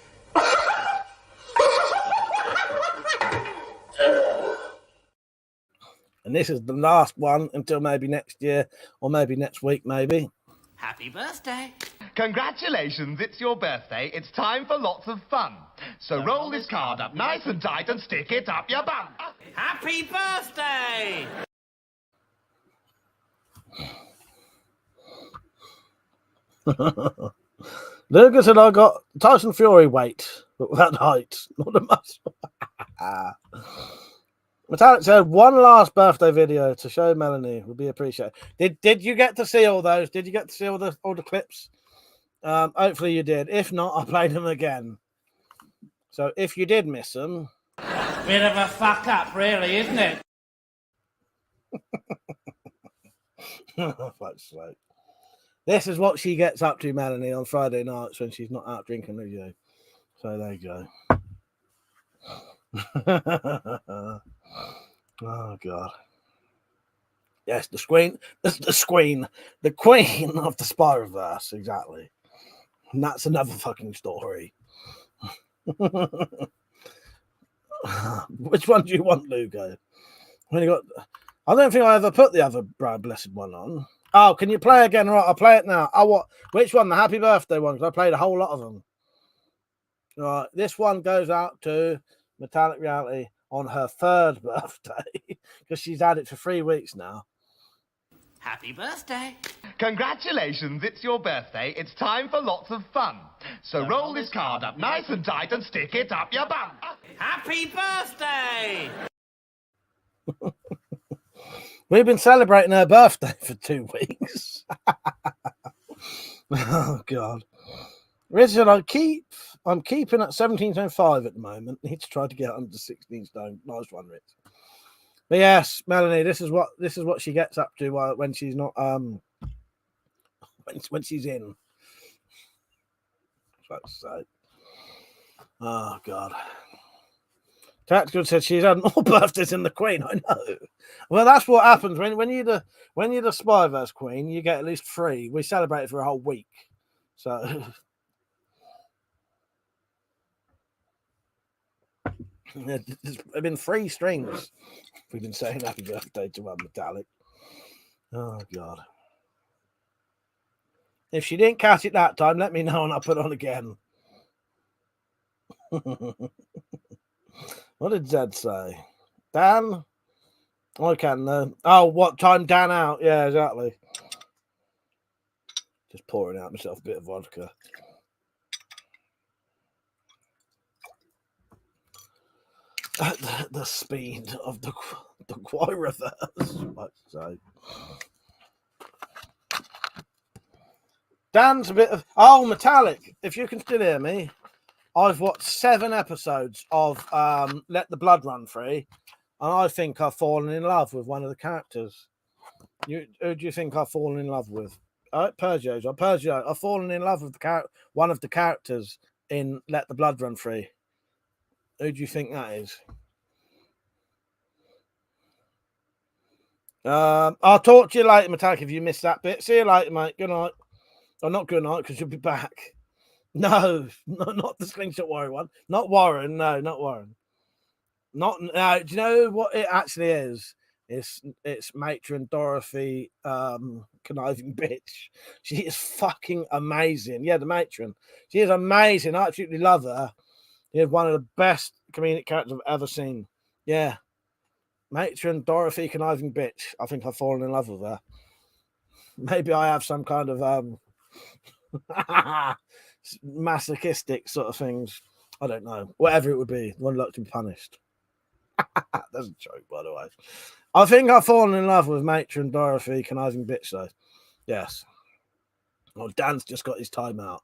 And this is the last one until maybe next year or maybe next week, maybe. Happy birthday. Congratulations, it's your birthday. It's time for lots of fun. So roll this card up nice and tight and stick it up your bum. Happy birthday! Lucas said I got Tyson Fury weight, but without height, not a muscle. Metallic said one last birthday video to show Melanie would be appreciated. Did you get to see all those? Did you get to see all the clips? Hopefully you did. If not, I played them again. So if you did miss them, Bit of a fuck up, really, isn't it? fuck's sake. This is what she gets up to, Melanie, on Friday nights when she's not out drinking with you. So there you go. Oh God. Yes, the queen of the Spyroverse, exactly. And that's another fucking story. Which one do you want, Lugo? When you got, I don't think I ever put the other Brad Blessed one on. Oh, can you play again? Right, I'll play it now. Which one? The Happy Birthday one? Because I played a whole lot of them. Right, this one goes out to Metallic Reality on her 3rd birthday because she's had it for 3 weeks now. Happy birthday. Congratulations, it's your birthday. It's time for lots of fun. So roll this card up nice and tight and stick it up your bum. Happy birthday! We've been celebrating her birthday for 2 weeks. Oh God. Richard, I'm keeping at 17.5 at the moment. Need to try to get under 16 stone. Nice one, Rich. But yes, Melanie, this is what she gets up to when she's not when she's in. So, oh God. Tactical said she's had more birthdays than the Queen. I know. Well, that's what happens when you're the Spyverse Queen. You get at least 3. We celebrate it for a whole week. So. There's been 3 strings. We've been saying happy birthday to Metallic. Oh God. If she didn't catch it that time, let me know and I'll put it on again. What did Zed say? Dan? I can. Oh, what time Dan out? Yeah, exactly. Just pouring out myself a bit of vodka. At the speed of the Quai reverse. So. Dan's a bit of Metallic. If you can still hear me, I've watched 7 episodes of Let the Blood Run Free, and I think I've fallen in love with one of the characters. Who do you think I've fallen in love with? Pergio. I've fallen in love with one of the characters in Let the Blood Run Free. Who do you think that is? I'll talk to you later, Metallic, if you missed that bit. See you later, mate. Good night. Oh, not good night, because you'll be back. No, not the Slingshot Warrior one. Not Warren. No, not Warren. Do you know what it actually is? It's Matron Dorothy, conniving bitch. She is fucking amazing. Yeah, the Matron. She is amazing. I absolutely love her. She is one of the best comedic characters I've ever seen. Yeah. Matron Dorothy, conniving bitch. I think I've fallen in love with her. Maybe I have some kind of masochistic sort of things. I don't know. Whatever it would be. One like to be punished. That's a joke, by the way. I think I've fallen in love with Matron Dorothy, conniving bitch, though. Yes. Well, Dan's just got his time out.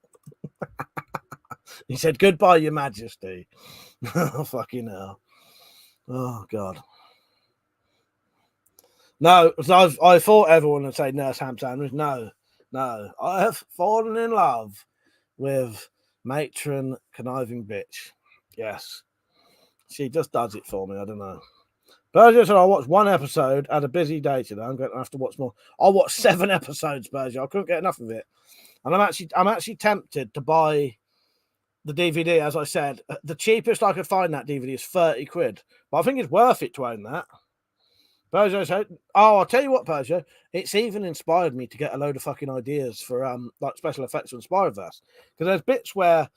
He said, "Goodbye, Your Majesty." Oh, fucking hell. Oh, God. No, I thought everyone would say Nurse Ham Sandwich. No. I have fallen in love with Matron Conniving Bitch. Yes. She just does it for me. I don't know. Berger said I watched 1 episode. Had a busy day today. I'm going to have to watch more. I watched 7 episodes, Berger. I couldn't get enough of it. And I'm actually tempted to buy the DVD, as I said. The cheapest I could find that DVD is 30 quid. But I think it's worth it to own that. Berger said, I'll tell you what, Berger, it's even inspired me to get a load of fucking ideas for like special effects on Spyroverse. Because there's bits where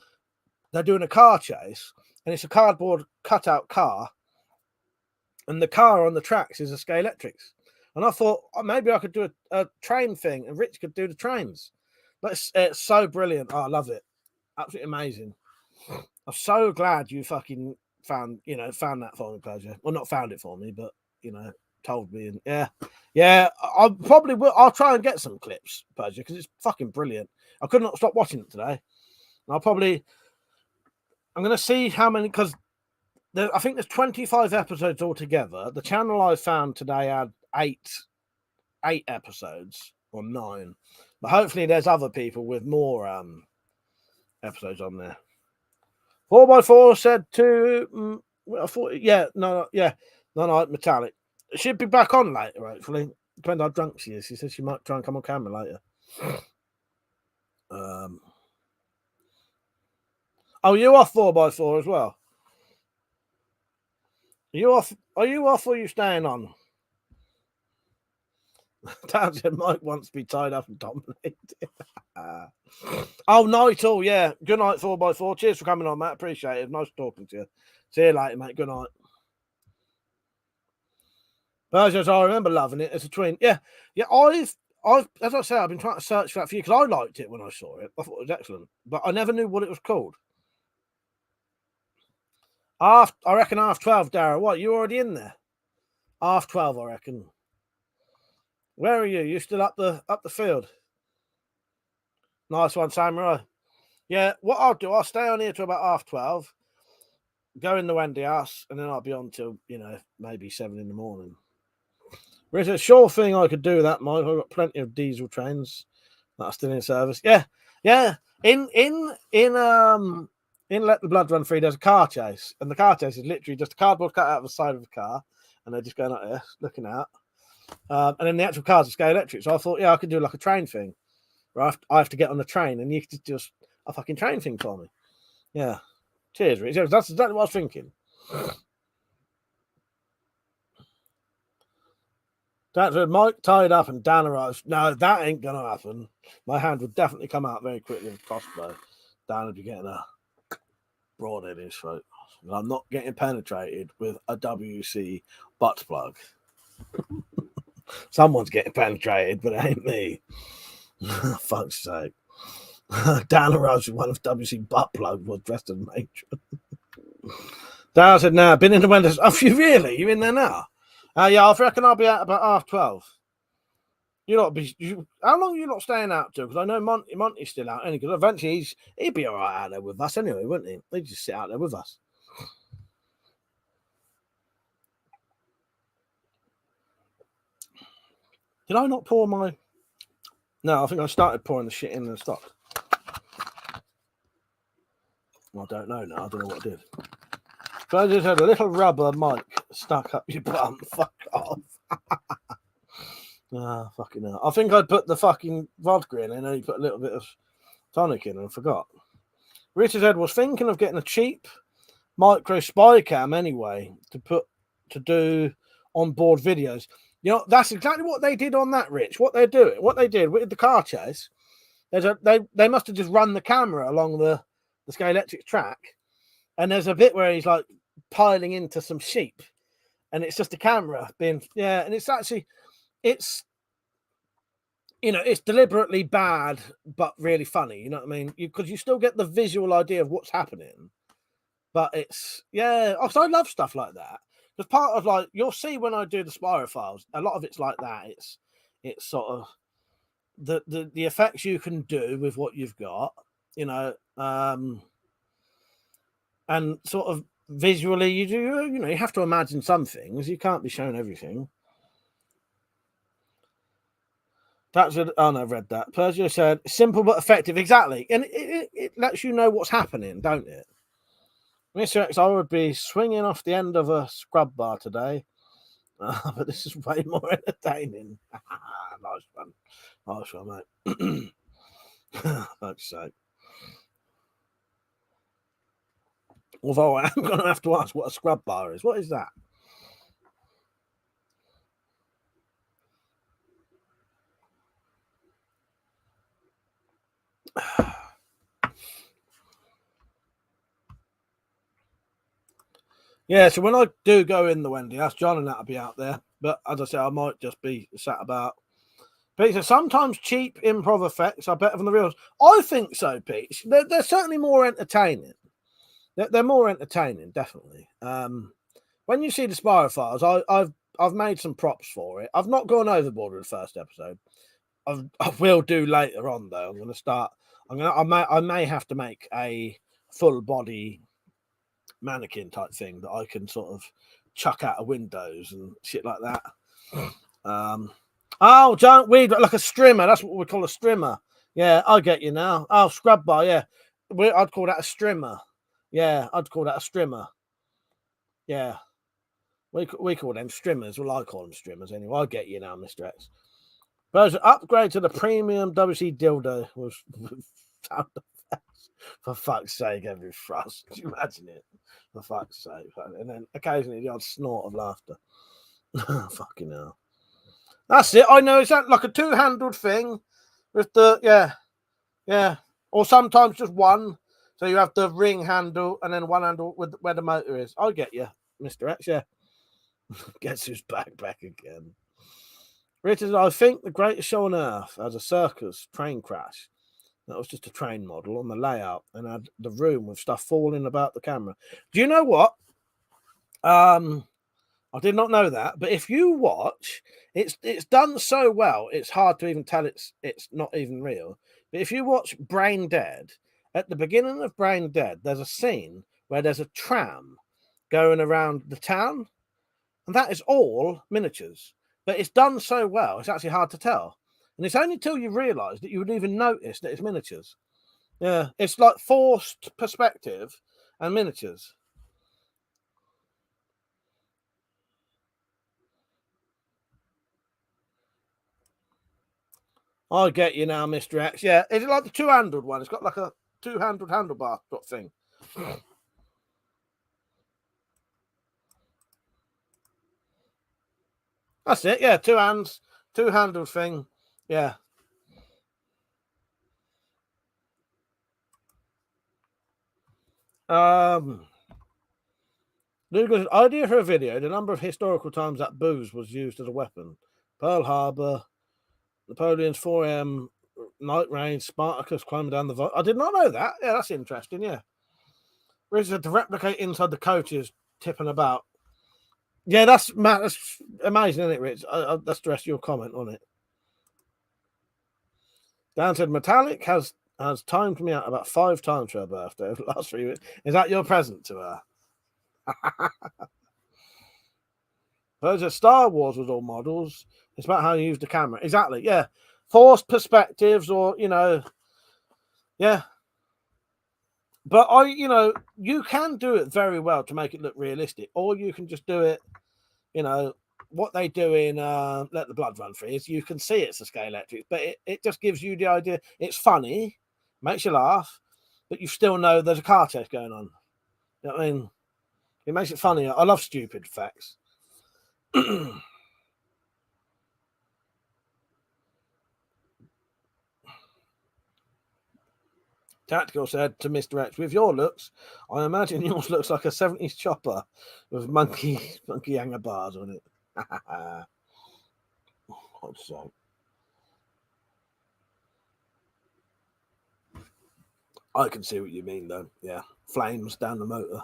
they're doing a car chase and it's a cardboard cutout car, and the car on the tracks is a Scalextrics. And I thought, maybe I could do a train thing and Rich could do the trains. It's so brilliant. I love it. Absolutely amazing. I'm so glad you fucking found that for me, Berger. Well, not found it for me, but told me. And yeah, I probably will. I'll try and get some clips, Persia, because it's fucking brilliant. I could not stop watching it today. I'm going to see how many, because I think there's 25 episodes altogether. The channel I found today had eight episodes or 9, but hopefully there's other people with more episodes on there. 4x4 said to no, metallic. She'd be back on later, hopefully. Depends how drunk she is. She says she might try and come on camera later. Oh, you off 4x4 as well? Are you off or are you staying on? Dan said Mike wants to be tied up and dominated. Oh, night all, yeah. Good night, 4x4. Cheers for coming on, Matt. Appreciate it. Nice talking to you. See you later, mate. Good night. Versions, I remember loving it as a twin. Yeah. I've as I said, I've been trying to search for that for you because I liked it when I saw it. I thought it was excellent, but I never knew what it was called. I reckon half 12, Dara. What? You already in there? Half 12, I reckon. Where are you? You still up the field? Nice one, Samurai. Yeah, what I'll do, I'll stay on here till about half 12, go in the Wendy house, and then I'll be on till, maybe 7 in the morning. There's a sure thing I could do that, Mike. I've got plenty of diesel trains that are still in service. Yeah. In Let the Blood Run Free, there's a car chase, and the car chase is literally just a cardboard cut out of the side of the car, and they're just going up there, looking out. And then the actual cars are scale electric. So I thought, I could do like a train thing. Where I have to get on the train, and you could just a fucking train thing for me. Yeah. Cheers, Rich. That's exactly what I was thinking. That's with Mike tied up and Dan arrives. No, that ain't gonna happen. My hand would definitely come out very quickly with a crossbow. Dan would be getting a broad in his throat. And I'm not getting penetrated with a WC butt plug. Someone's getting penetrated, but it ain't me. Fuck's sake. Dan arrives with one of WC butt plug was dressed as a matron. Dan said, "Nah, been in the windows." Oh, you really? You in there now? Yeah, I reckon I'll be out about half 12. How long are you not staying out to? Because I know Monty's still out, because eventually he'd be all right out there with us anyway, wouldn't he? He'd just sit out there with us. Did I not pour my... No, I think I started pouring the shit in the stock. I don't know now. I don't know what I did. So I just had a little rubber mic stuck up your bum. Fuck off. Fucking hell. I think I put the fucking vodka in and then you put a little bit of tonic in and forgot. Richard Ed was thinking of getting a cheap micro spy cam anyway to do onboard videos. That's exactly what they did on that, Rich. What they did with the car chase, they must have just run the camera along the scale electric track, and there's a bit where he's like piling into some sheep, and it's just a camera being and it's actually it's deliberately bad but really funny. You know what I mean? Because you still get the visual idea of what's happening, but it's I love stuff like that. Because part of like you'll see when I do the Spyrophiles, a lot of it's like that. It's sort of the effects you can do with what you've got, and sort of visually you have to imagine some things. You can't be shown everything. I've read that. Persia said simple but effective, exactly, and it lets you know what's happening, don't it? Mr. X, I would be swinging off the end of a scrub bar today, but this is way more entertaining. Nice one, mate. Fuck's sake. Although I am going to have to ask what a scrub bar is. What is that? Yeah, so when I do go in the Wendy house, John and that'll be out there. But as I say, I might just be sat about. Pete says, sometimes cheap improv effects are better than the reals. I think so, Pete. They're certainly more entertaining. They're more entertaining, definitely. When you see the Spyrophiles, I've made some props for it. I've not gone overboard with the first episode. I will do later on though. I'm going to start. I may have to make a full body mannequin type thing that I can sort of chuck out of windows and shit like that. Oh, don't we like a strimmer? That's what we call a strimmer. Yeah, I get you now. Oh, scrub bar. Yeah, I'd call that a strimmer. Yeah, I'd call that a strimmer. Yeah, we call them strimmers. Well, I call them strimmers anyway. I get you now, Mr. X. But upgrade to the premium WC dildo was sound effects. For fuck's sake, every thrust. Can you imagine it? For fuck's sake. And then occasionally the odd snort of laughter. Fucking hell. That's it. I know. It's like a two-handled thing with the, yeah. Or sometimes just one. So you have the ring handle and then one handle with where the motor is. I get you, Mr. X, yeah. Guess who's back again. Richard, I think the greatest show on earth has a circus train crash. That was just a train model on the layout and had the room with stuff falling about the camera. Do you know what? I did not know that, but if you watch, it's done so well, it's hard to even tell it's not even real. But if you watch Brain Dead, at the beginning of Brain Dead, there's a scene where there's a tram going around the town, and that is all miniatures. But it's done so well, it's actually hard to tell. And it's only till you realise that you would even notice that it's miniatures. Yeah, it's like forced perspective and miniatures. I get you now, Mr. X. Yeah, is it like the two-handled one? It's got like a two-handled handlebar sort of thing. That's it. Yeah, two hands, two-handled thing. Yeah. Luger's idea for a video: the number of historical times that booze was used as a weapon. Pearl Harbor, Napoleon's 4 a.m. night raid, Spartacus climbing down the vault. I did not know that. Yeah, that's interesting. Yeah. Richard to replicate inside the coaches tipping about. Yeah, that's amazing, isn't it, Rich? That's the rest of your comment on it. Dan said Metallic has timed me out about 5 times for her birthday over the last 3 weeks. Is that your present to her? Those Star Wars was all models. It's about how you use the camera. Exactly. Yeah. Forced perspectives, or yeah. But you can do it very well to make it look realistic, or you can just do it. What they do in Let the Blood Run Free is you can see it's a scale electric, but it just gives you the idea. It's funny, makes you laugh, but you still know there's a car chase going on. You know what I mean? It makes it funny. I love stupid facts. Tactical said to Mr. X, with your looks, I imagine yours looks like a 70s chopper with monkey hanger bars on it. I can see what you mean, though. Yeah, flames down the motor.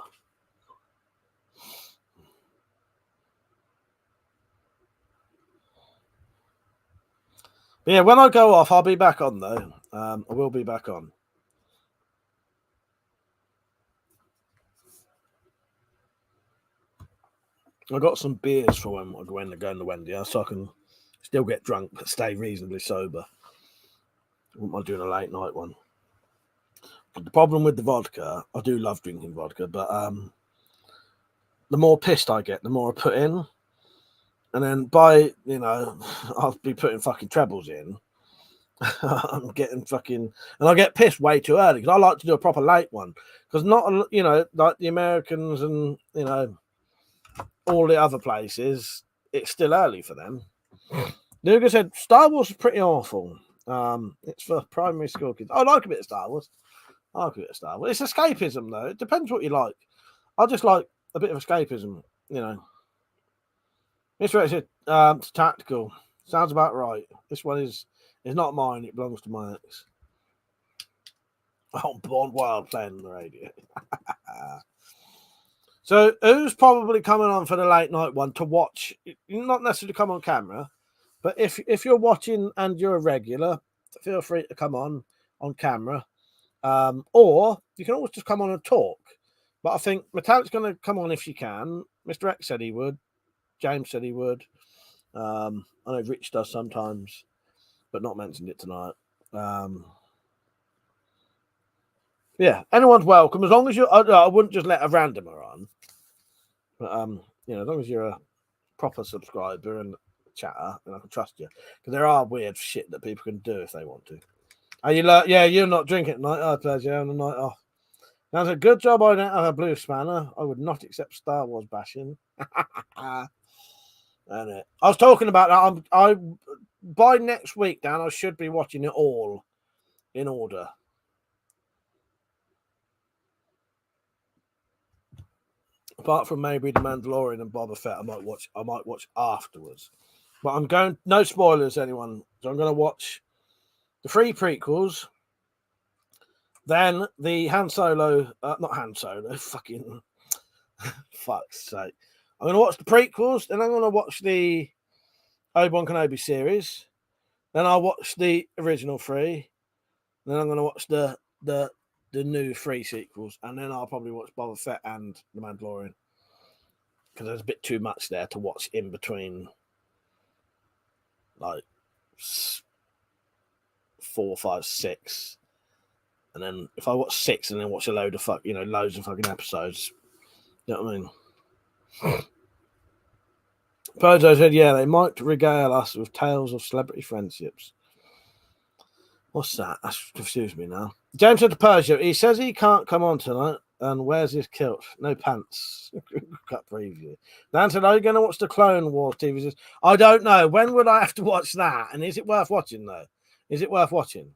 But yeah, when I go off, I'll be back on, though. I will be back on. I got some beers for when I go in the Wendy, so I can still get drunk but stay reasonably sober. I wouldn't mind doing a late night one. But the problem with the vodka, I do love drinking vodka, but the more pissed I get, the more I put in. And then I'll be putting fucking trebles in. I'm getting fucking, and I get pissed way too early because I like to do a proper late one. Because not, like the Americans and, all the other places, it's still early for them. Luger said Star Wars is pretty awful. It's for primary school kids. I like a bit of Star Wars. It's escapism, though. It depends what you like. I just like a bit of escapism, Mr. X said, it's tactical. Sounds about right. This one is not mine. It belongs to my ex. Oh, Born Wild playing on the radio. So who's probably coming on for the late night one to watch? Not necessarily come on camera, but if you're watching and you're a regular, feel free to come on camera, or you can always just come on and talk. But I think Metallic's going to come on if you can. Mr. X said he would. James said he would. I know Rich does sometimes, but not mentioned it tonight. Yeah, anyone's welcome as long as you. I wouldn't just let a randomer on. But you know, as long as you're a proper subscriber and chatter, then I can trust you. Because there are weird shit that people can do if they want to. Are you yeah, you're not drinking tonight. I pleasure on the night off. That's a good job I don't have a blue spanner. I would not accept Star Wars bashing. I was talking about that. I by next week, Dan, I should be watching it all in order. Apart from maybe The Mandalorian and Boba Fett, I might watch afterwards. But I'm going, no spoilers, anyone. So I'm going to watch the 3 prequels, then the Han Solo, not Han Solo, fucking, fuck's sake. I'm going to watch the prequels, then I'm going to watch the Obi-Wan Kenobi series, then I'll watch the original 3, then I'm going to watch the new 3 sequels, and then I'll probably watch Boba Fett and The Mandalorian. Because there's a bit too much there to watch in between, like 4, 5, 6, and then if I watch 6 and then watch a load of loads of fucking episodes, you know what I mean? Pojo said, yeah, they might regale us with tales of celebrity friendships. What's that? That's confused me now. James said to Persia, he says he can't come on tonight. And where's his kilt? No pants. Cut preview. Dan said, are you going to watch the Clone Wars TV series? I don't know. When would I have to watch that? And is it worth watching, though? Is it worth watching?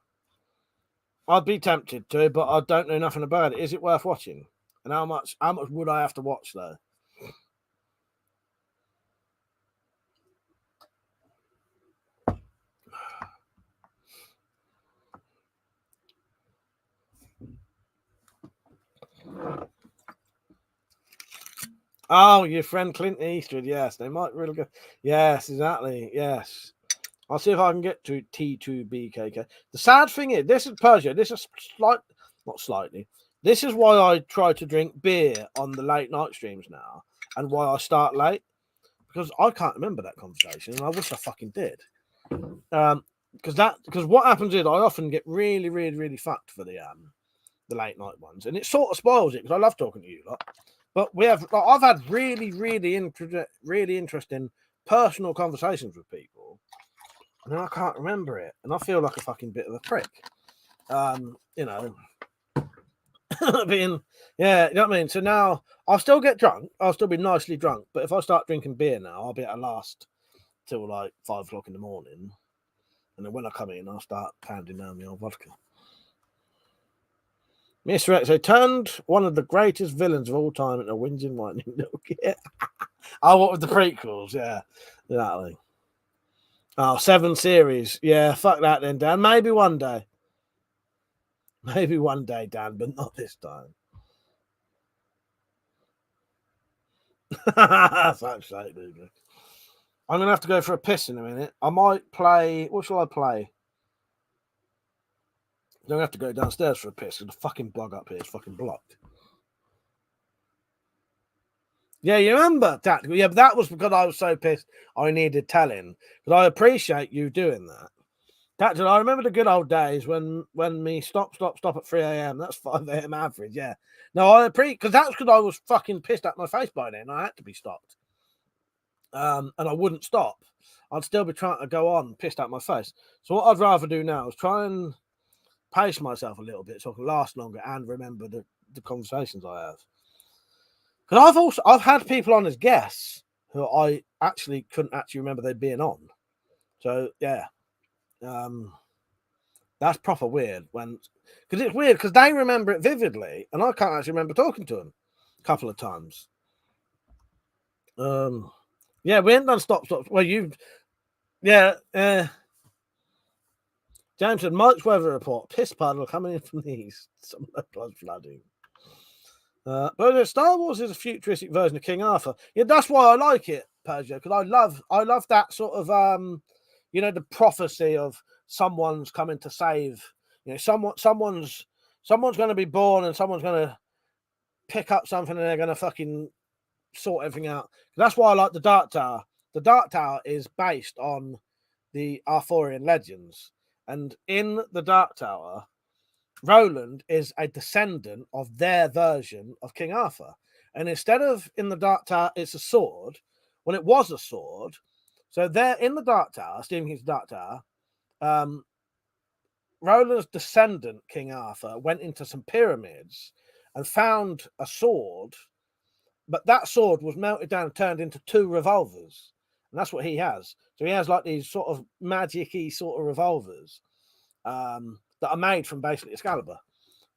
I'd be tempted to, but I don't know nothing about it. Is it worth watching? And how much would I have to watch, though? Oh, your friend Clint Eastwood. Yes, they might really go. Yes, exactly. Yes. I'll see if I can get to T2BKK. The sad thing is, this is Persia. This is not slightly. This is why I try to drink beer on the late night streams now, and why I start late, because I can't remember that conversation, and I wish I fucking did. Because what happens is I often get really, really, really fucked for the late night ones, and it sort of spoils it because I love talking to you lot. But I've had really, really interesting personal conversations with people, and I can't remember it, and I feel like a fucking bit of a prick. You know, being, yeah, you know what I mean. So now I'll still get drunk. I'll still be nicely drunk, but if I start drinking beer now, I'll be able to last till like 5 o'clock in the morning, and then when I come in, I'll start pounding down the old vodka. Mr. X, they turned one of the greatest villains of all time into a whinging, whining little kid. Oh, what with the prequels? Yeah, exactly. Oh, 7 series. Yeah, fuck that then, Dan. Maybe one day. Maybe one day, Dan, but not this time. Fuck's sake, dude. I'm going to have to go for a piss in a minute. I might play... What shall I play? I'm going to have to go downstairs for a piss because the fucking blog up here is fucking blocked. Yeah, you remember that? Yeah, but that was because I was so pissed I needed telling. But I appreciate you doing that. Tactical, I remember the good old days when me stop at 3 a.m. That's 5 a.m. average, yeah. No, I appreciate, because that's because I was fucking pissed at my face by then. I had to be stopped. And I wouldn't stop. I'd still be trying to go on pissed at my face. So what I'd rather do now is try and pace myself a little bit so I can last longer and remember the conversations I have. Because I've had people on as guests who I actually couldn't actually remember they being on. So yeah, that's proper weird because it's weird because they remember it vividly and I can't actually remember talking to them a couple of times. Yeah, we ain't done stop. Well, James said, Mike's weather report, piss puddle coming in from the east. Some blood flooding. But Star Wars is a futuristic version of King Arthur. Yeah, that's why I like it, Persia, because I love that sort of the prophecy of someone's coming to save. Someone's going to be born and someone's going to pick up something and they're going to fucking sort everything out. That's why I like the Dark Tower. The Dark Tower is based on the Arthurian legends, and in the Dark Tower, Roland is a descendant of their version of King Arthur. And instead of in the Dark Tower, it's a sword. Well, it was a sword. So there in the Dark Tower, Stephen King's Dark Tower, Roland's descendant, King Arthur, went into some pyramids and found a sword, but that sword was melted down and turned into 2 revolvers. And that's what he has. So he has like these sort of magic-y sort of revolvers that are made from basically Excalibur.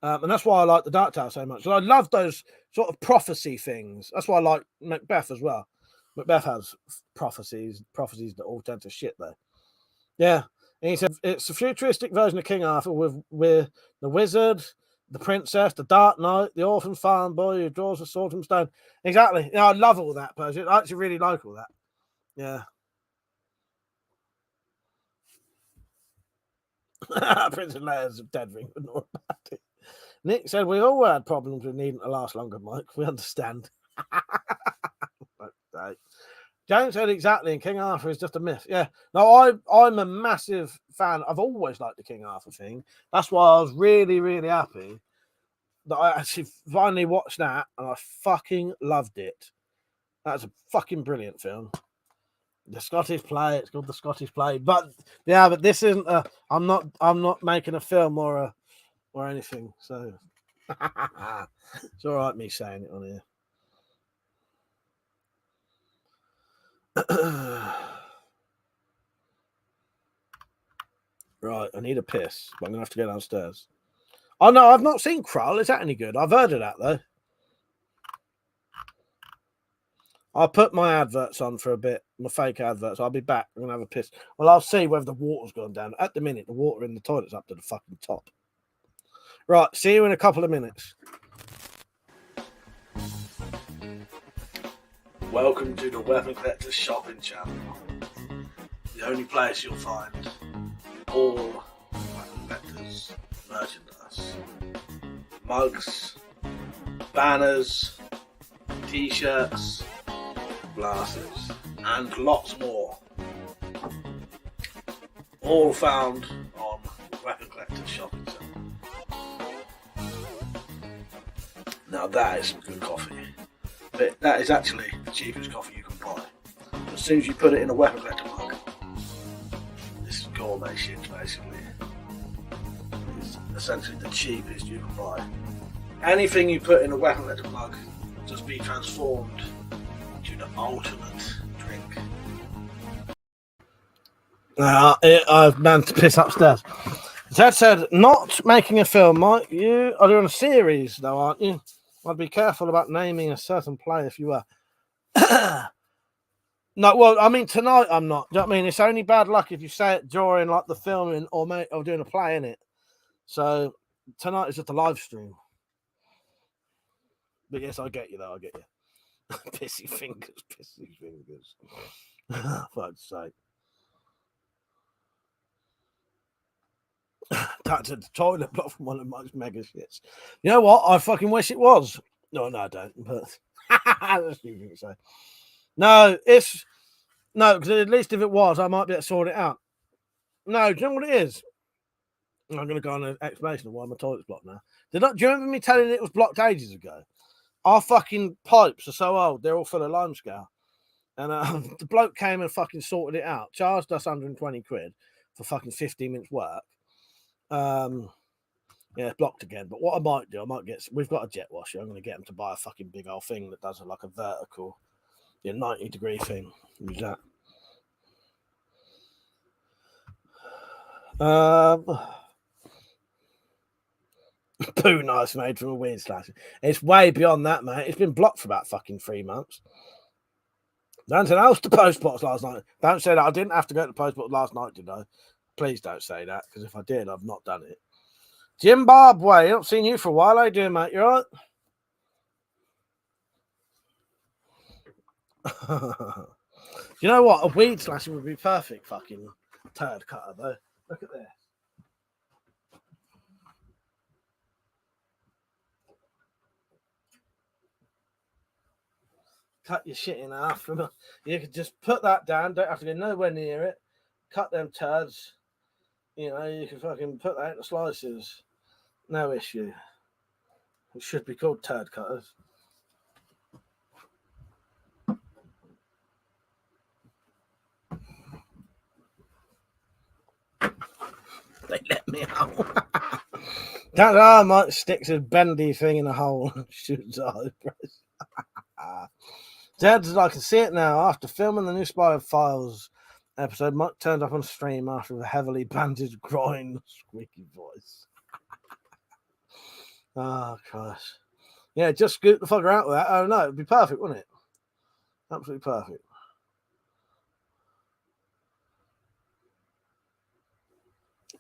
And that's why I like the Dark Tower so much. So I love those sort of prophecy things. That's why I like Macbeth as well. Macbeth has prophecies that all tend to shit though. Yeah. And he said it's a futuristic version of King Arthur with the wizard, the princess, the Dark Knight, the orphan farm boy who draws a sword from stone. Exactly. Yeah, I love all that, Persia. I actually really like all that. Yeah. Princess Leia's dead ring, but not about it. Nick said we all had problems with needing to last longer, Mike. We understand. James said exactly, and King Arthur is just a myth. Yeah. No, I'm a massive fan. I've always liked the King Arthur thing. That's why I was really, really happy that I actually finally watched that, and I fucking loved it. That's a fucking brilliant film. The Scottish play, it's called The Scottish Play. But yeah, but this isn't I'm not making a film or anything. So it's all right me saying it on here. Right, I need a piss, but I'm gonna have to go downstairs. Oh no, I've not seen Krull. Is that any good? I've heard of that though. I'll put my adverts on for a bit, my fake adverts. I'll be back. I'm gonna have a piss. Well, I'll see whether the water's gone down. At the minute, the water in the toilet's up to the fucking top. Right, see you in a couple of minutes. Welcome to the Weapon Collector shopping channel. The only place you'll find all Weapon Collector's merchandise. Mugs, banners, t-shirts, glasses, and lots more. All found on the Weapon Collector shopping channel. Now that is some good coffee. But that is actually the cheapest coffee you can buy. As soon as you put it in a Weapon Collector mug, this is gourmet shit basically. It's essentially the cheapest you can buy. Anything you put in a Weapon Collector mug will just be transformed into the ultimate drink. I've managed to piss upstairs. That said, not making a film, Mike. You are doing a series though, aren't you? I'd be careful about naming a certain play if you were. No, well, I mean, tonight I'm not. Do you know what I mean? It's only bad luck if you say it during like the filming or doing a play in it. So tonight is just a live stream. But yes, I get you though. I get you. Pissy fingers. Fuck's sake. That's a toilet block from one of Mike's mega shits. You know what? I fucking wish it was. No, I don't. But that's stupid to say. No, because at least if it was, I might be able to sort it out. No, do you know what it is? I'm going to go on an explanation of why my toilet's blocked now. Do you remember me telling you it was blocked ages ago? Our fucking pipes are so old, they're all full of limescale. And the bloke came and fucking sorted it out. Charged us 120 quid for fucking 15 minutes work. Yeah, it's blocked again. But what I might do, we've got a jet washer. I'm going to get them to buy a fucking big old thing that does like a vertical, 90-degree thing. Use that. Poo knife made from a weird slash. It's way beyond that, mate. It's been blocked for about fucking 3 months. Don't say I was to post box last night. Don't say that. I didn't have to go to the post box last night, did I? Please don't say that, because if I did, I've not done it. Zimbabwe, I've not seen you for a while. How you doing, mate? You all right? You know what? A weed slasher would be perfect fucking turd cutter, though. Look at this. Cut your shit in half. You could just put that down. Don't have to go nowhere near it. Cut them turds. You know, you can fucking put that into slices. No issue. It should be called turd cutters. They let me out. That arm might stick a bendy thing in a hole and shoots eyebrows. Dad's, I can see it now. After filming the new Spy Files episode, Mike turned up on stream after a heavily bandaged groin, squeaky voice. Oh, Christ. Yeah, just scoot the fucker out with that. Oh, no, it'd be perfect, wouldn't it? Absolutely perfect.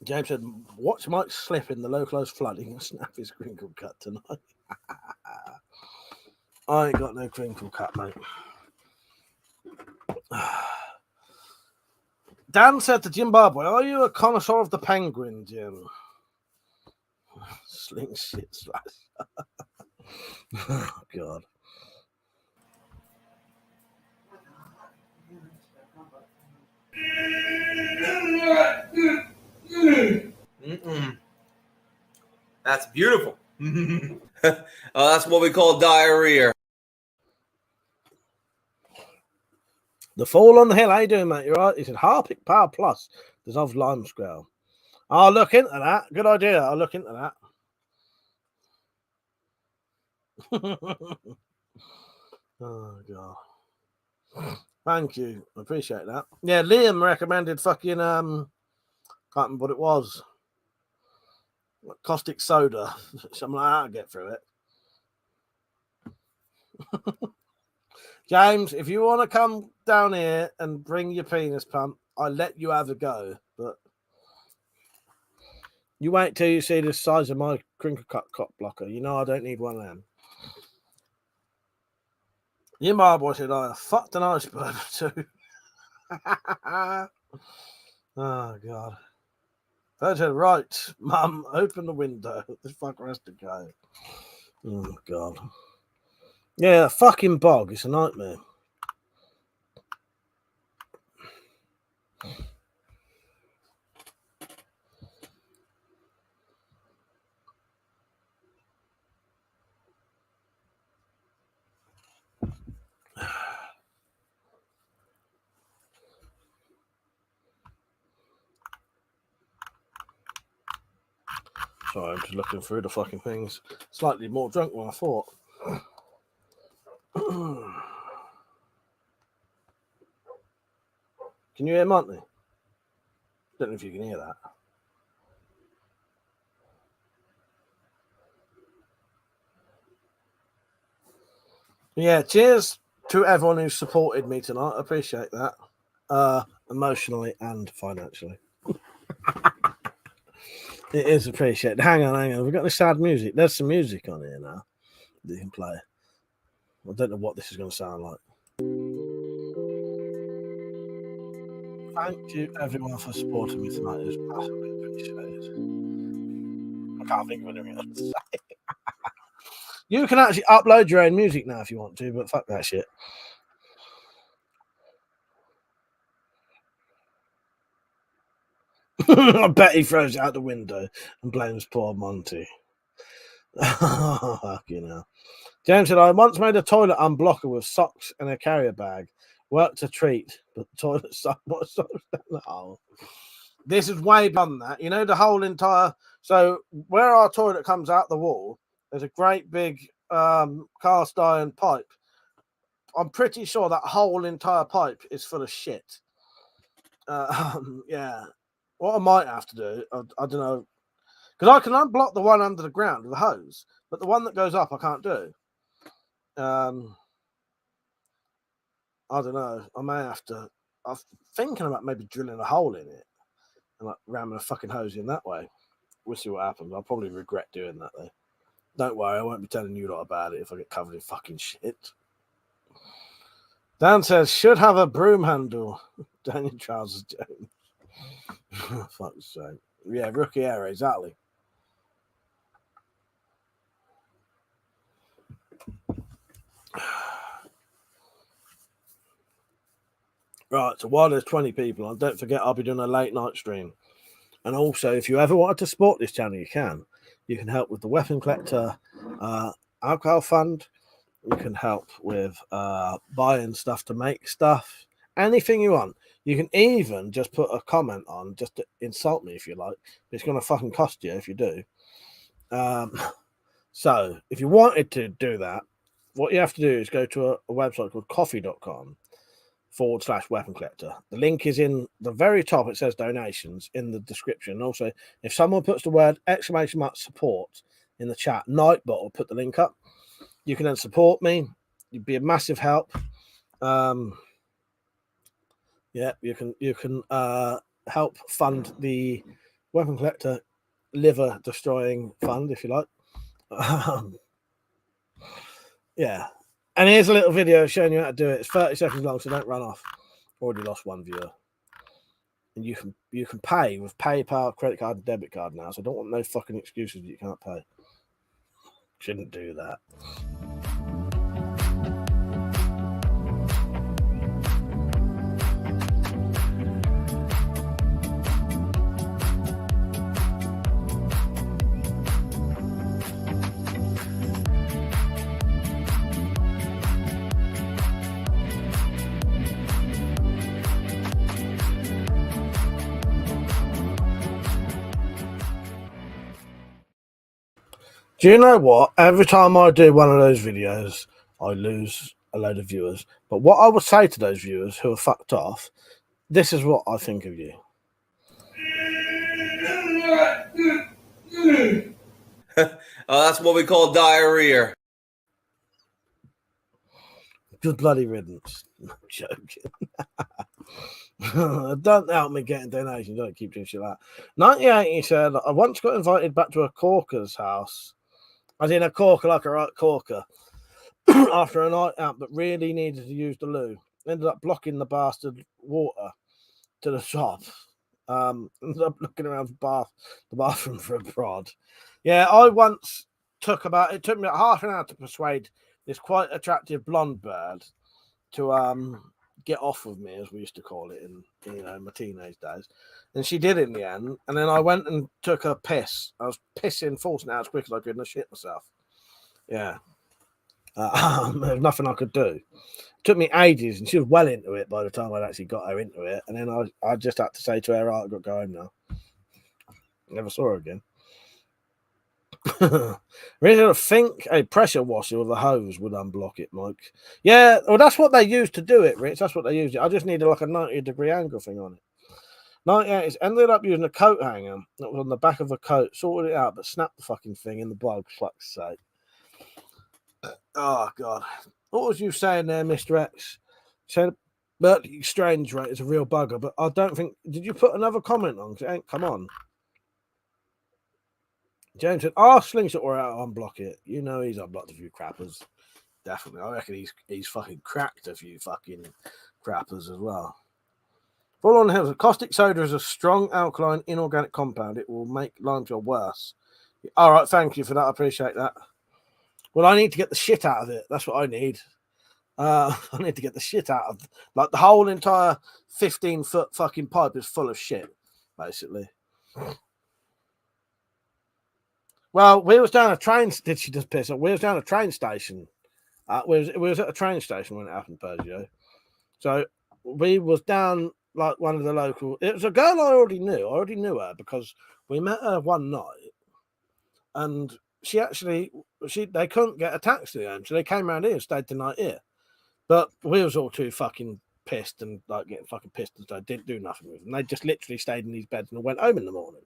James said, watch Mike slip in the localised flooding and snap his crinkle cut tonight. I ain't got no crinkle cut, mate. Dan said to Zimbabwe, are you a connoisseur of the penguin, Jim? Sling shit slash. Oh, God. That's beautiful. That's what we call diarrhea. The Fall on the Hill, how you doing, mate? You right? He said, Harpic Power Plus dissolved lime scale. I'll look into that. Good idea. I'll look into that. Oh, God. Thank you. I appreciate that. Yeah, Liam recommended fucking, can't remember what it was. Caustic soda. Something like that. I'll get through it. James, if you want to come down here and bring your penis pump, I'll let you have a go. But you wait till you see the size of my crinkle cut cock blocker. You know I don't need one of them. Your mom boy said I fucked an iceberg too. Oh, God. They said, right, Mum, open the window. This fucker has to go. Oh, God. Yeah, fucking bog. It's a nightmare. Sorry, I'm just looking through the fucking things. Slightly more drunk than I thought. Can you hear Monty? Don't know if you can hear that. Yeah, cheers to everyone who supported me tonight. I appreciate that. Emotionally and financially. It is appreciated. Hang on. We've got this sad music. There's some music on here now that you can play. I don't know what this is going to sound like. Thank you, everyone, for supporting me tonight. It was massively appreciated. I can't think of anything else to say. You can actually upload your own music now if you want to, but fuck that shit. I bet he throws it out the window and blames poor Monty. Fucking hell. James said, I once made a toilet unblocker with socks and a carrier bag. Worked a treat, but the toilet sucked my socks down the hole. This is way beyond that. You know, the whole entire... So where our toilet comes out the wall, there's a great big cast iron pipe. I'm pretty sure that whole entire pipe is full of shit. Yeah. What I might have to do, I don't know, because I can unblock the one under the ground with a hose, but the one that goes up I can't do. I don't know. I may have to. I'm thinking about maybe drilling a hole in it and like ramming a fucking hose in that way. We'll see what happens. I'll probably regret doing that though. Don't worry, I won't be telling you a lot about it if I get covered in fucking shit. Dan says, should have a broom handle. Daniel Trousers Jones. Fuck's sake. Yeah, rookie error, exactly. Right, so while there's 20 people on, don't forget I'll be doing a late night stream. And also, if you ever wanted to support this channel, you can. You can help with the Weapon Collector alcohol fund. You can help with buying stuff to make stuff. Anything you want. You can even just put a comment on just to insult me if you like. It's going to fucking cost you if you do. So, if you wanted to do that, what you have to do is go to a website called coffee.com/Weapon Collector. The link is in the very top. It says donations in the description. Also, if someone puts the word !support in the chat, Nightbot will put the link up. You can then support me. You'd be a massive help. Yeah, you can help fund the Weapon Collector liver destroying fund if you like. Yeah. And here's a little video showing you how to do it. It's 30 seconds long, so don't run off. Already lost one viewer. And you can pay with PayPal, credit card, and debit card now. So I don't want no fucking excuses that you can't pay. Shouldn't do that. Do you know what? Every time I do one of those videos, I lose a load of viewers. But what I would say to those viewers who are fucked off, this is what I think of you. That's what we call diarrhea. Good bloody riddance. I'm joking. Don't help me getting donations. Don't keep doing shit like that. 98, he said, I once got invited back to a corker's house. As in a corker, like a right corker. After a night out, but really needed to use the loo. Ended up blocking the bastard water to the shop. Ended up looking around the bathroom for a prod. Yeah, I once took me about half an hour to persuade this quite attractive blonde bird to get off with me, as we used to call it in my teenage days. And she did in the end. And then I went and took a piss. I was pissing, forcing it out as quick as I could, and I shit myself. Yeah. There was nothing I could do. It took me ages, and she was well into it by the time I'd actually got her into it. And then I just had to say to her, right, I've got to go home now. Never saw her again. Really, I think a pressure washer with a hose would unblock it, Mike. Yeah, well, that's what they used to do it, Rich. That's what they used it. I just needed like a 90-degree angle thing on it. 98 ended up using a coat hanger that was on the back of a coat, sorted it out, but snapped the fucking thing in the bug. Fuck's sake. Oh, God. What was you saying there, Mr. X? Said Berkeley Strange rate is a real bugger, but I don't think. Did you put another comment on? Because it ain't come on. James said, Slingshot or out unblock it. You know he's unblocked a few crappers. Definitely. I reckon he's fucking cracked a few fucking crappers as well. Fall on the Hills. Caustic soda is a strong alkaline inorganic compound. It will make limeshaw worse. All right, thank you for that. I appreciate that. Well, I need to get the shit out of it. That's what I need. I need to get the shit out of the whole entire 15-foot fucking pipe is full of shit, basically. Well, we was down a train. Did she just piss up? We was down a train station. We was at a train station when it happened, Pergio. So we was down like one of the local. It was a girl I already knew. I already knew her because we met her one night, and they couldn't get a taxi home, so they came around here and stayed the night here. But we was all too fucking pissed and like getting fucking pissed and stuff. Didn't do nothing with them. They just literally stayed in these beds and went home in the morning.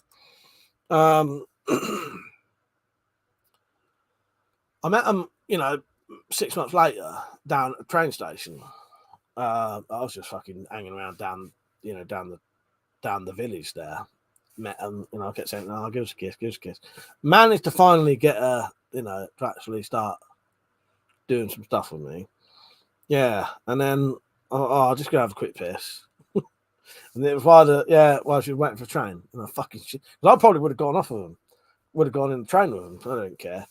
I met them, 6 months later down at the train station. I was just fucking hanging around down the village there. Met them, I kept saying, "No, give us a kiss, give us a kiss." Managed to finally get her, to actually start doing some stuff with me. Yeah, and then I'll just go have a quick piss. And it was while she was waiting for a train. And I fucking shit. I probably would have gone off of them. Would have gone in the train with them. I don't care.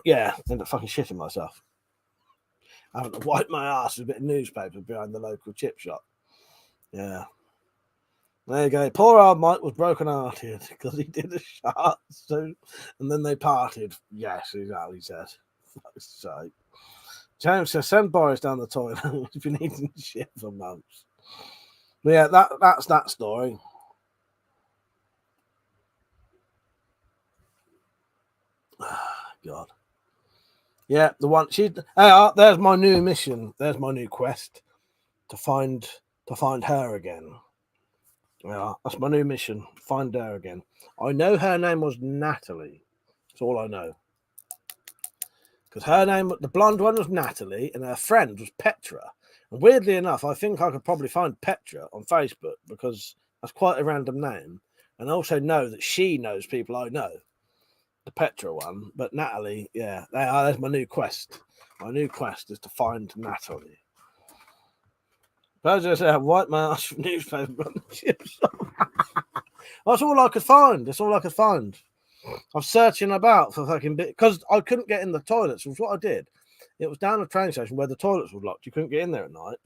Yeah, ended up fucking shitting myself. I having to wipe my ass with a bit of newspaper behind the local chip shop. Yeah. There you go. Poor old Mike was broken-hearted because he did a shark suit and then they parted. Yes, exactly, he said. So, James says, send Boris down the toilet. He's been eating shit for months. But yeah, that's that story. God. Yeah, the one there's my new mission. There's my new quest to find her again. Yeah, that's my new mission. Find her again. I know her name was Natalie. That's all I know. Because her name, the blonde one, was Natalie, and her friend was Petra. And weirdly enough, I think I could probably find Petra on Facebook because that's quite a random name. And I also know that she knows people I know. The Petra one, but Natalie, yeah, there's my new quest. My new quest is to find Natalie. But as I said, wipe my ass from newspaper on the chips. That's all I could find. That's all I could find. I was searching about for fucking bit because I couldn't get in the toilets. Was what I did. It was down a train station where the toilets were locked. You couldn't get in there at night.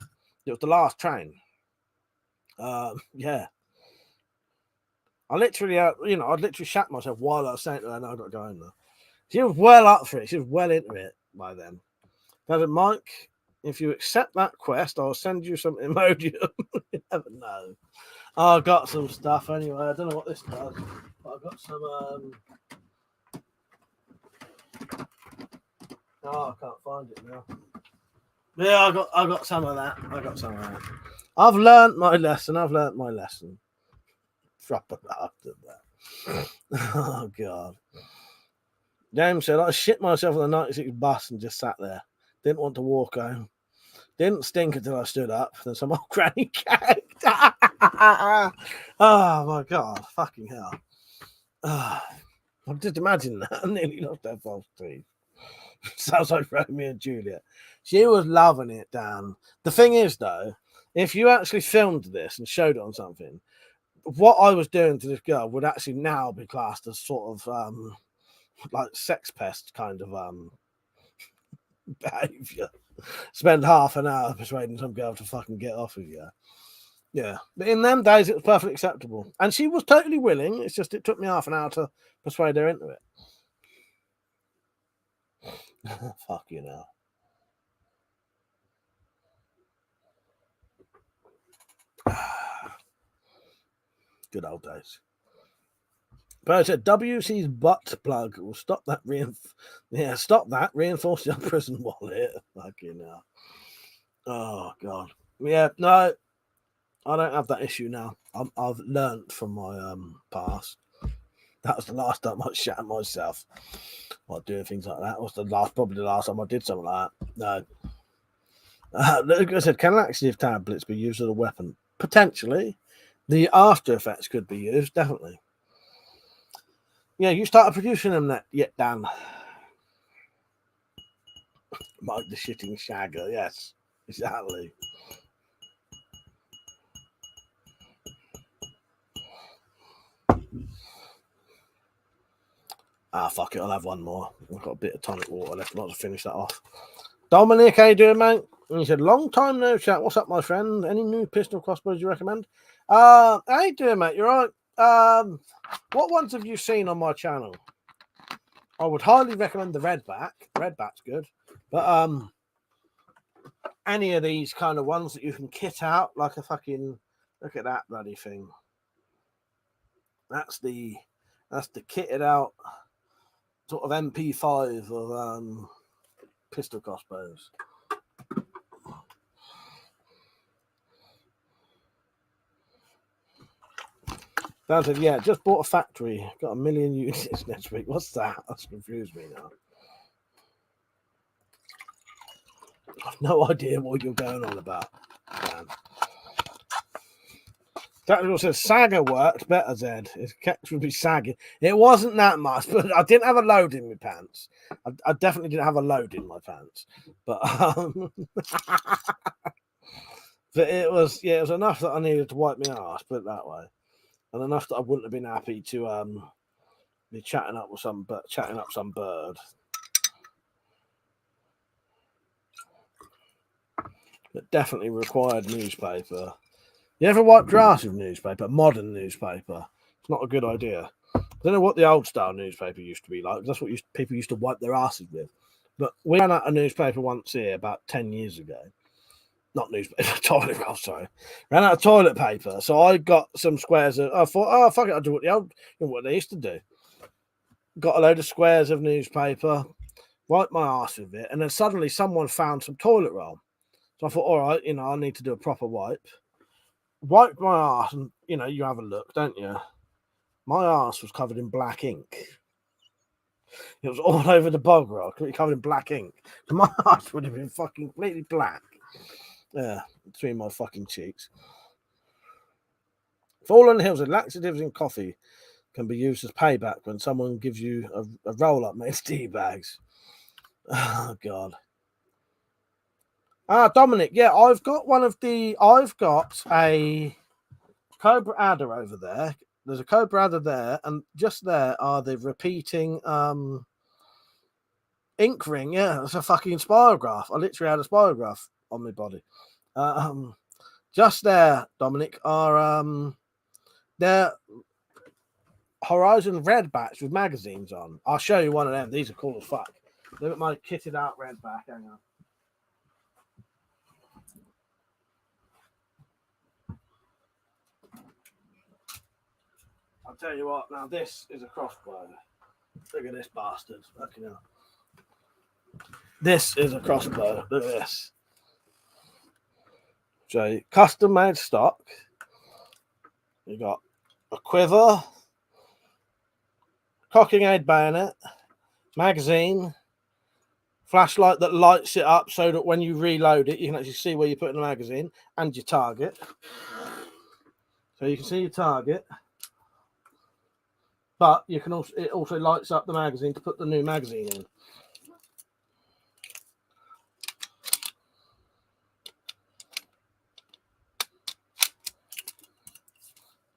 It was the last train. Yeah. I literally, I'd literally shat myself while I was saying to her, no, I've got to go home now. She was well up for it. She was well into it by then. Now, Mike, if you accept that quest, I'll send you some emoji. You never know. Oh, I got some stuff anyway. I don't know what this does, but I've got some. Oh, I can't find it now. Yeah, I got some of that. I've learnt my lesson. Proper after that. Oh God. James said, I shit myself on the 96 bus and just sat there. Didn't want to walk home. Didn't stink until I stood up. Then some old granny caked. Oh my God. Fucking hell. I just imagine that. I nearly lost her false teeth. Sounds like Romeo and Juliet. She was loving it, Dan. The thing is, though, if you actually filmed this and showed it on something, what I was doing to this girl would actually now be classed as sort of like sex pest kind of behavior. Spend half an hour persuading some girl to fucking get off of you. Yeah, but in them days it was perfectly acceptable, and she was totally willing. It's just it took me half an hour to persuade her into it. Fuck you now. Good old days. But I said WC's butt plug will stop that reinforce your prison wallet. Fucking hell. Oh God. Yeah, no, I don't have that issue now. I've learned from my past. That was the last time I shat myself while doing things like that. It was probably the last time I did something like that. No. Like I said, can laxative tablets be used as a weapon? Potentially. The after effects could be used, definitely. Yeah, you started producing them yet, Dan. Mike the shitting shagger, yes, exactly. Fuck it, I'll have one more. I've got a bit of tonic water left, not to finish that off. Dominic, how you doing, mate? And he said, long time no chat. What's up, my friend? Any new pistol crossbows you recommend? How you doing, mate? You all right? What ones have you seen on my channel? I would highly recommend the Redback. Redback's good. But any of these kind of ones that you can kit out like a fucking, look at that bloody thing. That's the kitted out sort of MP5 of pistol crossbows. Dan said, yeah, just bought a factory. Got 1 million units next week. What's that? That's confused me now. I've no idea what you're going on about. That says Sagger worked better, Zed. His catch would be sagging. It wasn't that much, but I didn't have a load in my pants. I definitely didn't have a load in my pants. But But it was enough that I needed to wipe my ass, put it that way, and enough that I wouldn't have been happy to be chatting up some bird. It definitely required newspaper. You ever wipe your ass with newspaper? Modern newspaper. It's not a good idea. I don't know what the old style newspaper used to be like. That's what people used to wipe their asses with. But we ran out of newspaper once here about 10 years ago. Not newspaper, toilet roll, sorry. Ran out of toilet paper. So I got some squares of, I thought, oh, fuck it, I'll do what they used to do. Got a load of squares of newspaper, wiped my ass with it, and then suddenly someone found some toilet roll. So I thought, all right, I need to do a proper wipe. Wiped my ass, and you have a look, don't you? My ass was covered in black ink. It was all over the bog rock, covered in black ink. My ass would have been fucking completely black. Yeah, between my fucking cheeks. Fall on the hills, laxatives in coffee can be used as payback when someone gives you a roll up made of tea bags. Oh God. Dominic, yeah, I've got a Cobra Adder over there. There's a Cobra Adder there, and just there are the repeating ink ring. Yeah, it's a fucking spirograph. I literally had a spirograph on my body. Just there, Dominic, are they're Horizon Redbacks with magazines on. I'll show you one of them. These are cool as fuck. Look at my kitted out Redback. Hang on. I'll tell you what, now this is a crossbow. Look at this bastard. Fucking hell. This is a crossbow. Look at this. So, custom made stock. You got a quiver, cocking aid bayonet, magazine, flashlight that lights it up so that when you reload it, you can actually see where you put in the magazine and your target. So you can see your target. But you can also, it also lights up the magazine to put the new magazine in.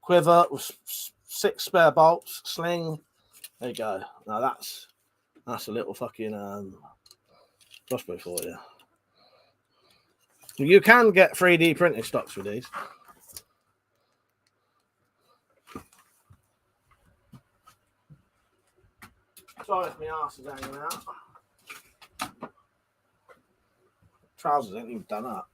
Quiver with 6 spare bolts, sling. There you go. Now that's a little fucking crossbow for you. You can get 3D printing stocks with these. Sorry if my arse is hanging out. Trousers ain't even done up.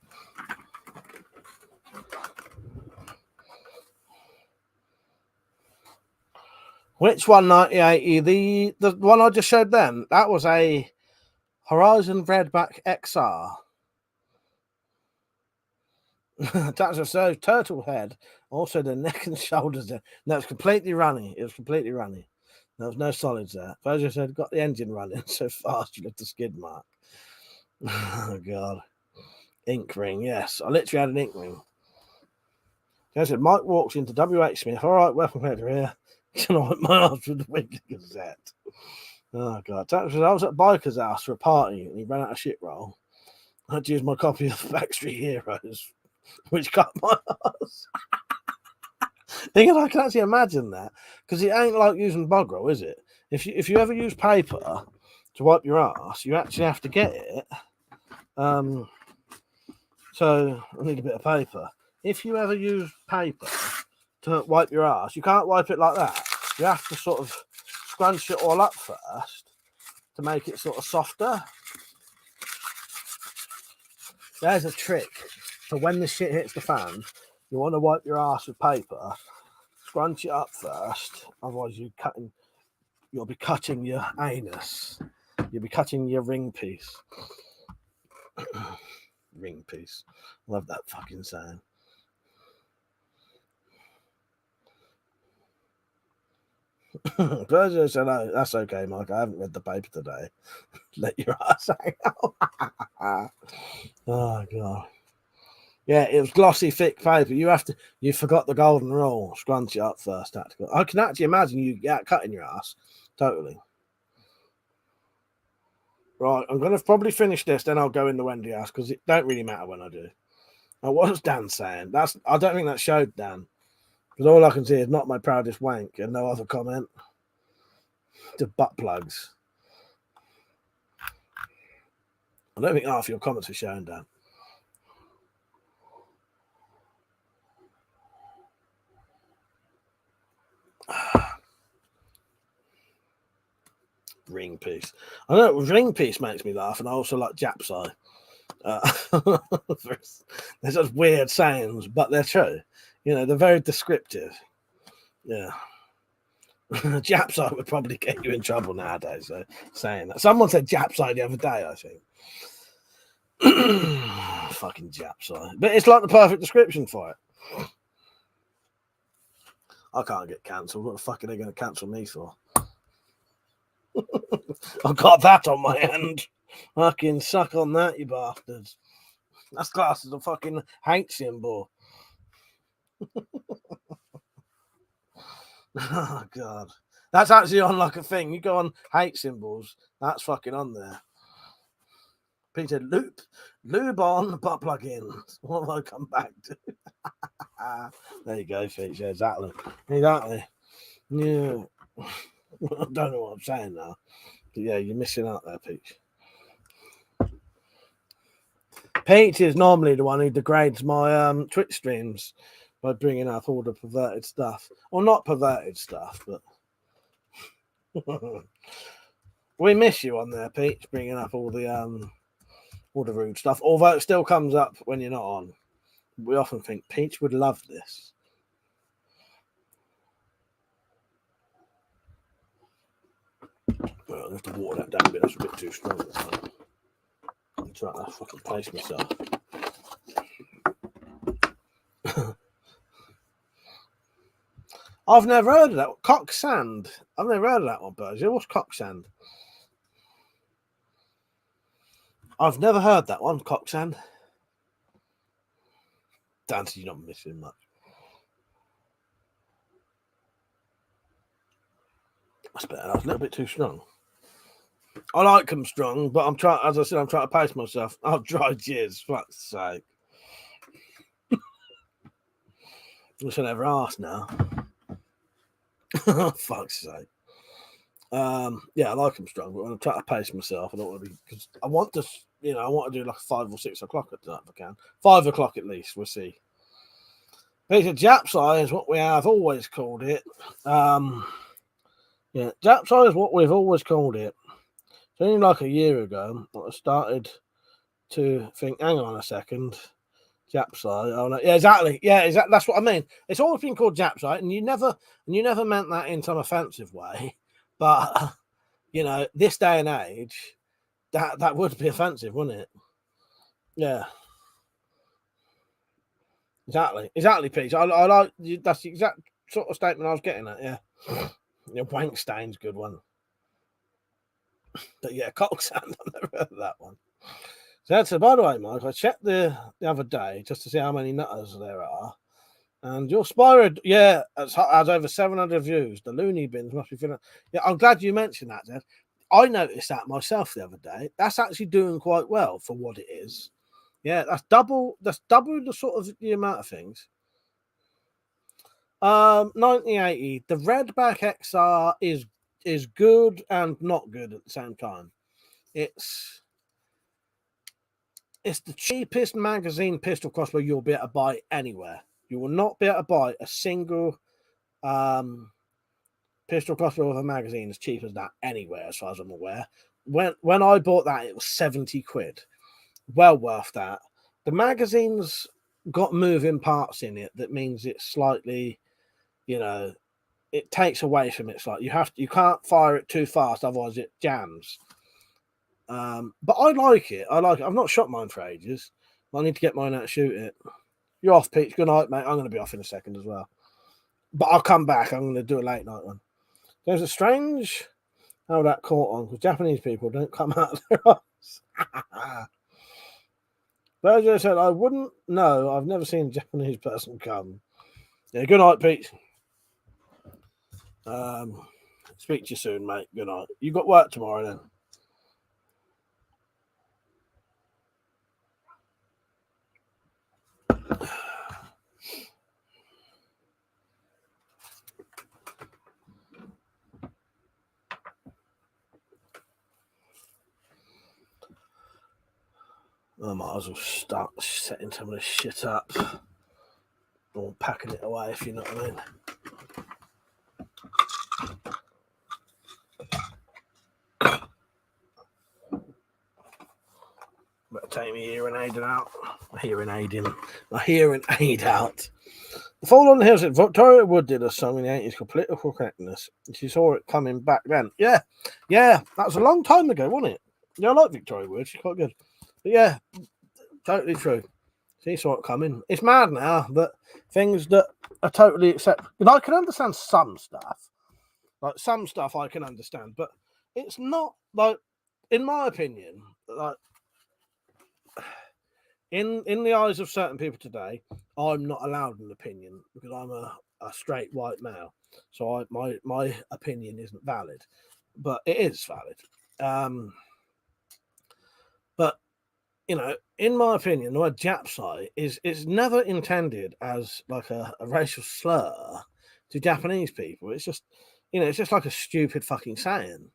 Which 198? The one I just showed them, that was a Horizon Redback XR. That's a so turtle head. Also the neck and shoulders there. No, it's completely runny. It was completely runny. There was no solids there. But as I said, got the engine running so fast you left a skid mark. Oh God. Ink ring, yes. I literally had an ink ring. As I said, Mike walks into WH Smith. All right, weapon collector here. Can I wipe my ass with the Weekly Gazette? Oh God. I was at Biker's house for a party and he ran out of shit roll. I had to use my copy of Backstreet Heroes, which cut my ass. Thinking I can actually imagine that, because it ain't like using bog roll, is it? If you ever use paper to wipe your ass, you actually have to get it. So I need a bit of paper. If you ever use paper to wipe your ass, you can't wipe it like that. You have to sort of scrunch it all up first to make it sort of softer. There's a trick. So when the shit hits the fan, you want to wipe your ass with paper, scrunch it up first, otherwise you'll be cutting your anus. You'll be cutting your ring piece. Ring piece. Love that fucking sound. Virgil said, "No, that's okay, Mike. I haven't read the paper today. Let your ass hang out." Oh God. Yeah, it was glossy, thick paper. You forgot the golden rule. Scrunch it up first. Tactical. I can actually imagine you cutting your ass. Totally. Right, I'm going to probably finish this, then I'll go in the Wendy house, because it don't really matter when I do. Oh, what's Dan saying? I don't think that showed Dan. Because all I can see is not my proudest wank and no other comment. Just butt plugs. I don't think half your comments are showing, Dan. Ring piece. I know ring piece makes me laugh, and I also like Jap's eye. They're just weird sayings, but they're true. You know, they're very descriptive. Yeah. Jap's eye would probably get you in trouble nowadays. So saying that. Someone said Jap's eye the other day, I think. Fucking Jap's eye. But it's like the perfect description for it. I can't get cancelled. What the fuck are they going to cancel me for? I've got that on my hand. Fucking suck on that, you bastards. That's classed as a fucking hate symbol. Oh, God. That's actually on like a thing. You go on hate symbols, that's fucking on there. Peter, lube on, butt plug in. What have I come back to? There you go, Peach. Yeah, exactly. Exactly. Yeah. I don't know what I'm saying now. But yeah, you're missing out there, Peach. Peach is normally the one who degrades my Twitch streams by bringing up all the perverted stuff. Or not perverted stuff, but... We miss you on there, Peach, bringing up all the rude stuff. Although it still comes up when you're not on. We often think Peach would love this. Well, I have to water that down a bit. That's a bit too strong. I'm trying to fucking pace myself. I've never heard of that. Cock sand. I've never heard of that one, Berger. What's cock sand? I've never heard that one, cock sand. Dante, you're not missing much. That's better. That was a little bit too strong. I like them strong, but I'm trying, as I said, I'm trying to pace myself. I'll dry jizz, fuck's sake. I should never ask now. Fuck's sake. Yeah, I like them strong, but I'm trying to pace myself. I don't want to be, because I want to, you know, I want to do like 5 or 6 o'clock at night if I can. 5 o'clock at least, we'll see. Peter, Jap's eye is what we have always called it. Yeah, Jap's eye is what we've always called it. It's only like a year ago that I started to think, hang on a second, Jap's eye. Oh, no. Yeah, exactly. Yeah, exactly. That's what I mean. It's always been called Jap's eye, and you never meant that in some offensive way. But you know, this day and age, that would be offensive, wouldn't it? Yeah. Exactly, Pete. I like that's the exact sort of statement I was getting at. Yeah, yeah, Wankstein's good one, but yeah, Cocksand, I've never heard of that one. So by the way, Mike, I checked the other day just to see how many nutters there are, and your Spyro, yeah, has over 700 views. The loony bins must be filling. Yeah, I'm glad you mentioned that, Dad. I noticed that myself the other day. That's actually doing quite well for what it is. Yeah, that's double the sort of the amount of things. 9080. The Redback XR is good and not good at the same time. It's the cheapest magazine pistol crossbow you'll be able to buy anywhere. You will not be able to buy a single pistol crossbow with a magazine as cheap as that anywhere, as far as I'm aware. When I bought that, it was 70 quid. Well worth that. The magazine's got moving parts in it that means it's slightly, you know, it takes away from it. It's like you can't fire it too fast, otherwise it jams. But I like it. I've not shot mine for ages. I need to get mine out and shoot it. You're off, Peach. Good night, mate. I'm going to be off in a second as well. But I'll come back. I'm going to do a late night one. There's a strange how that caught on because Japanese people don't come out of their eyes. Berger said, I wouldn't know. I've never seen a Japanese person come. Yeah, good night, Pete. Speak to you soon, mate. Good night. You got work tomorrow then? I might as well start setting some of this shit up or packing it away, if you know what I mean. Better take my hearing aid out. My hearing aid out. The Fall on the Hills, Victoria Wood did a song in the 80s called Political Correctness. She saw it coming back then. Yeah, that was a long time ago, wasn't it? Yeah, I like Victoria Wood. She's quite good. But yeah, totally true. She saw it coming. It's mad now that things that are totally acceptable. And I can understand some stuff. Like some stuff I can understand, but it's not like, in my opinion, like in the eyes of certain people today, I'm not allowed an opinion because I'm a straight white male. So my opinion isn't valid, but it is valid. But you know, in my opinion, the word Japsai is never intended as like a racial slur to Japanese people. It's just, you know, it's just like a stupid fucking saying.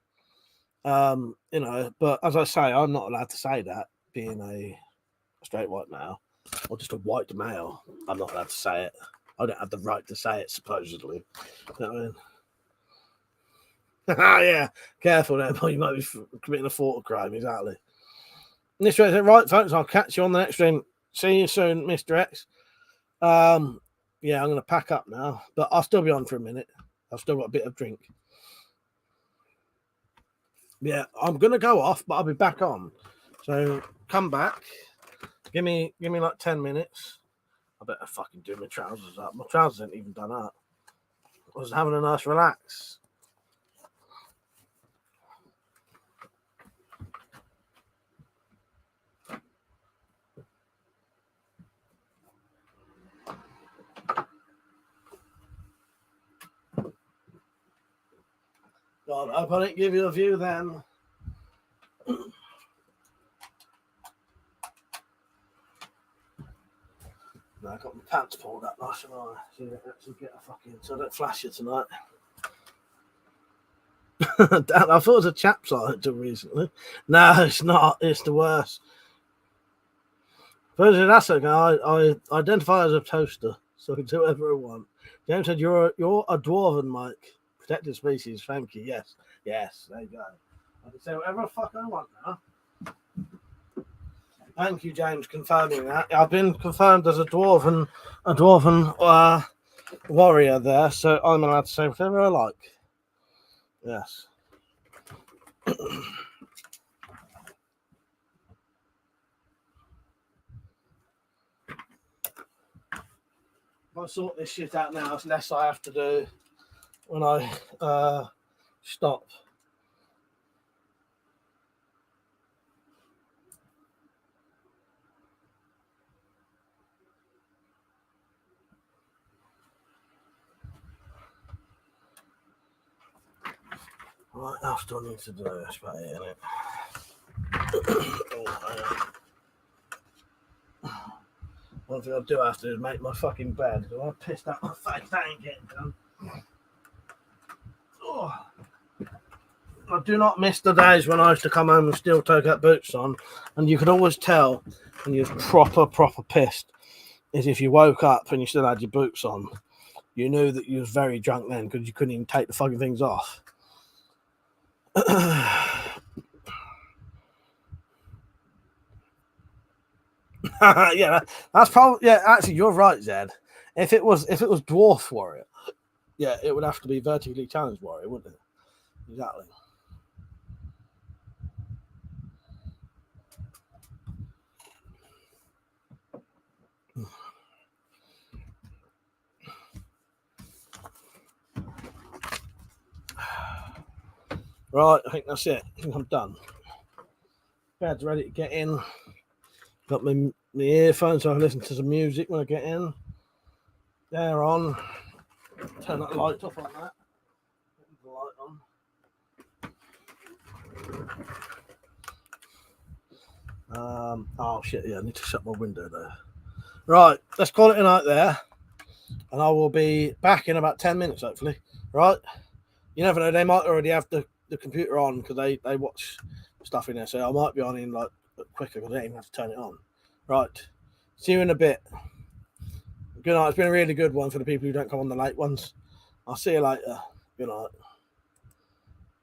You know, but as I say, I'm not allowed to say that, being a straight white male or just a white male. I'm not allowed to say it. I don't have the right to say it, supposedly. You know what I mean? Yeah, careful there, boy. You might be committing a thought crime. Exactly. And this right, folks. I'll catch you on the next stream. See you soon, Mr. X. Yeah, I'm going to pack up now, but I'll still be on for a minute. I've still got a bit of drink. Yeah, I'm going to go off, but I'll be back on. So come back. Give me like 10 minutes. I better fucking do my trousers up. My trousers ain't even done up. I was having a nice relax. God, I hope I didn't give you a view then. No, I got my pants pulled up nice and high, so you actually get a fucking, so I don't flash you tonight. Damn, I thought it was a chap's eye until recently. No, it's not. It's the worst. Firstly, that's okay. I identify as a toaster, so I can do whatever I want. James said, "You're a dwarven, Mike. Protected species. Thank you. Yes. There you go. I can say whatever the fuck I want now." Thank you, James, confirming that. I've been confirmed as a dwarven warrior there, so I'm allowed to say whatever I like. Yes. If I sort this shit out now, it's less I have to do when I stop. What else do I need to do? That's about it, isn't it? One thing I do have to do is make my fucking bed. I'm pissed out my face. That ain't getting done. Oh. I do not miss the days when I used to come home and still take out boots on, and you could always tell when you was proper pissed is if you woke up and you still had your boots on. You knew that you was very drunk then because you couldn't even take the fucking things off. Yeah, that's probably, yeah, actually you're right, Zed. If it was Dwarf Warrior, yeah, it would have to be Vertically Challenged Warrior, wouldn't it? Exactly. Right, I think that's it. I think I'm done. Bed's ready to get in. Got my earphones so I can listen to some music when I get in. They're on. Turn that light off on that. Put the light on. Oh shit, yeah, I need to shut my window there. Right, let's call it a night there. And I will be back in about 10 minutes, hopefully. Right? You never know, they might already have the computer on because they watch stuff in there. So I might be on in like quicker because I didn't even have to turn it on. Right. See you in a bit. Good night. It's been a really good one for the people who don't come on the late ones. I'll see you later. Good night.